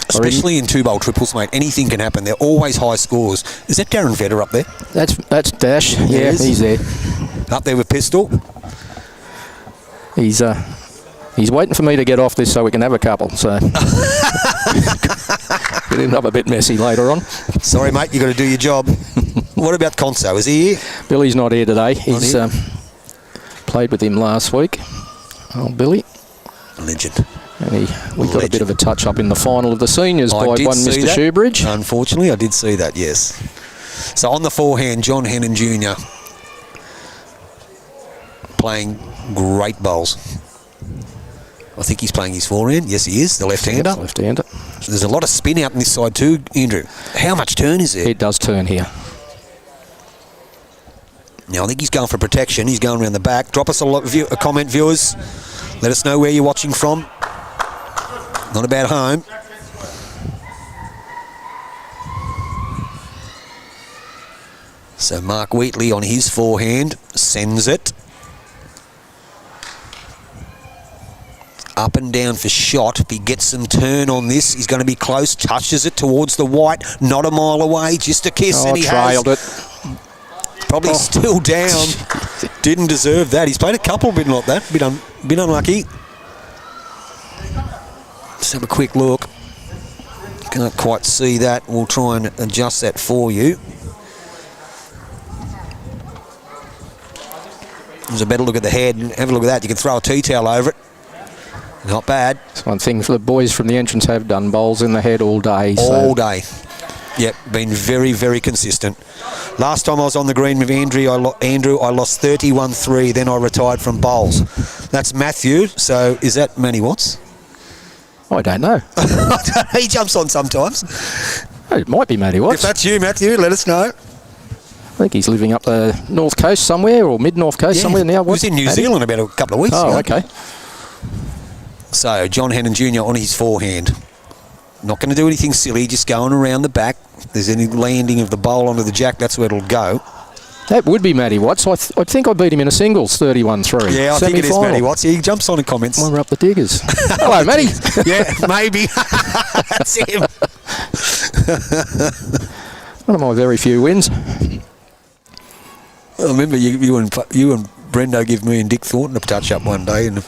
Especially in two-bowl triples, mate. Anything can happen. They're always high scores. Is that Darren Vetter up there? That's Dash. Yeah, he's there. Up there with Pistol. He's waiting for me to get off this so we can have a couple. So it'll end up a bit messy later on. Sorry, mate. You got to do your job. What about Conso? Is he here? Billy's not here today. He's played with him last week. Oh, Billy. Legend. And we got a bit of a touch-up in the final of the seniors by one Mr. that. Shoebridge. Unfortunately, I did see that, yes. So on the forehand, John Hannan Jr. playing great bowls. I think he's playing his forehand. Yes, he is. The left-hander. Left-hander. There's a lot of spin out on this side too, Andrew. How much turn is there? It does turn here. Now, I think he's going for protection. He's going around the back. Drop us a comment, viewers. Let us know where you're watching from. Not about home. So Mark Wheatley on his forehand sends it. Up and down for shot. If he gets some turn on this, he's going to be close. Touches it towards the white. Not a mile away. Just a kiss, and he trailed it. Probably still down. Didn't deserve that. He's played a couple bit like that. Bit unlucky. Let's have a quick look. Can't quite see that. We'll try and adjust that for you. There's a better look at the head. Have a look at that. You can throw a tea towel over it. Not bad. It's one thing for the boys from the entrance have done bowls in the head all day. All day. Yep, been very, very consistent. Last time I was on the green with Andrew, I lost 31-3, then I retired from bowls. That's Matthew, so is that Manny Watts? I don't know. He jumps on sometimes. It might be Matty Watts. If that's you, Matthew, let us know. I think he's living up the North Coast somewhere, or mid-North Coast somewhere now. He was in New Zealand about a couple of weeks ago. Oh, okay. So, John Hannan Jr. on his forehand. Not going to do anything silly, just going around the back. If there's any landing of the bowl onto the jack, that's where it'll go. That would be Matty Watts. I think I beat him in a singles, 31-3. Yeah, I think it is Matty Watts. He jumps on in comments. Well, we're up the diggers. Hello, Matty. Yeah, maybe. That's him. One of my very few wins. I remember you and Brendo give me and Dick Thornton a touch-up one day in the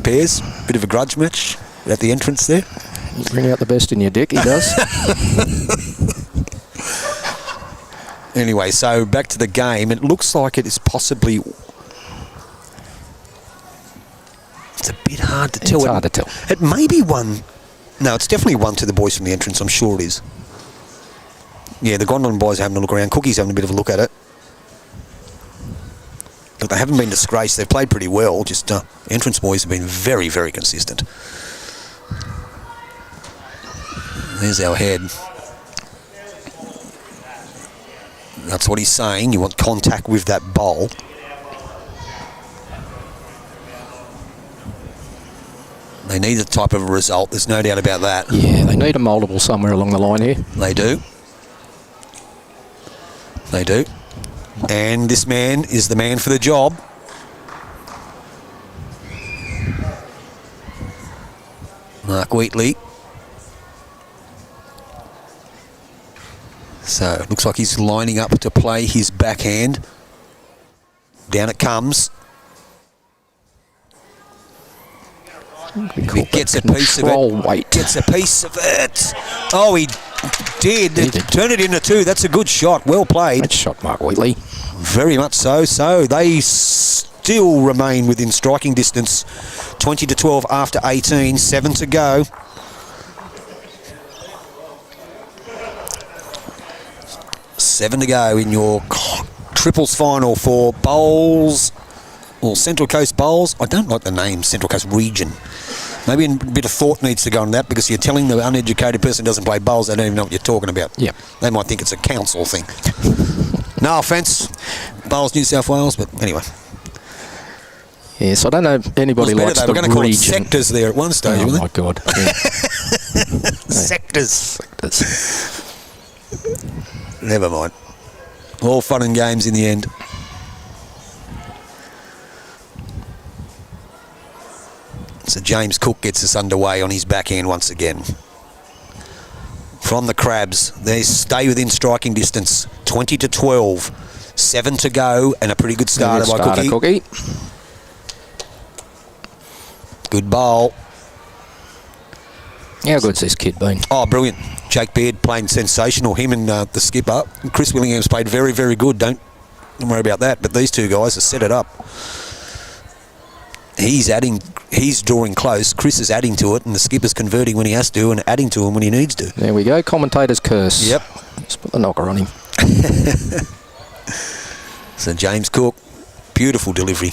pairs. Bit of a grudge match at the entrance there. You bring out the best in your Dick, he does. Anyway, so back to the game. It looks like it is possibly... It's a bit hard to tell. It's hard to tell. It may be one... No, it's definitely one to the boys from the entrance. I'm sure it is. Yeah, the Gwandalan boys are having a look around. Cookie's having a bit of a look at it. Look, they haven't been disgraced. They've played pretty well. Just entrance boys have been very, very consistent. There's our head. That's what he's saying. You want contact with that bowl. They need a type of a result. There's no doubt about that. Yeah, they need a multiple somewhere along the line here. They do. They do. And this man is the man for the job. Mark Wheatley. So it looks like he's lining up to play his backhand. Down it comes. He gets a piece of it. Weight. Gets a piece of it. Oh, he did. Turn it into two. That's a good shot. Well played. Good shot, Mark Wheatley. Very much so. So they still remain within striking distance. 20-12 after 18. 7 to go. Seven to go in your triples final for Bowls, or Central Coast Bowls. I don't like the name Central Coast Region. Maybe a bit of thought needs to go on that, because you're telling the uneducated person who doesn't play bowls, they don't even know what you're talking about. Yep. They might think it's a council thing. No offence, Bowls, New South Wales, but anyway. Yes, I don't know if anybody likes the We're going to call it region. sectors there at one stage, Oh weren't my God. Yeah. Sectors. Never mind. All fun and games in the end. So James Cook gets us underway on his backhand once again. From the Crabs, they stay within striking distance. 20-12. 7 to go, and a pretty good starter by Cookie. Good bowl. How good's this kid been? Oh, brilliant. Jake Beard playing sensational. Him and the skipper. Chris Willingham's played very, very good. Don't worry about that. But these two guys have set it up. He's drawing close. Chris is adding to it, and the skipper's converting when he has to and adding to him when he needs to. There we go. Commentator's curse. Yep. Let's put the knocker on him. So James Cook, beautiful delivery.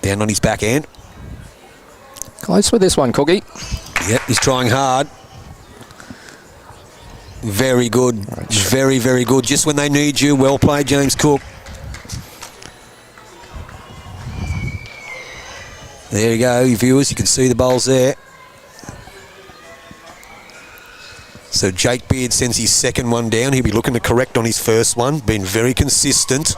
Down on his backhand. Close with this one, Cookie. Yep, he's trying hard. Very good. Very, very good. Just when they need you. Well played, James Cook. There you go, you viewers. You can see the bowls there. So Jake Beard sends his second one down. He'll be looking to correct on his first one. Been very consistent.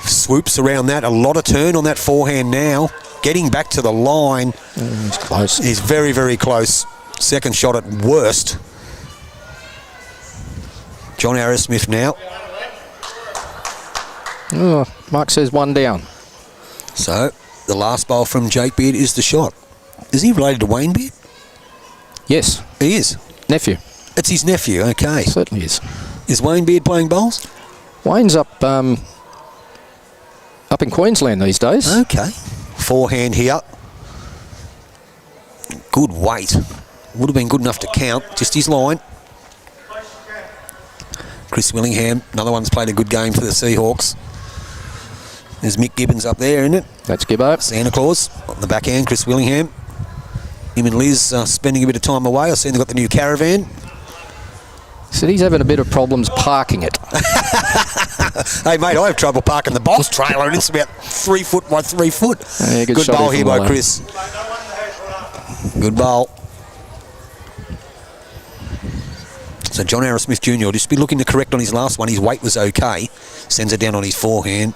Swoops around that. A lot of turn on that forehand now. Getting back to the line. He's close. He's very, very close. Second shot at worst. John Arrowsmith now. Oh, Mark says one down. So the last bowl from Jake Beard is the shot. Is he related to Wayne Beard? Yes. He is. Nephew. It's his nephew, okay. Certainly is. Is Wayne Beard playing bowls? Wayne's up in Queensland these days. Okay. Forehand here. Good weight. Would have been good enough to count. Just his line. Chris Willingham, another one's played a good game for the Seahawks. There's Mick Gibbons up there, isn't it? That's Gibbo. Santa Claus on the backhand, Chris Willingham. Him and Liz spending a bit of time away. I see they've got the new caravan. So he's having a bit of problems parking it. Hey, mate, I have trouble parking the boss trailer, and it's about 3 foot by 3 foot. Yeah, good bowl here by Chris. Good bowl. So John Arrowsmith Jnr. will just be looking to correct on his last one. His weight was okay. Sends it down on his forehand.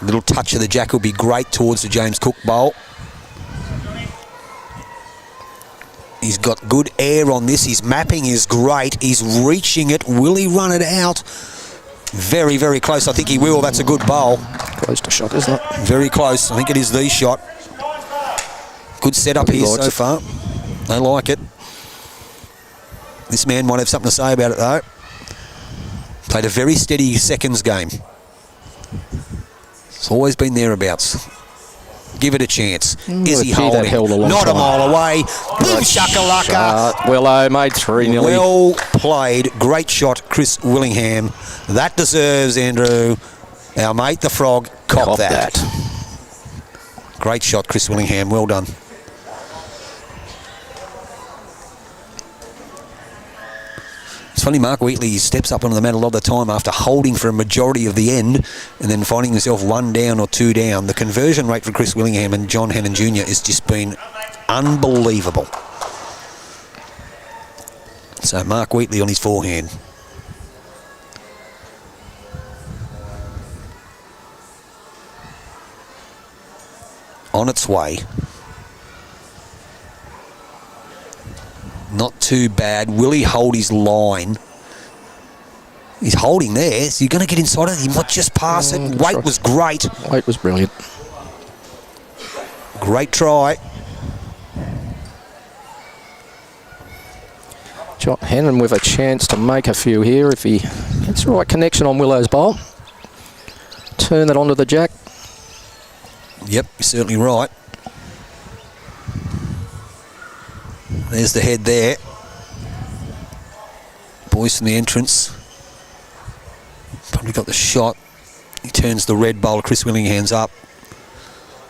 A little touch of the jack will be great towards the James Cook bowl. He's got good air on this. His mapping is great. He's reaching it. Will he run it out? Very, very close. I think he will. That's a good bowl. Close to shot, isn't it? Very close. I think it is the shot. Good setup here so far. I like it. This man might have something to say about it, though. Played a very steady seconds game. It's always been thereabouts. Give it a chance. Is he holding? Not a mile away. Boom shakalaka. Willow made 3 nearly. Well played. Great shot, Chris Willingham. That deserves, Andrew. Our mate, the Frog, cop that. Great shot, Chris Willingham. Well done. funny, Mark Wheatley steps up onto the mat a lot of the time after holding for a majority of the end and then finding himself 1 down or 2 down. The conversion rate for Chris Willingham and John Hannan Jr. has just been unbelievable. So Mark Wheatley on his forehand. On its way. Not too bad. Will he hold his line? He's holding there. So you're going to get inside it. He might just pass it. Weight was great. Weight was brilliant. Great try. John Hannan with a chance to make a few here if he gets the right connection on Willow's bowl. Turn that onto the jack. Yep, you're certainly right. There's the head there. Boys from the entrance. Probably got the shot. He turns the red bowl. Chris Willingham's up.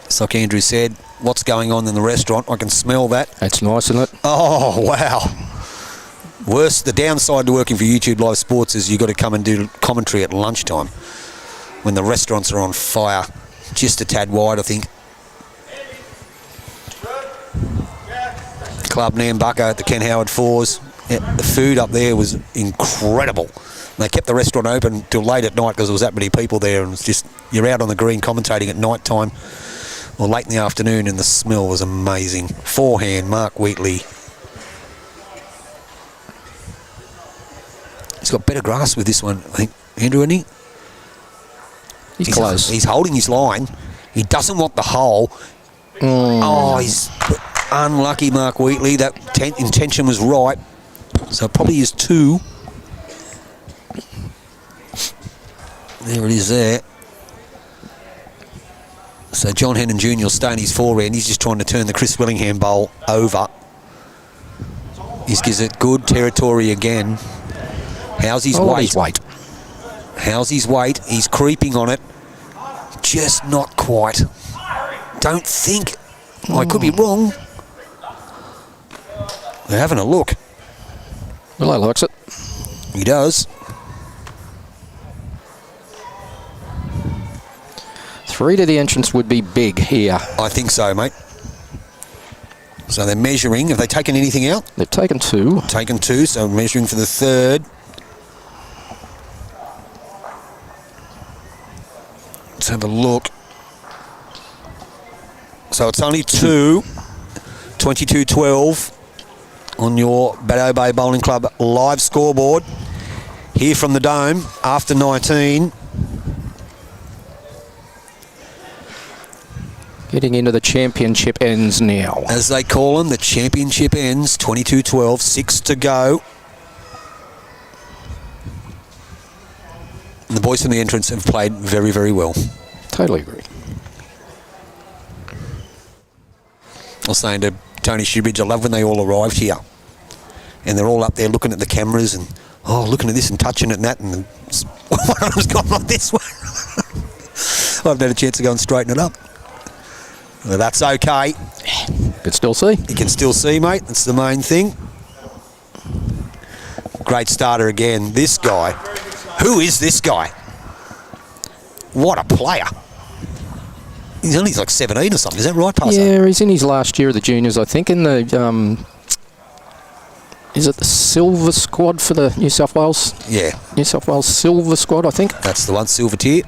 It's like Andrew said, what's going on in the restaurant? I can smell that. That's nice, isn't it? Oh, wow. Worse, the downside to working for YouTube Live Sports is you've got to come and do commentary at lunchtime when the restaurants are on fire. Just a tad wide, I think. Club Nambucca at the Ken Howard Fours. Yeah, the food up there was incredible. They kept the restaurant open till late at night because there was that many people there, and it's just, you're out on the green commentating at night time or late in the afternoon, and the smell was amazing. Forehand, Mark Wheatley. He's got better grasp with this one, I think. Andrew, isn't he? He's close. He's holding his line. He doesn't want the hole. Oh, he's unlucky, Mark Wheatley. That intention was right. So it probably is 2. There it is there. So John Hannan Jr. will stay in his forehand. He's just trying to turn the Chris Willingham bowl over. He gives it good territory again. How's his weight? How's his weight? He's creeping on it. Just not quite. Don't think. I could be wrong. They're having a look. Willow likes it. He does. 3 to the entrance would be big here. I think so, mate. So they're measuring. Have they taken anything out? They've taken 2. Taken 2, so measuring for the 3rd. Let's have a look. So it's only 2. 22-12 on your Bateau Bay Bowling Club live scoreboard. Here from the Dome after 19. Getting into the championship ends now. As they call them, the championship ends. 22-12, 6 to go. And the boys from the entrance have played very, very well. Totally agree. I was saying to Tony Shoebridge, I love when they all arrived here. And they're all up there looking at the cameras and, looking at this and touching it and that. And one of them's gone like this one. I haven't had a chance to go and straighten it up. Well, that's okay. Can still see. You can still see, mate. That's the main thing. Great starter again. This guy. Who is this guy? What a player. He's only like 17 or something. Is that right, Pastor? Yeah, he's in his last year of the juniors, I think, in the... is it the silver squad for the New South Wales? Yeah. New South Wales silver squad, I think. That's the one, silver tier.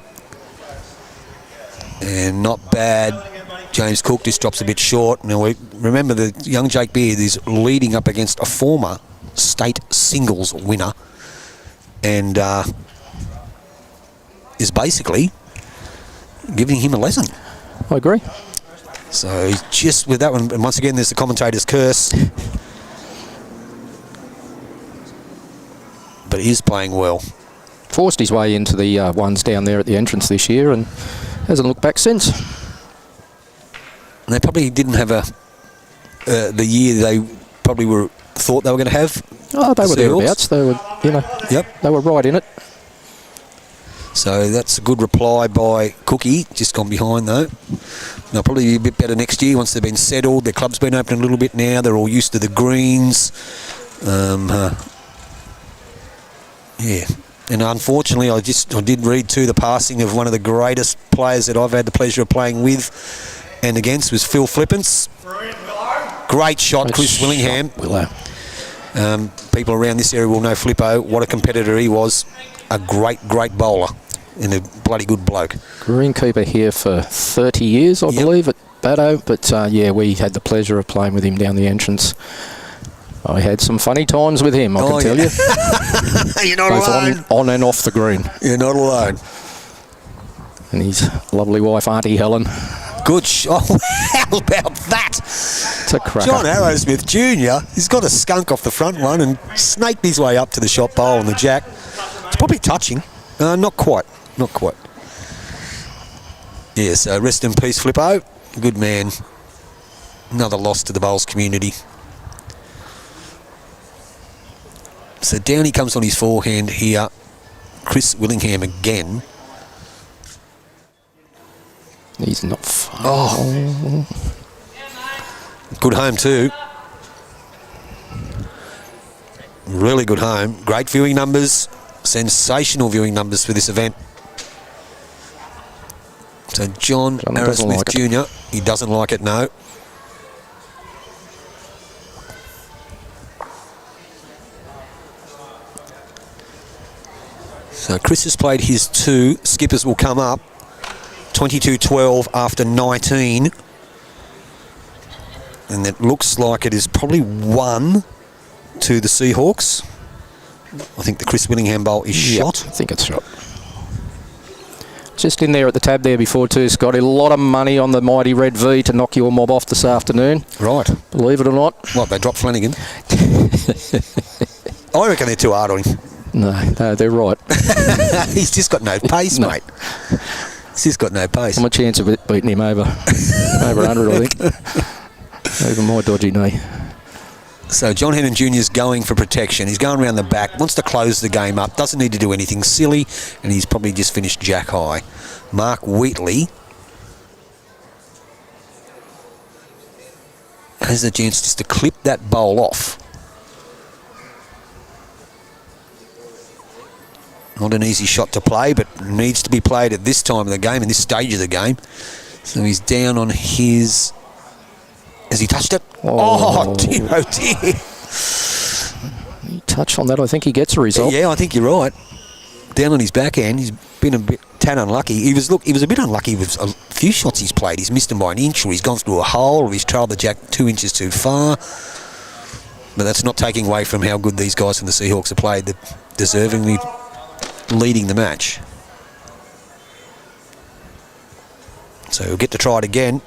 And not bad. James Cook just drops a bit short. Now, we remember the young Jake Beard is leading up against a former state singles winner and is basically giving him a lesson. I agree. So he's just with that one, and once again, there's the commentator's curse. But he is playing well. Forced his way into the ones down there at the entrance this year and hasn't looked back since. And they probably didn't have the year they probably thought they were going to have. Oh, they were thereabouts. They were, Yep. They were right in it. So that's a good reply by Cookie. Just gone behind though. They'll probably be a bit better next year once they've been settled. Their club's been open a little bit now. They're all used to the greens. Yeah. And unfortunately, I did read too the passing of one of the greatest players that I've had the pleasure of playing with and against was Phil Flippence. Great shot, Chris Willingham. People around this area will know Flippo, what a competitor he was. A great bowler and a bloody good bloke. Greenkeeper here for 30 years, I believe, at Bateau. But, yeah, we had the pleasure of playing with him down the entrance. I had some funny times with him, I can tell you. You're not both alone. On and off the green. You're not alone. And his lovely wife, Auntie Helen. Good shot. How about that? It's a cracker. John Arrowsmith Jr., he's got a skunk off the front one and snaked his way up to the shot bowl on the jack. It's probably touching. Not quite. Not quite. Yeah, so rest in peace, Flippo. Good man. Another loss to the bowls community. So down he comes on his forehand here. Chris Willingham again. He's not far. Oh. Good home too. Really good home. Great viewing numbers. Sensational viewing numbers for this event. So John Arrowsmith like Jr., he doesn't like it, no. So Chris has played his 2. Skippers will come up. 22-12 after 19. And it looks like it is probably 1 to the Seahawks. I think the Chris Willingham bowl is shot. I think it's shot. Just in there at the tab there before too, Scotty. A lot of money on the mighty Red V to knock your mob off this afternoon. Right. Believe it or not. What, they dropped Flanagan? I reckon they're too hard on him. No, they're right. He's just got no pace, mate. He's just got no pace. I'm a chance of beating him over 100, I think. Over my dodgy knee. So John Hannan Jr. is going for protection. He's going around the back, wants to close the game up, doesn't need to do anything silly, and he's probably just finished jack high. Mark Wheatley has the chance just to clip that bowl off. Not an easy shot to play, but needs to be played at this time of the game, in this stage of the game. So he's down on his... Has he touched it? Oh dear, oh dear. He touched on that, I think he gets a result. Yeah, I think you're right. Down on his backhand, he's been a bit tad unlucky. He was a bit unlucky with a few shots he's played. He's missed them by an inch, or he's gone through a hole, or he's trailed the jack 2 inches too far. But that's not taking away from how good these guys from the Seahawks have played. They're deservingly leading the match. So we'll get to try it again.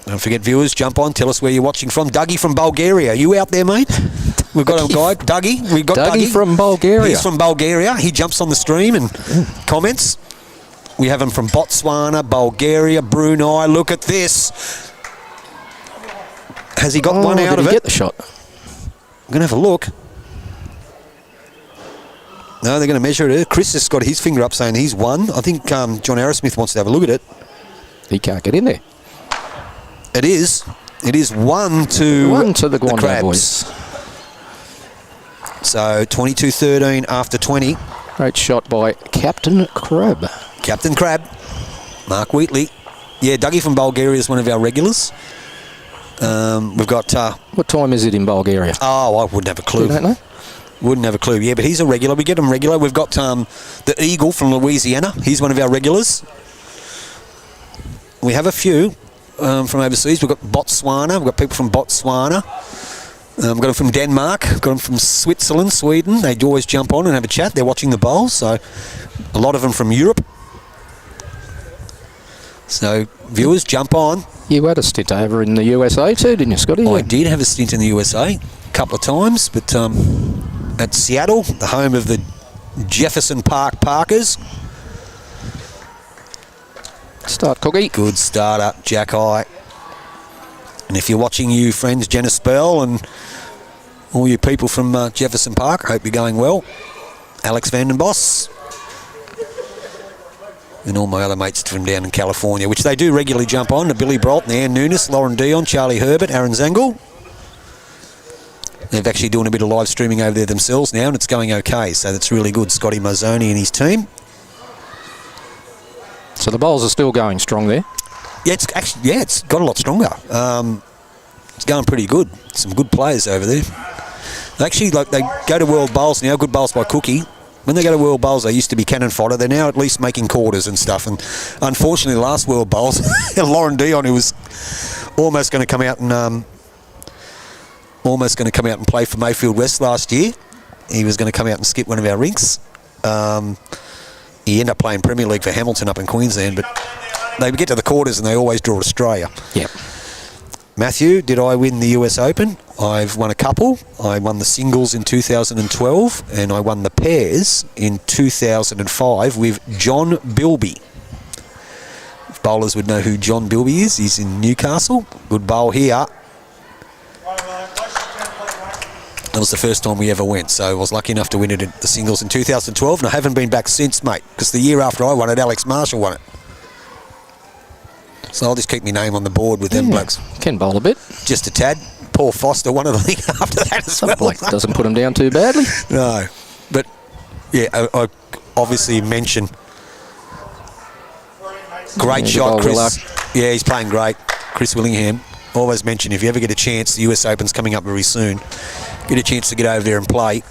Don't forget, viewers, jump on, tell us where you're watching from. Dougie from Bulgaria, you out there, mate? We've got a guy, Dougie. We've got Dougie from Bulgaria. He's from Bulgaria. He jumps on the stream and comments. We have him from Botswana, Bulgaria, Brunei. Look at this. Has he got one out of it? Get the shot. I'm going to have a look. No, they're going to measure it. Chris has got his finger up saying he's won. I think John Arrowsmith wants to have a look at it. He can't get in there. It is. It is 1 to the Gwandalan Crabs. boys. So 22-13 after 20. Great shot by Captain Crab. Captain Crab. Mark Wheatley. Yeah, Dougie from Bulgaria is one of our regulars. We've got... what time is it in Bulgaria? Oh, I wouldn't have a clue. You don't know? Wouldn't have a clue. Yeah, but he's a regular. We get him regular. We've got the Eagle from Louisiana. He's one of our regulars. We have a few from overseas. We've got Botswana. We've got people from Botswana. We've got them from Denmark. We've got them from Switzerland, Sweden. They always jump on and have a chat. They're watching the bowls. So a lot of them from Europe. So viewers, jump on. You had a stint over in the USA too, didn't you, Scotty? I did have a stint in the USA a couple of times, but at Seattle, the home of the Jefferson Park Parkers. Start, Cookie. Good start up, Jack High. And if you're watching, you friends, Jenna Spell and all you people from Jefferson Park, I hope you're going well. Alex Vandenbos. And all my other mates from down in California, which they do regularly jump on, to Billy Brolt, Ann Nunes, Lauren Dion, Charlie Herbert, Aaron Zengel. They're actually doing a bit of live streaming over there themselves now, and it's going okay. So that's really good. Scotty Mazzoni and his team. So the bowls are still going strong there. Yeah, it's got a lot stronger. It's going pretty good. Some good players over there. Actually, like, they go to World Bowls now. Good bowls by Cookie. When they go to World Bowls, they used to be cannon fodder. They're now at least making quarters and stuff. And unfortunately, last World Bowls, Lauren Dion, who was almost going to come out and play for Mayfield West last year, he was going to come out and skip one of our rinks. He ended up playing Premier League for Hamilton up in Queensland, but they get to the quarters and they always draw Australia. Yep. Matthew, did I win the US Open? I've won a couple. I won the singles in 2012 and I won the pairs in 2005 with John Bilby. If bowlers would know who John Bilby is, he's in Newcastle. Good bowl here. That was the first time we ever went, so I was lucky enough to win it at the singles in 2012, and I haven't been back since, mate, because the year after I won it, Alex Marshall won it. So I'll just keep my name on the board with them blokes. Can bowl a bit. Just a tad. Paul Foster won the league after that as well. Like, doesn't put him down too badly. No. But, yeah, I obviously mention great shot, Chris. Yeah, he's playing great. Chris Willingham. Always mention, if you ever get a chance, the US Open's coming up very soon, get a chance to get over there and play,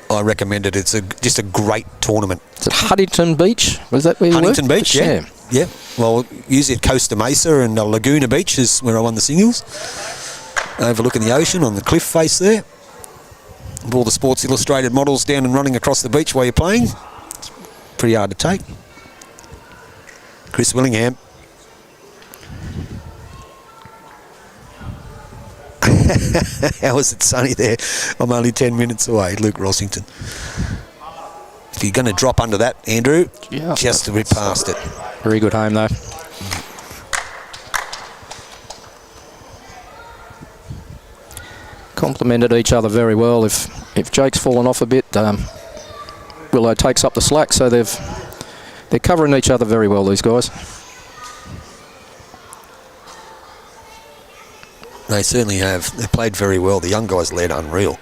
I recommend it. It's just a great tournament. Is it Huntington Beach? Was that where you Huntington worked? Beach, yeah. Yeah. Well, usually at Costa Mesa and Laguna Beach is where I won the singles. Overlooking the ocean on the cliff face there. With all the Sports Illustrated models down and running across the beach while you're playing. It's pretty hard to take. Chris Willingham. How is it sunny there? I'm only 10 minutes away, Luke Rossington. If you're going to drop under that, Andrew, just a bit past it. Very good home, though. Complemented each other very well. If Jake's fallen off a bit, Willow takes up the slack, so they're covering each other very well, these guys. They certainly have. They played very well. The young guys led unreal.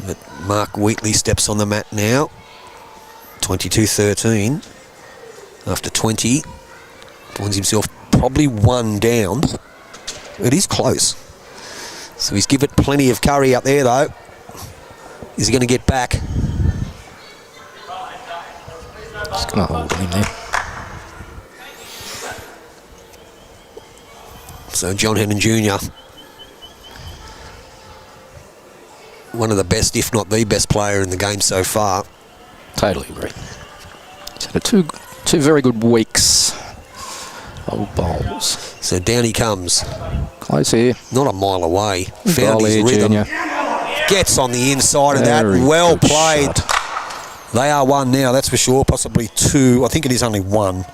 But Mark Wheatley steps on the mat now. 22-13. After 20. Finds himself probably one down. It is close. So he's given it plenty of curry up there, though. Is he going to get back? Just going to hold him there. So John Hannan Jr., one of the best, if not the best player in the game so far. Totally agree. He's had two very good weeks. Old bowls. So down he comes. Close here. Not a mile away. Found his here, rhythm. Junior. Gets on the inside of that. Well played. Shot. They are one now, that's for sure. Possibly two. I think it is only one.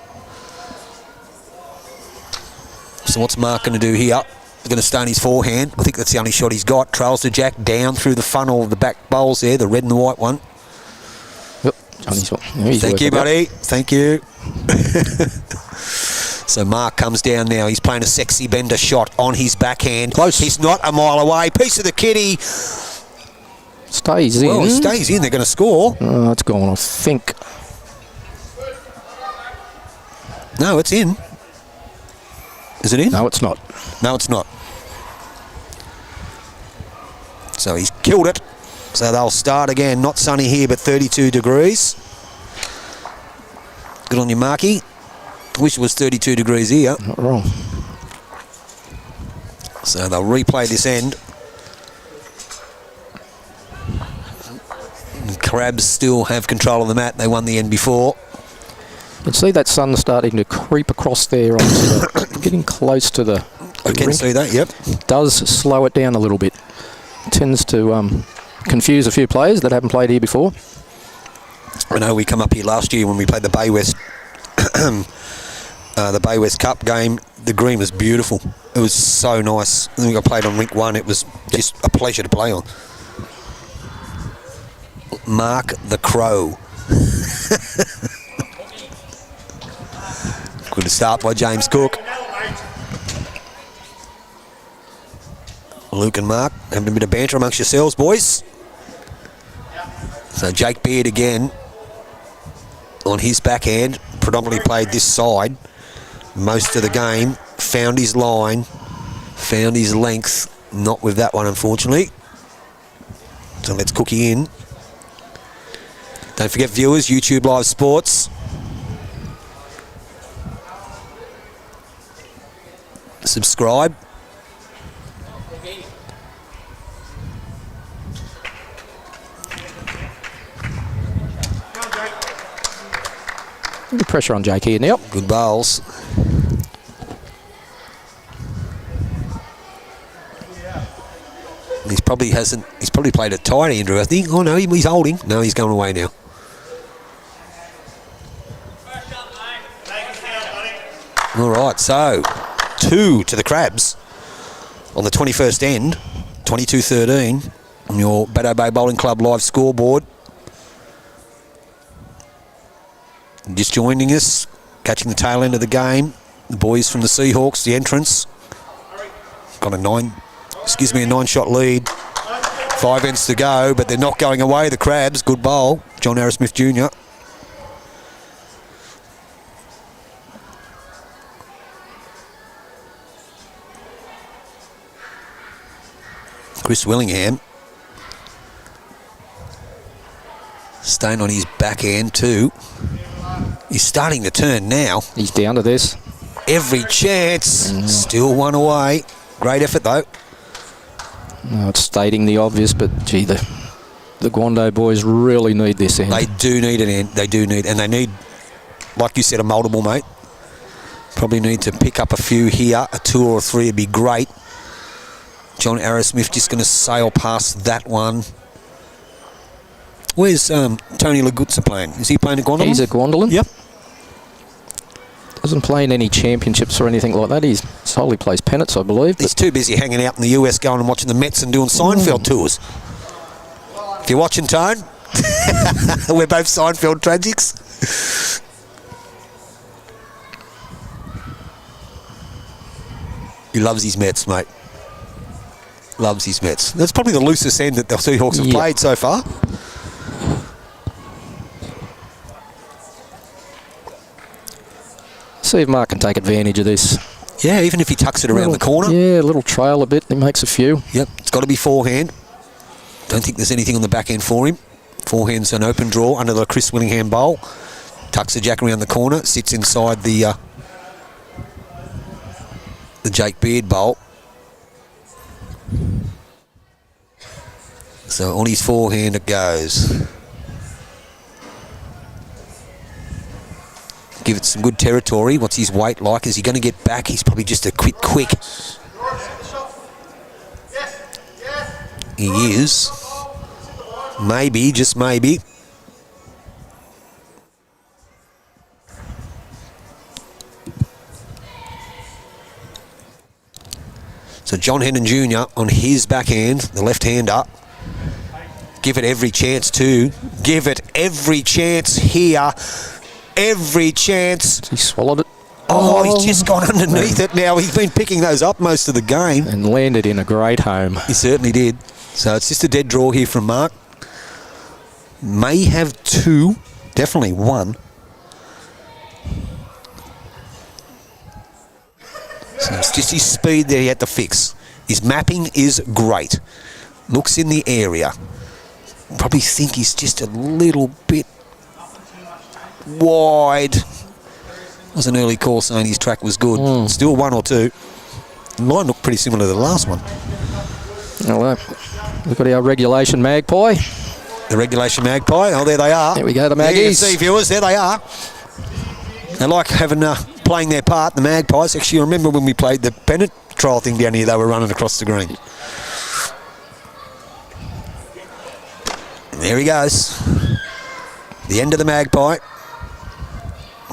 So what's Mark going to do here? He's going to stone his forehand. I think that's the only shot he's got. Trails the jack down through the funnel of the back bowls there, the red and the white one. Yep. Thank you, buddy. Thank you. So Mark comes down now. He's playing a sexy bender shot on his backhand. Close. He's not a mile away. Piece of the kitty. Stays in. Well, it stays in. They're going to score. Oh, it's gone, I think. No, it's in. Is it in? No, it's not. No, it's not. So he's killed it. So they'll start again. Not sunny here, but 32 degrees. Good on you, Marky. Wish it was 32 degrees here. Not wrong. So they'll replay this end. And Crabs still have control of the mat. They won the end before. You can see that sun starting to creep across there, onto the, getting close to the I can rink. see that, yep. Does slow it down a little bit. Tends to confuse a few players that haven't played here before. I know we come up here last year when we played the Bay West the Bay West Cup game. The green was beautiful. It was so nice. I think I played on rink 1. It was just a pleasure to play on. Mark the Crow. Good Good start by James Cook. Luke and Mark having a bit of banter amongst yourselves, boys. So Jake Beard again on his backhand, predominantly played this side most of the game, found his line, found his length, not with that one unfortunately. So let's Cookie in. Don't forget viewers, YouTube Live Sports. Subscribe. Good pressure on Jake here now. Good bowls. He's probably played it tight, Andrew, I think. Oh no, he's holding. No, he's going away now. All right, so 2 to the Crabs on the 21st end, 22-13 on your Bateau Bay Bowling Club live scoreboard. Just joining us, catching the tail end of the game, the boys from the Seahawks, the entrance. Got a 9-shot lead. 5 ends to go, but they're not going away, the Crabs. Good bowl, John Arrowsmith Jr. Chris Willingham staying on his backhand too. He's starting to turn now. He's down to this. Every chance. Still one away. Great effort though. No, it's stating the obvious, but gee, the Gwando boys really need this end. They do need an end. They do need, and they need, like you said, a multiple, mate. Probably need to pick up a few here. A 2 or a 3 would be great. John Arrowsmith just going to sail past that one. Where's Tony Lagutsa playing? Is he playing at Gwandalan? He's at Gwandalan. Yep. Doesn't play in any championships or anything like that. He solely plays pennants, I believe. He's too busy hanging out in the US going and watching the Mets and doing Seinfeld tours. If you're watching, Tone, we're both Seinfeld tragics. He loves his Mets, mate. Loves his Mets. That's probably the loosest end that the Seahawks have played so far. See if Mark can take advantage of this. Yeah, even if he tucks it around the corner. Yeah, a little trail a bit. He makes a few. Yep, it's got to be forehand. Don't think there's anything on the back end for him. Forehand's an open draw under the Chris Willingham bowl. Tucks the jack around the corner. Sits inside the Jake Beard bowl. So on his forehand it goes. Give it some good territory. What's his weight like? Is he going to get back? He's probably just a quick. He is. Maybe, just maybe. So John Hannan Jr. on his backhand, the left-hander. Give it every chance too. Give it every chance here. Every chance. He swallowed it. Oh, he's just gone underneath it now. He's been picking those up most of the game. And landed in a great home. He certainly did. So it's just a dead draw here from Mark. May have 2. Definitely 1. So it's just his speed there he had to fix. His mapping is great. Looks in the area. Probably think he's just a little bit wide. Was an early call saying his track was good. Still 1 or 2. Mine looked pretty similar to the last one. Well, we've got our regulation magpie. The regulation magpie. Oh, there they are. There we go, the Maggies. There you can see, viewers, there they are. They like having playing their part, the Magpies. Actually, I remember when we played the pennant trial thing down here, they were running across the green. There he goes. The end of the Magpie.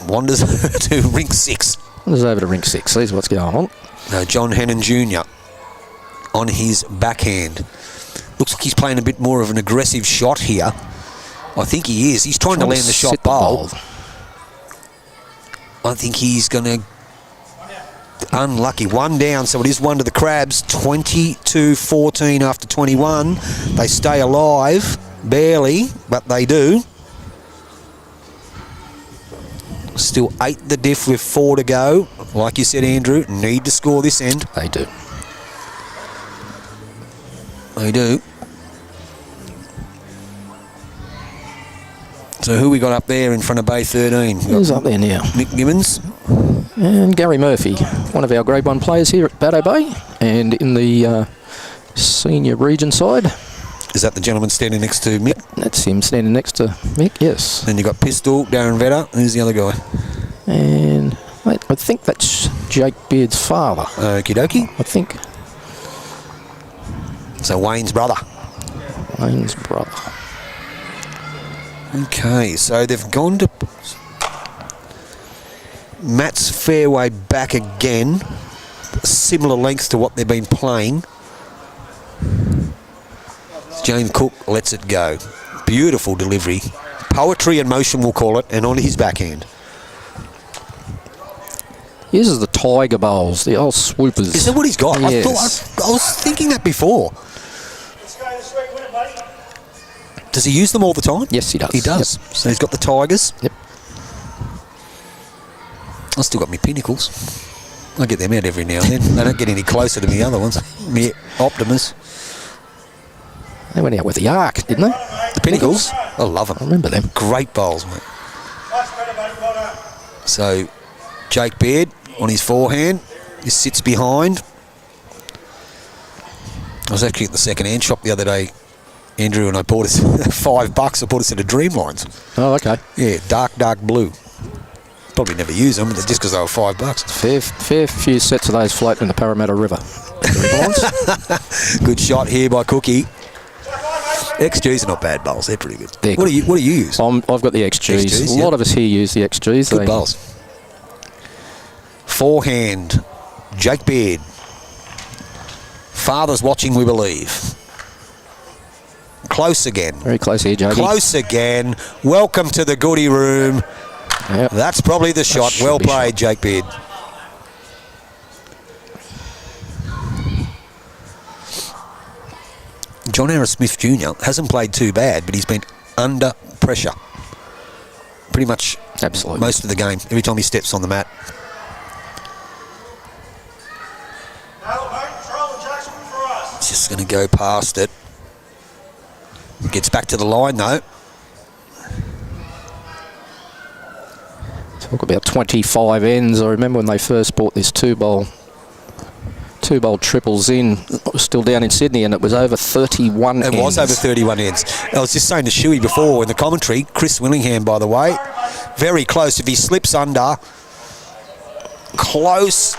Wanders to rink 6. Wanders over to rink 6. See what's going on. No, John Hannan Jr. on his backhand. Looks like he's playing a bit more of an aggressive shot here. I think he is. He's trying to land the shot bowl. I think he's going to... Unlucky. One down, so it is one to the Crabs. 22-14 after 21. They stay alive. Barely, but they do. Still 8 the diff with 4 to go. Like you said, Andrew, need to score this end. They do. They do. So who we got up there in front of Bay 13? Who's up there now? Mick Gibbons. And Gary Murphy, one of our Grade 1 players here at Bateau Bay. And in the senior region side. Is that the gentleman standing next to Mick? That's him standing next to Mick, yes. Then you got Pistol, Darren Vetter. Who's the other guy? And I think that's Jake Beard's father. Okie dokie. I think. So Wayne's brother. Wayne's brother. Okay, so they've gone to Matt's fairway back again. Similar lengths to what they've been playing. James Cook lets it go. Beautiful delivery. Poetry in motion, we'll call it, and on his backhand. He uses the tiger bowls, the old swoopers. Is that what he's got? Yes. I was thinking that before. Let's go this week, win it, buddy. Does he use them all the time? Yes, he does. He does. Yep. So he's got the Tigers. Yep. I've still got my Pinnacles. I get them out every now and then. They don't get any closer to the other ones. Me Optimus. They went out with the Ark, didn't they? The Pinnacles. I love them. I remember them. Great bowls, mate. Much better, buddy. Well done. So Jake Baird on his forehand. He sits behind. I was actually at the second-hand shop the other day, Andrew, and I bought us $5. I bought us at a Dreamlines. Oh, okay. Yeah, dark blue. Probably never use them, just because they were $5. Fair few sets of those floating in the Parramatta River. Good shot here by Cookie. XGs are not bad bowls. They're pretty good. They're What do you use? I've got the XGs. XGs, A yeah. lot of us here use the XGs. Good bowls. Forehand, Jake Baird. Father's watching, we believe. Close again. Very close here, Jokey. Close again. Welcome to the goodie room. Yep. That's probably the shot. should Well be played, Jake Baird. John Arrowsmith Jr. hasn't played too bad, but he's been under pressure. Pretty much Absolutely. most of the game, every time he steps on the mat. Nail it, mate. Control the jacks for us. Just going to go past it. Gets back to the line, though. Talk about 25 ends. I remember when they first bought this two-bowl triples in. It was still down in Sydney, and it was over 31 ends. It was over 31 ends. I was just saying to Shuey before in the commentary, Chris Willingham, by the way, very close. If he slips under, close,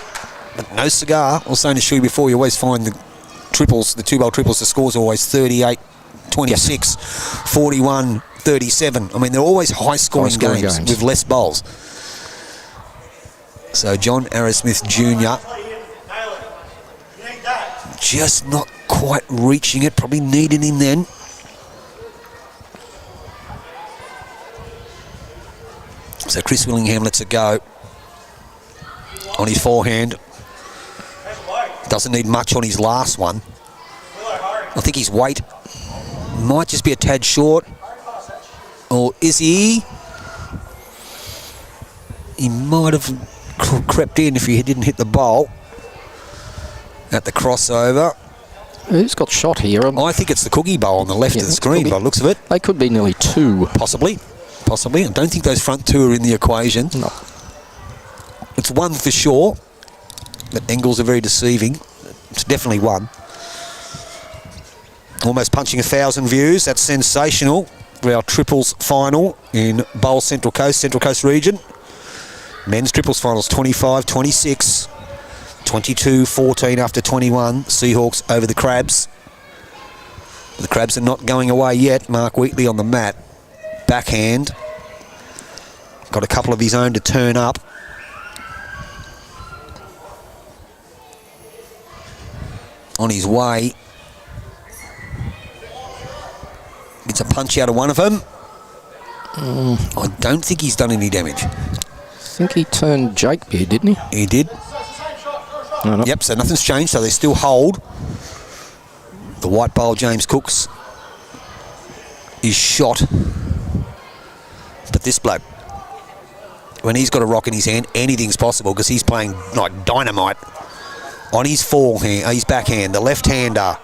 but no cigar. I was saying to Shuey before, you always find the triples, the two-bowl triples, the score's always 38, 26, 41, 37. I mean, they're always high-scoring games with less bowls. So John Arrowsmith Jr. just not quite reaching it. Probably needed him then. So Chris Willingham lets it go on his forehand. Doesn't need much on his last one. I think his weight might just be a tad short. Or is he? He might have crept in if he didn't hit the bowl at the crossover. Who's got shot here? I think it's the Cookie bowl on the left of the screen by the looks of it. They could be nearly two. Possibly. I don't think those front two are in the equation. No. It's one for sure, but angles are very deceiving. It's definitely one. Almost punching 1,000 views. That's sensational for our triples final in Bowl Central Coast region. Men's triples finals 25-26. 22-14 after 21. Seahawks over the Crabs. The Crabs are not going away yet. Mark Wheatley on the mat. Backhand. Got a couple of his own to turn up. On his way. Gets a punch out of one of them. I don't think he's done any damage. think he turned Jake Beard, didn't he? He did. No. Yep, so nothing's changed, so they still hold. The white bowl, James Cooks, is shot. But this bloke, when he's got a rock in his hand, anything's possible because he's playing like dynamite on his forehand, his backhand, the left-hander.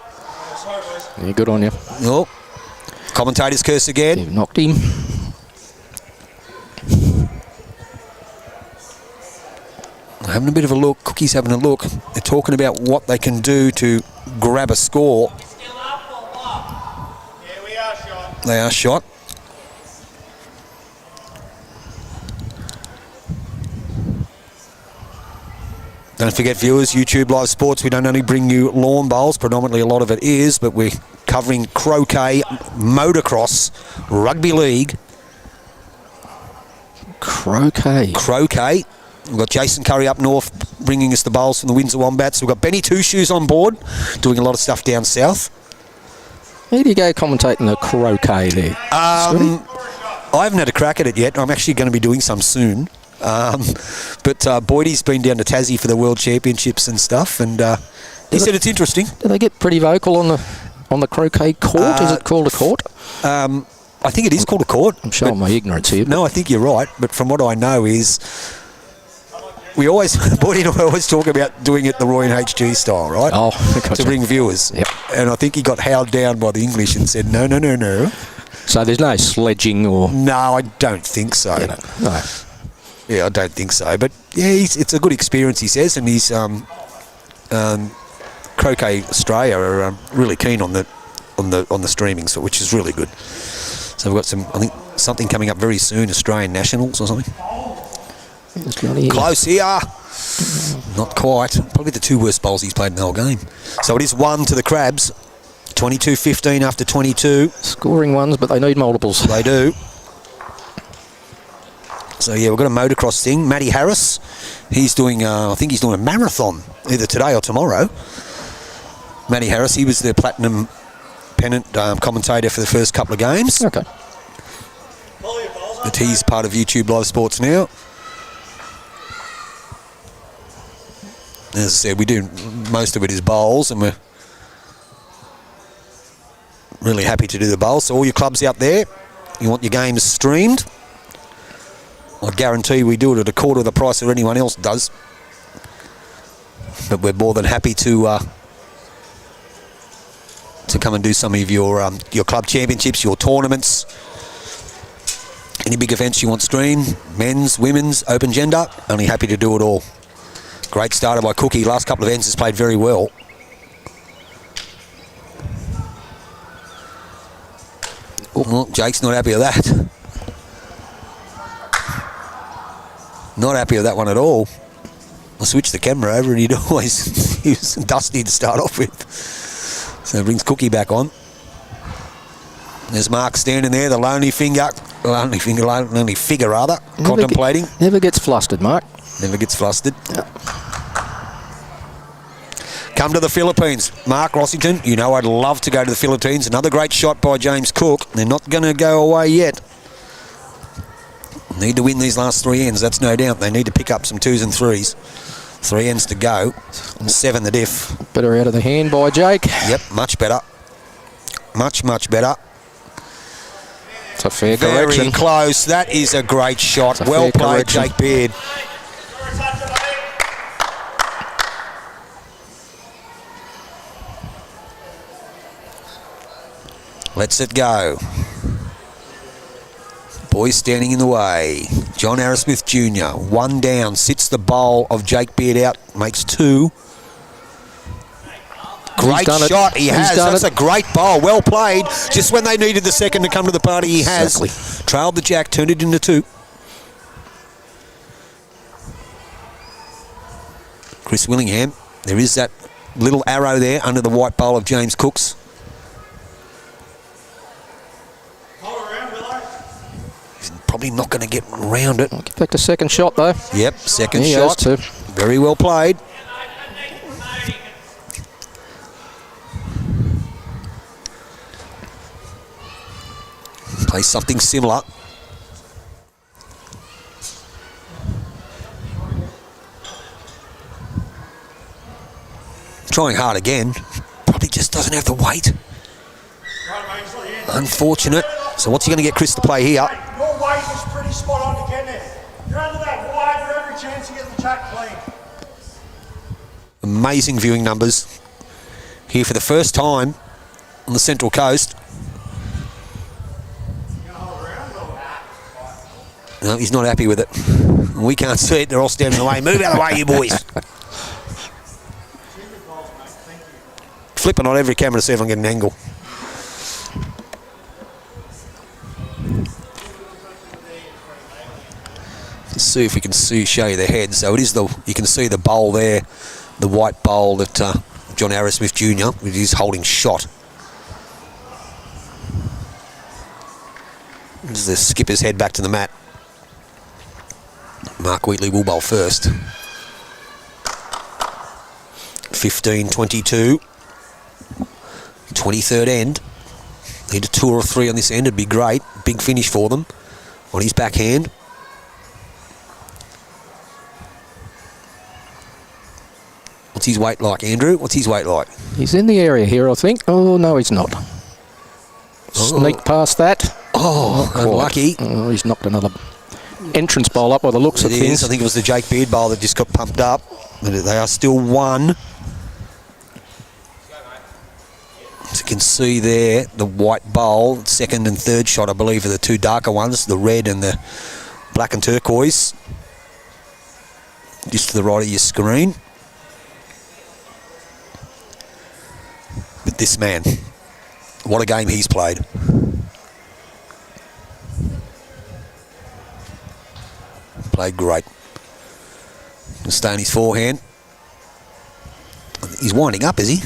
Yeah, good on you. Oh, commentator's curse again. You've knocked him. Having a bit of a look. Cookie's having a look. They're talking about what they can do to grab a score. Yeah, we are shot. They are shot. Don't forget, viewers, YouTube Live Sports, we don't only bring you lawn bowls, predominantly a lot of it is, but we're covering croquet, motocross, rugby league. Croquet. Croquet. We've got Jason Curry up north bringing us the bowls from the Windsor Wombats. We've got Benny Two Shoes on board doing a lot of stuff down south. Where do you go commentating the croquet there? I haven't had a crack at it yet. I'm actually going to be doing some soon. But Boydie's been down to Tassie for the World Championships and stuff, and he said it's interesting. Do they get pretty vocal on the croquet court? Is it called a court? I think it is called a court. I'm showing my ignorance here. No, I think you're right. But from what I know is, Boydie and I always talk about doing it the Roy and HG style, right? Oh, gotcha. To bring viewers. Yep. And I think he got howled down by the English and said, no. So there's no sledging or... No, I don't think so. No. Yeah, I don't think so. But yeah, it's a good experience, he says, and he's Croquet Australia are really keen on the streaming, so which is really good. So we've got something coming up very soon, Australian Nationals or something. Close here. Not quite. Probably the two worst bowls he's played in the whole game. So it is 1 to the Crabs. 22-15 after 22. Scoring ones, but they need multiples. They do. So yeah, we've got a motocross thing. Matty Harris, he's doing, I think he's doing a marathon either today or tomorrow. Matty Harris, he was the platinum pennant commentator for the first couple of games. Okay. But he's part of YouTube Live Sports now. As I said, we do most of it is bowls, and we're really happy to do the bowls. So all your clubs out there, you want your games streamed, I guarantee we do it at a quarter of the price that anyone else does. But we're more than happy to come and do some of your club championships, your tournaments, any big events you want streamed, men's, women's, open gender. Only happy to do it all. Great starter by Cookie. Last couple of ends has played very well. Oh, Jake's not happy with that. Not happy with that one at all. I switched the camera over and he was dusty to start off with. So it brings Cookie back on. There's Mark standing there, the lonely figure rather, contemplating. Never gets flustered, Mark. Never gets flustered. Come to the Philippines. Mark Rossington, you know I'd love to go to the Philippines. Another great shot by James Cook. They're not going to go away yet. Need to win these last 3 ends, that's no doubt. They need to pick up some 2s and 3s. 3 ends to go. 7 the diff. Better out of the hand by Jake. Yep, much better. Much better. It's a fair Very correction. close. That is a great shot. Well played, correction. Jake Beard. Let's it go. Boys standing in the way. John Arrowsmith Jr. 1 down. Sits the bowl of Jake Beard out. Makes 2. Great shot. He has. That's a great bowl. Well played. Just when they needed the second to come to the party, he has. Exactly. Trailed the jack, turned it into 2. Chris Willingham. There is that little arrow there under the white bowl of James Cook's. Probably not going to get round it. I'll get back to second shot though. Yep, second He shot. has to. Very well played. Play something similar. Trying hard again. Probably just doesn't have the weight. Unfortunate. So what's he going to get Chris to play here? Your weight is pretty spot on to get there. You're under that wide, you're every chance to get the track clean. Amazing viewing numbers here for the first time on the Central Coast. No, he's not happy with it. We can't see it, they're all standing in the way. Move out of the way, you boys. Flipping on every camera to see if I can get an angle. Let's see if we can show you the head. So it is you can see the bowl there, the white bowl that John Arrowsmith Jr. is holding shot. As the skippers head back to the mat. Mark Wheatley will bowl first. 15-22. 23rd end. Need a 2 or 3 on this end. It'd be great. Big finish for them on his backhand. What's his weight like, Andrew? What's his weight like? He's in the area here, I think. Oh, no, he's not. Sneak past that. Oh, unlucky. Oh, he's knocked another entrance bowl up by the looks of things. I think it was the Jake Beard bowl that just got pumped up. But they are still 1. As you can see there, the white bowl, second and third shot, I believe, are the 2 darker ones, the red and the black and turquoise. Just to the right of your screen. But this man, what a game he's played. Played great. Stay on his forehand. He's winding up, is he?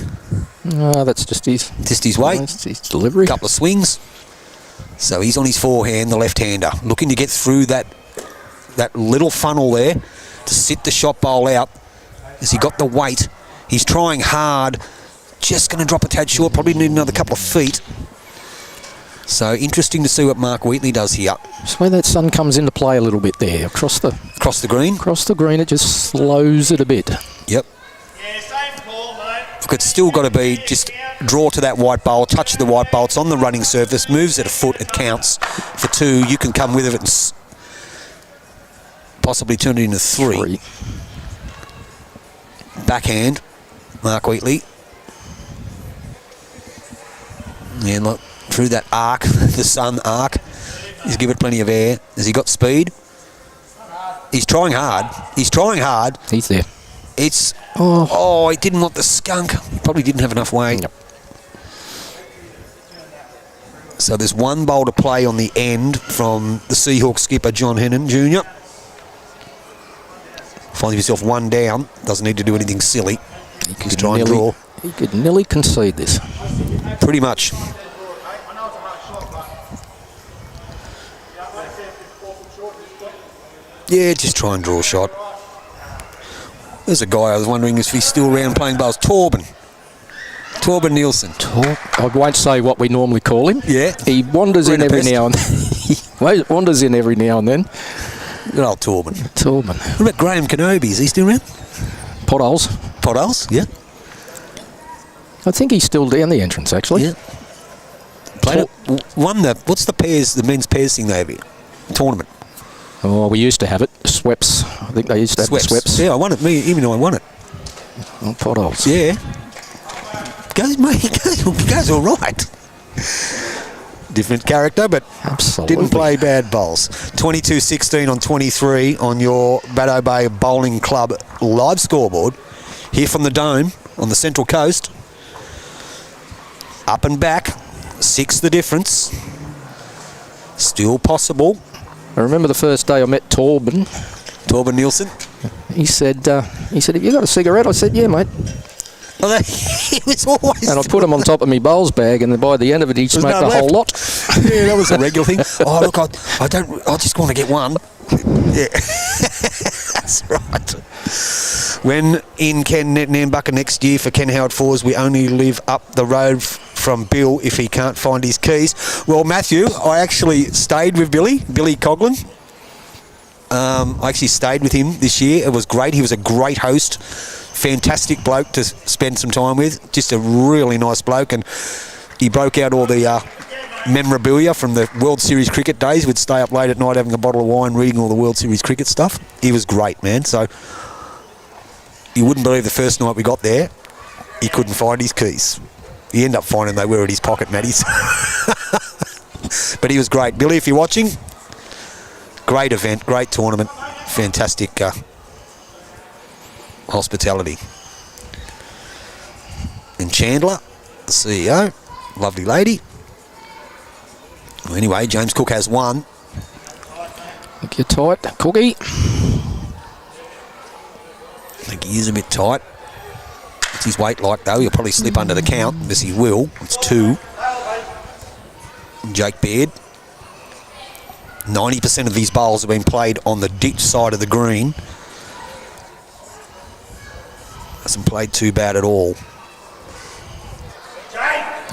No, that's just his weight. That's his delivery. Couple of swings. So he's on his forehand, the left-hander, looking to get through that little funnel there to sit the shot bowl out. As he got the weight, he's trying hard. Just going to drop a tad short. Probably need another couple of feet. So interesting to see what Mark Wheatley does here. Just where that sun comes into play a little bit there across the green. Across the green, it just slows it a bit. Yep. Yeah, same call, mate. Look, it's still got to be just draw to that white bowl, touch the white bowl. It's on the running surface, moves it a foot, it counts for 2. You can come with it and possibly turn it into 3. Backhand, Mark Wheatley. And look, through that arc, the sun arc, he's given it plenty of air. Has he got speed? He's trying hard. He's there. It's... Oh, he didn't want the skunk. He probably didn't have enough weight. Yep. So there's 1 bowl to play on the end from the Seahawks skipper, John Hannan Jr. Finds himself 1 down. Doesn't need to do anything silly. He's trying to draw. He could nearly concede this. Pretty much. Yeah, just try and draw a shot. There's a guy I was wondering if he's still around playing bowls. Torben Nielsen. I won't say what we normally call him. Yeah. He wanders in every now and then. He wanders in every now and then. Good old Torben. What about Graham Kenobi? Is he still around? Potholes, yeah. I think he's still down the entrance, actually. Yeah. What's the men's pairs thing they have here? Tournament. Oh, we used to have it. Sweps. I think they used to have the sweps. Yeah, I won it. Even though I won it. Oh, Potholes. Yeah. He goes all right. Different character, but absolutely didn't play bad bowls. 22-16 on 23 on your Bateau Bay Bowling Club live scoreboard. Here from the Dome on the Central Coast. Up and back. 6 the difference. Still possible. I remember the first day I met Torben Nielsen. He said, "Have you got a cigarette?" I said, "Yeah, mate." Well, he was always. And I put him on top of my bowls bag, and by the end of it, he smoked the whole lot. Yeah, that was a regular thing. Oh, look, I just want to get one. Yeah, that's right. When in Ken Nambucca next year for Ken Howard Fours, we only live up the road from Bill if he can't find his keys. Well, Matthew, I actually stayed with Billy Coughlin. I actually stayed with him this year. It was great. He was a great host. fantastic bloke to spend some time with. Just a really nice bloke, and he broke out all the memorabilia from the World Series cricket days. We'd stay up late at night having a bottle of wine, reading all the World Series cricket stuff. He was great, man. So you wouldn't believe the first night we got there, he couldn't find his keys. He ended up finding they were in his pocket, Matties. But he was great. Billy, if you're watching, great event, great tournament, fantastic hospitality. And Chandler, the CEO, lovely lady. Well, anyway, James Cook has one. Look, you're tight, Cookie. I think he is a bit tight. What's his weight like, though? He'll probably slip under the count. Yes, he will. It's 2. Jake Baird. 90% of these bowls have been played on the ditch side of the green. Hasn't played too bad at all.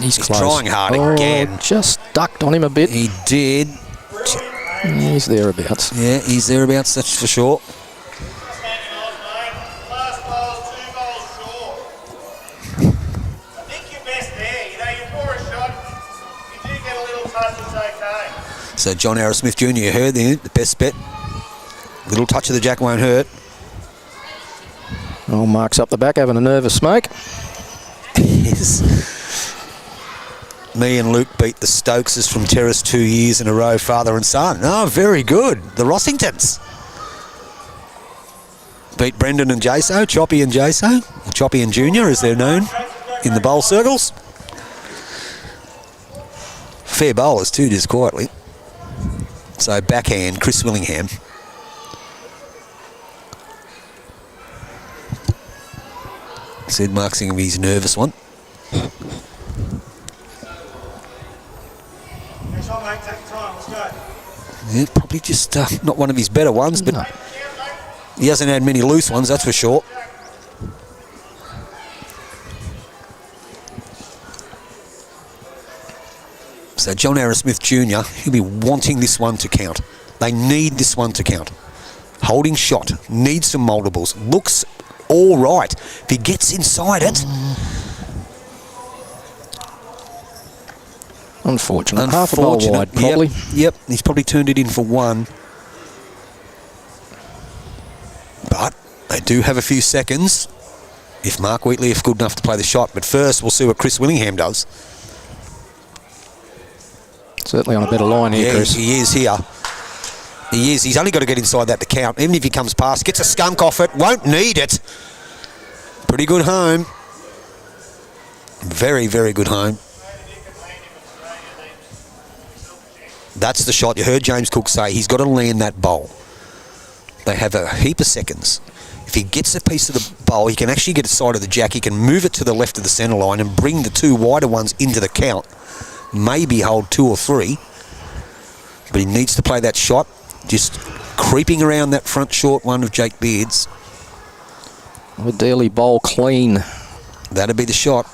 He's close. Trying hard again. Just ducked on him a bit. He did. He's thereabouts. Yeah, he's thereabouts, that's for sure. Last bowl's 2 bowls short. I think you're best there. You know, you pour a shot, you do get a little touch, it's okay. So John Arrowsmith Jr., you heard the best bet. Little touch of the jack won't hurt. Oh, Mark's up the back having a nervous smoke. Yes. Me and Luke beat the Stokeses from Terrace 2 years in a row, father and son. Oh, very good. The Rossingtons. Beat Brendan and Jaso, Choppy and Jaso, or Choppy and Junior as they're known in the bowl circles. Fair bowlers too, just quietly. So backhand, Chris Willingham. Said Mark's going to be his nervous one. Next one, mate, take your time, let's go. Yeah, probably just not one of his better ones, but No. he hasn't had many loose ones, that's for sure. So John Arrowsmith Jr., he'll be wanting this one to count. They need this one to count. Holding shot, needs some multiples, looks all right. If he gets inside it... Unfortunate. Half a bowl wide, probably. Yep, he's probably turned it in for 1. But they do have a few seconds if Mark Wheatley is good enough to play the shot. But first, we'll see what Chris Willingham does. Certainly on a better line here, Yeah, Chris. he is here. He is. He's only got to get inside that to count. Even if he comes past, gets a skunk off it, won't need it. Pretty good home. Very, very good home. That's the shot. You heard James Cook say he's got to land that bowl. They have a heap of seconds. If he gets a piece of the bowl, he can actually get a side of the jack. He can move it to the left of the centre line and bring the 2 wider ones into the count. Maybe hold 2 or 3. But he needs to play that shot. Just creeping around that front short one of Jake Beard's. Would Daly bowl clean. That'd be the shot.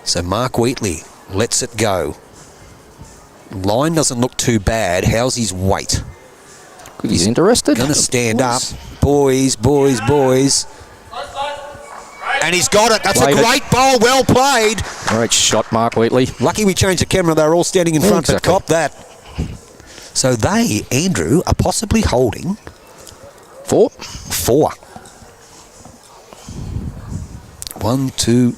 So Mark Wheatley lets it go. Line doesn't look too bad. How's his weight? He's interested. Going to stand up. Boys, boys, boys. And he's got it. That's Played a great bowl. Well played. Great shot, Mark Wheatley. Lucky we changed the camera. They were all standing in front, Exactly. but cop that. So they, Andrew, are possibly holding 4. 4. 1, 2.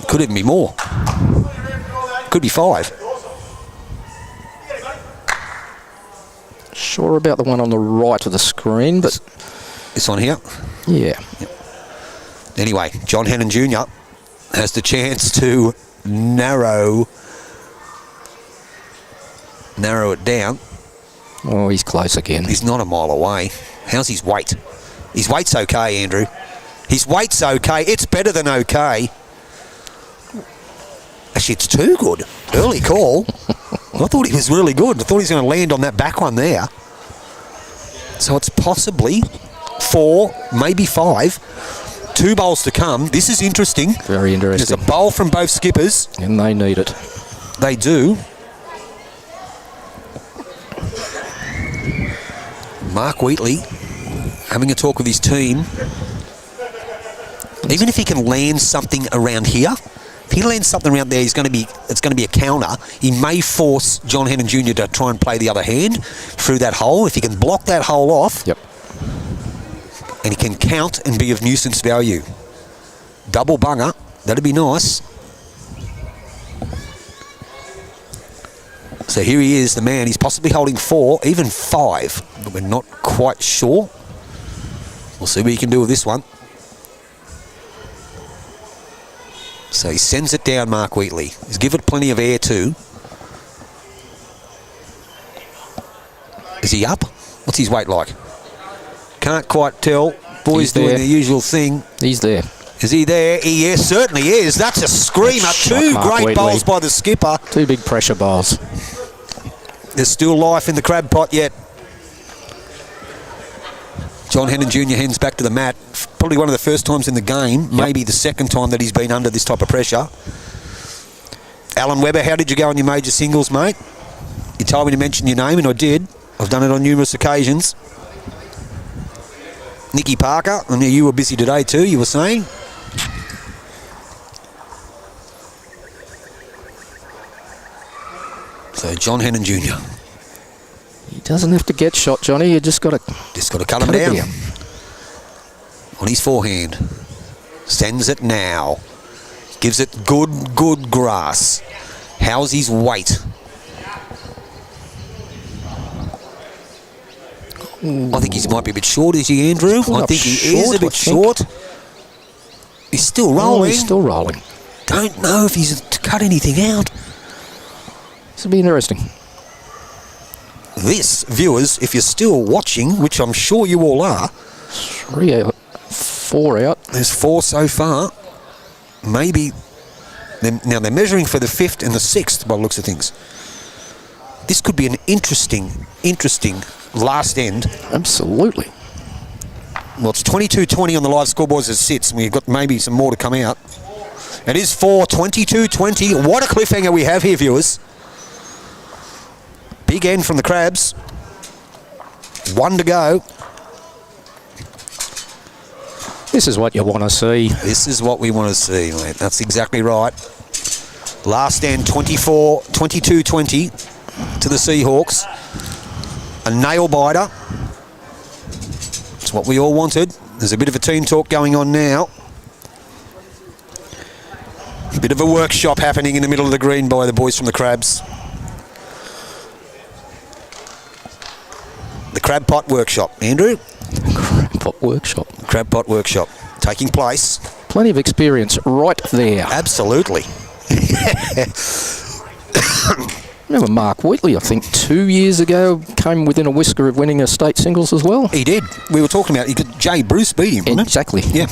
Could even be more. Could be 5. Sure about the one on the right of the screen, but This one here. yeah. Anyway, John Hannan Jr. has the chance to narrow it down. Oh, he's close again. He's not a mile away. How's his weight? His weight's okay, Andrew. His weight's okay. It's better than okay. Actually, it's too good. Early call. I thought he was really good. I thought he was going to land on that back one there. So it's possibly 4, maybe 5. 2 bowls to come. This is interesting. Very There's interesting. a bowl from both skippers. And they need it. They do. Mark Wheatley having a talk with his team. Even if he can land something around here, if he lands something around there, it's going to be a counter. He may force John Hannan Jr. to try and play the other hand through that hole. If he can block that hole off, Yep. and he can count and be of nuisance value. Double bunger, that'd be nice. So here he is, the man. He's possibly holding 4, even 5, but we're not quite sure. We'll see what he can do with this one. So he sends it down, Mark Wheatley. He's given it plenty of air too. Is he up? What's his weight like? Can't quite tell. Boys He's doing there. their usual thing. He's there. Is he there? He certainly is. That's a screamer. Shot, 2 Mark great Wheatley. bowls by the skipper. 2 big pressure bowls. There's still life in the crab pot yet. John Hannan Jr. hands back to the mat. Probably one of the first times in the game, maybe the second time that he's been under this type of pressure. Alan Webber, how did you go on your major singles, mate? You told me to mention your name, and I did. I've done it on numerous occasions. Nicky Parker, I knew you were busy today too, you were saying. So John Hannan Jr. He doesn't have to get shot, Johnny. You just got to cut him down. On his forehand. Sends it now. Gives it good grass. How's his weight? I think he might be a bit short, is he, Andrew? I think he is a bit short. He's still rolling. Oh, he's still rolling. Don't know if he's cut anything out. This will be interesting. This, viewers, if you're still watching, which I'm sure you all are. 3 out, 4 out. There's 4 so far. Maybe. Now they're measuring for the 5th and the 6th by the looks of things. This could be an interesting last end. Absolutely. Well, it's 22-20 on the live scoreboards as it sits, and we've got maybe some more to come out. It is 4-22-20. What a cliffhanger we have here, viewers. Big end from the Crabs. 1 to go. This is what you want to see. This is what we want to see, mate. That's exactly right. Last end, 22-20 to the Seahawks. A nail biter. It's what we all wanted. There's a bit of a team talk going on now. A bit of a workshop happening in the middle of the green by the boys from the Crabs. The Crabpot workshop. Andrew? Crabpot workshop. Crabpot workshop taking place. Plenty of experience right there. Absolutely. Remember Mark Wheatley, I think 2 years ago, came within a whisker of winning a state singles as well. He did. We were talking about Jay Bruce beat him, wasn't it? Exactly. Yeah.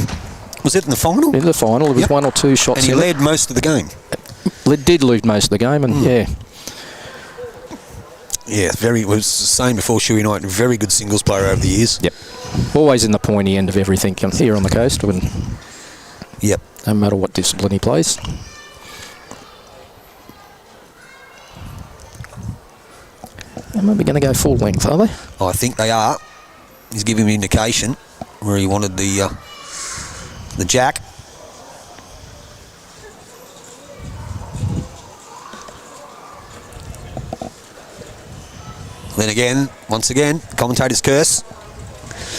Was it in the final? In the final, it was 1 or 2 shots. And he in led most of the game. Did lead most of the game, and yeah. Yeah, it was the same before Shuey Knight. Very good singles player over the years. Yep. Always in the pointy end of everything here on the coast. Yep. No matter what discipline he plays. They might be going to go full length, are they? I think they are. He's giving me an indication where he wanted the jack. Then again, once again, commentator's curse.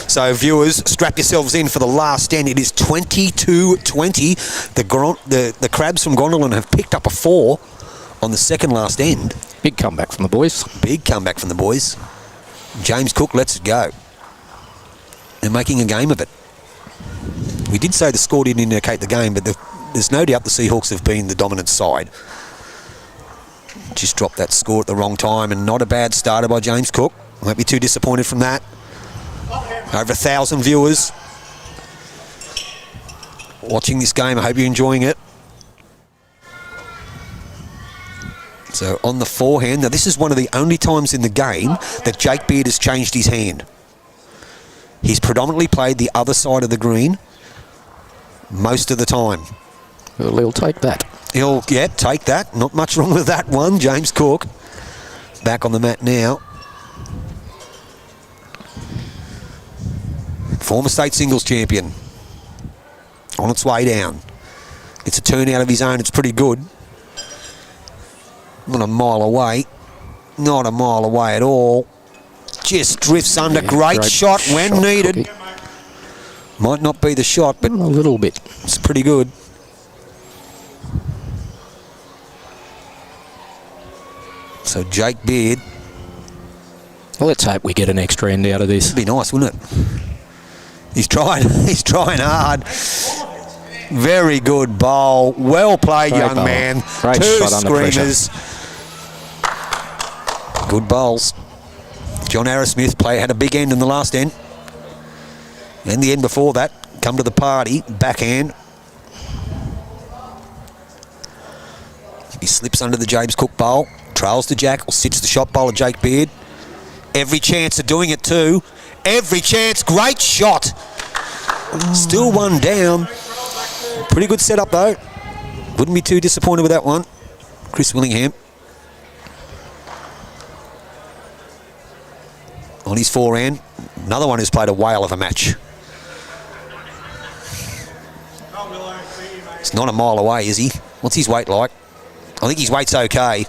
So viewers, strap yourselves in for the last end. It is 22-20. The Crabs from Gwandalan have picked up a 4 on the second last end. Big comeback from the boys. Big comeback from the boys. James Cook lets it go. They're making a game of it. We did say the score didn't indicate the game, but there's no doubt the Seahawks have been the dominant side. Just dropped that score at the wrong time, and not a bad starter by James Cook. Won't be too disappointed from that. Over 1,000 viewers watching this game. I hope you're enjoying it. So on the forehand, now this is one of the only times in the game that Jake Beard has changed his hand. He's predominantly played the other side of the green most of the time. Well, he'll take that. He'll, take that. Not much wrong with that one. James Cook back on the mat now. Former state singles champion. On its way down. It's a turn out of his own. It's pretty good. Not a mile away. Not a mile away at all. Just drifts under. Great shot when needed. Cookie. Might not be the shot, but A little bit. it's pretty good. So Jake Beard. Well, let's hope we get an extra end out of this. Be nice, wouldn't it? He's trying. He's trying hard. Very good bowl. Well played, Great young bowl. man. Great Two shot under pressure. screamers. Good bowls. John Arrowsmith had a big end in the last end. And the end before that. Come to the party. Backhand. He slips under the James Cook bowl. Trails to Jack. Or sits the shot bowl of Jake Beard. Every chance of doing it too. Every chance. Great shot. Still one down. Pretty good setup though. Wouldn't be too disappointed with that one. Chris Willingham. On his forehand. Another one who's played a whale of a match. It's not a mile away, is he? What's his weight like? I think his weight's okay.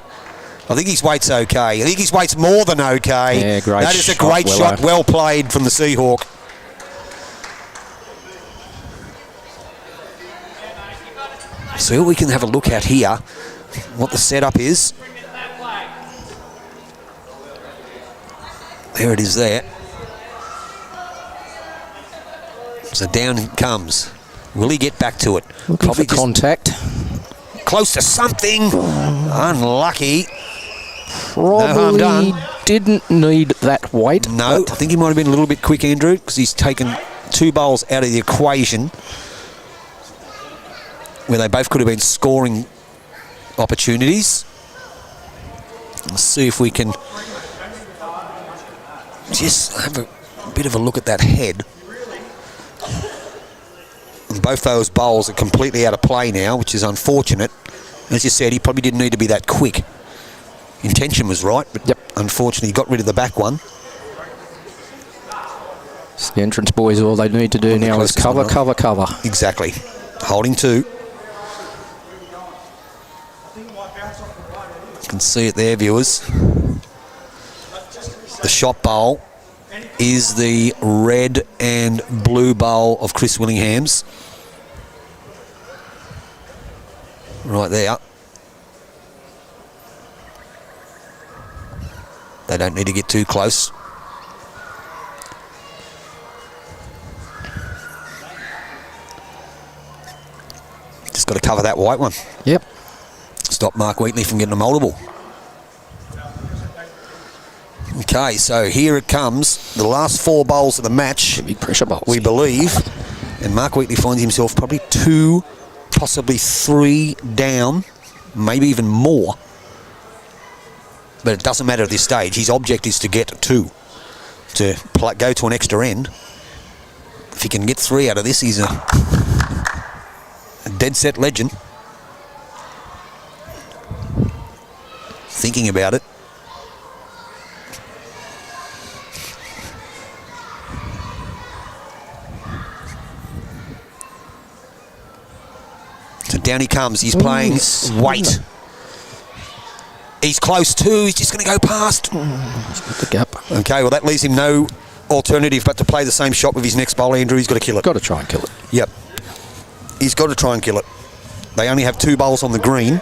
I think his weight's okay. I think his weight's more than okay. Yeah, great That is a shot, great Willow. shot. Well played from the Seahawk. So we can have a look at here what the setup is. There it is there. So down it comes. Will he get back to it? Looking for contact. Close to something. Unlucky. No harm Probably done. didn't need that weight. No, I think he might have been a little bit quick, Andrew, because he's taken two bowls out of the equation where they both could have been scoring opportunities. Let's see if we can just have a bit of a look at that head. And both those bowls are completely out of play now, which is unfortunate. As you said, he probably didn't need to be that quick. Intention was right, but unfortunately he got rid of the back one. So the entrance boys, all they need to do now is cover, cover, cover. Exactly. Holding two. You can see it there, viewers. The shot bowl is the red and blue bowl of Chris Willingham's. Right there. They don't need to get too close. Just got to cover that white one. Yep. Stop Mark Wheatley from getting a multiple. Okay, so here it comes. The last four bowls of the match. Big pressure bowls. We believe. And Mark Wheatley finds himself probably two, possibly three down, maybe even more. But it doesn't matter at this stage. His object is to get two, to go to an extra end. If he can get three out of this, he's a dead set legend. Thinking about it. So down he comes. He's playing weight. He's close too. He's just going to go past. The gap. Okay, well that leaves him no alternative but to play the same shot with his next bowl, Andrew. He's got to kill it. Got to try and kill it. Yep. He's got to try and kill it. They only have two bowls on the green.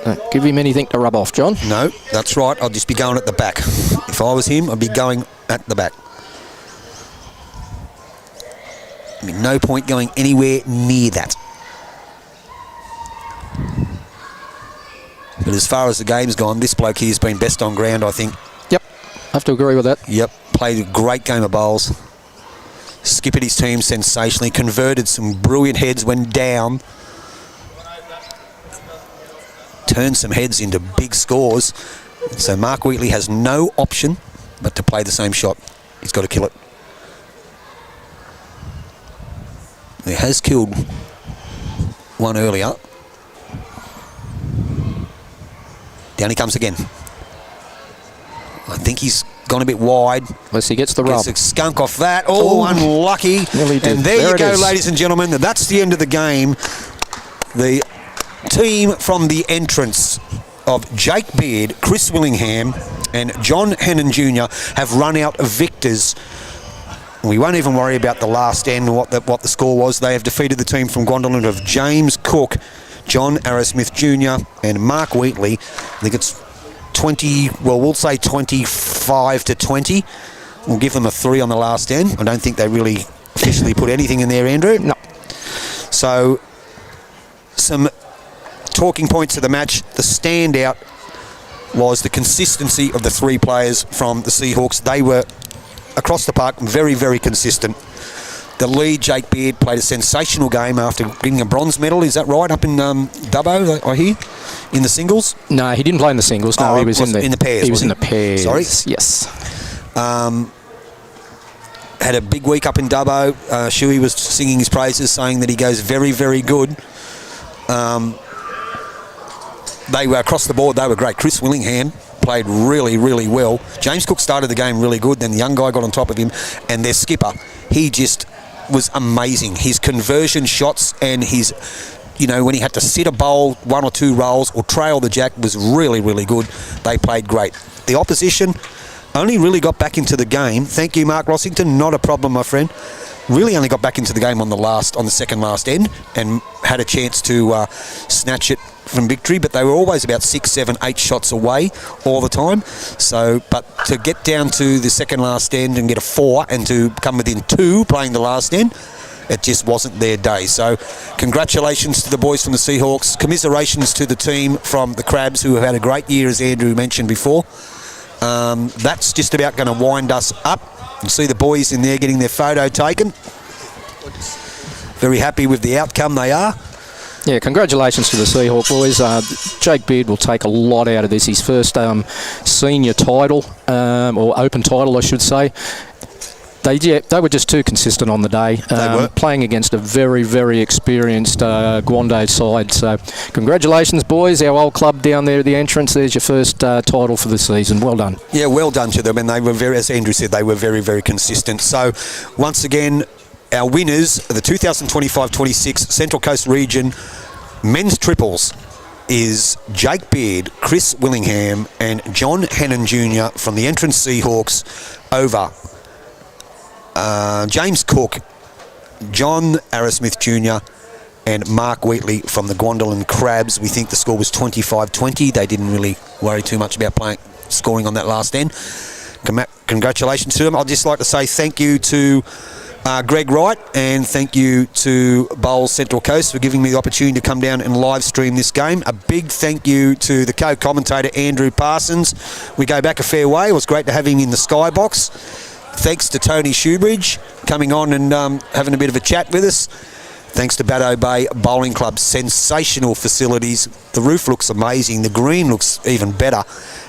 Don't give him anything to rub off, John. No, that's right. I'll just be going at the back. If I was him, I'd be going at the back. I mean, no point going anywhere near that. But as far as the game's gone, this bloke here's been best on ground, I think. Yep. Have to agree with that. Yep. Played a great game of bowls. Skippered his team sensationally. Converted some brilliant heads when down. Turned some heads into big scores. So Mark Wheatley has no option but to play the same shot. He's got to kill it. He has killed one earlier. Down he comes again. I think he's gone a bit wide. Unless he gets the rub. Gets a skunk off that. Oh, unlucky. Nearly did. And there you it go, is. ladies and gentlemen. That's the end of the game. The team from the entrance of Jake Beard, Chris Willingham, and John Hannan Jr. have run out victors. We won't even worry about the last end and what the score was. They have defeated the team from Gwandalan of James Cook, John Arrowsmith Jr. and Mark Wheatley. I think it's 20, well, we'll say 25 to 20. We'll give them a 3 on the last end. I don't think they really officially put anything in there, Andrew. No. So, some talking points of the match. The standout was the consistency of the 3 players from the Seahawks. They were, across the park, very, very consistent. The lead, Jake Beard, played a sensational game after getting a bronze medal. Is that right? Up in Dubbo, I hear, in the singles? No, he didn't play in the singles. No, he was in the pairs. He was in the pairs. Sorry? Yes. Had a big week up in Dubbo. Shuey was singing his praises, saying that he goes very, very good. They were across the board. They were great. Chris Willingham played really, really well. James Cook started the game really good. Then the young guy got on top of him. And their skipper, he just was amazing. His conversion shots and his, when he had to sit a bowl 1 or 2 rolls or trail the jack was really, really good. They played great. The opposition only really got back into the game. Thank you, Mark Rossington. Not a problem, my friend. Really only got back into the game on the second last end and had a chance to snatch it from victory, but they were always about 6, 7, 8 shots away all the time. So, but to get down to the second last end and get a 4 and to come within 2 playing the last end, it just wasn't their day. So congratulations to the boys from the Seahawks. Commiserations to the team from the Crabs who have had a great year, as Andrew mentioned before. That's just about going to wind us up. You see the boys in there getting their photo taken. Very happy with the outcome they are. Yeah, congratulations to the Seahawk boys. Jake Beard will take a lot out of this. His first senior title, or open title, I should say. They were just too consistent on the day. They were. Playing against a very, very experienced Gwandalan side. So congratulations, boys. Our old club down there at the entrance. There's your first title for the season. Well done. Yeah, well done to them. And they were very, as Andrew said, they were very, very consistent. So once again, our winners, the 2025-26 Central Coast Region men's triples is Jake Beard, Chris Willingham and John Hannan Jr. from the entrance Seahawks over James Cook, John Arrowsmith Jr. and Mark Wheatley from the Gwandalan Crabs. We think the score was 25-20. They didn't really worry too much about scoring on that last end. Congratulations to them. I'd just like to say thank you to Greg Wright and thank you to Bowls Central Coast for giving me the opportunity to come down and live stream this game. A big thank you to the co-commentator Andrew Parsons. We go back a fair way. It was great to have him in the skybox. Thanks to Tony Shoebridge coming on and having a bit of a chat with us. Thanks to Bateau Bay Bowling Club. Sensational facilities. The roof looks amazing. The green looks even better.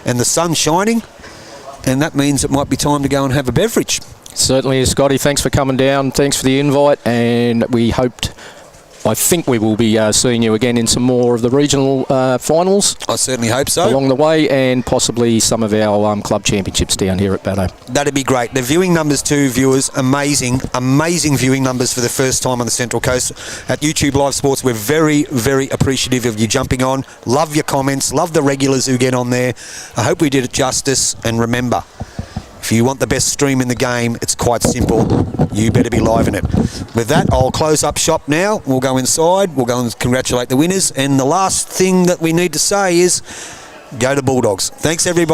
And the sun's shining. And that means it might be time to go and have a beverage. Certainly is, Scotty. Thanks for coming down. Thanks for the invite. And I think we will be seeing you again in some more of the regional finals. I certainly hope so. Along the way, and possibly some of our club championships down here at Bateau. That'd be great. The viewing numbers too, viewers, amazing viewing numbers for the first time on the Central Coast. At YouTube Live Sports, we're very, very appreciative of you jumping on. Love your comments. Love the regulars who get on there. I hope we did it justice. And remember, if you want the best stream in the game, it's quite simple. You better be live in it. With that, I'll close up shop now. We'll go inside. We'll go and congratulate the winners. And the last thing that we need to say is go to Bulldogs. Thanks, everybody.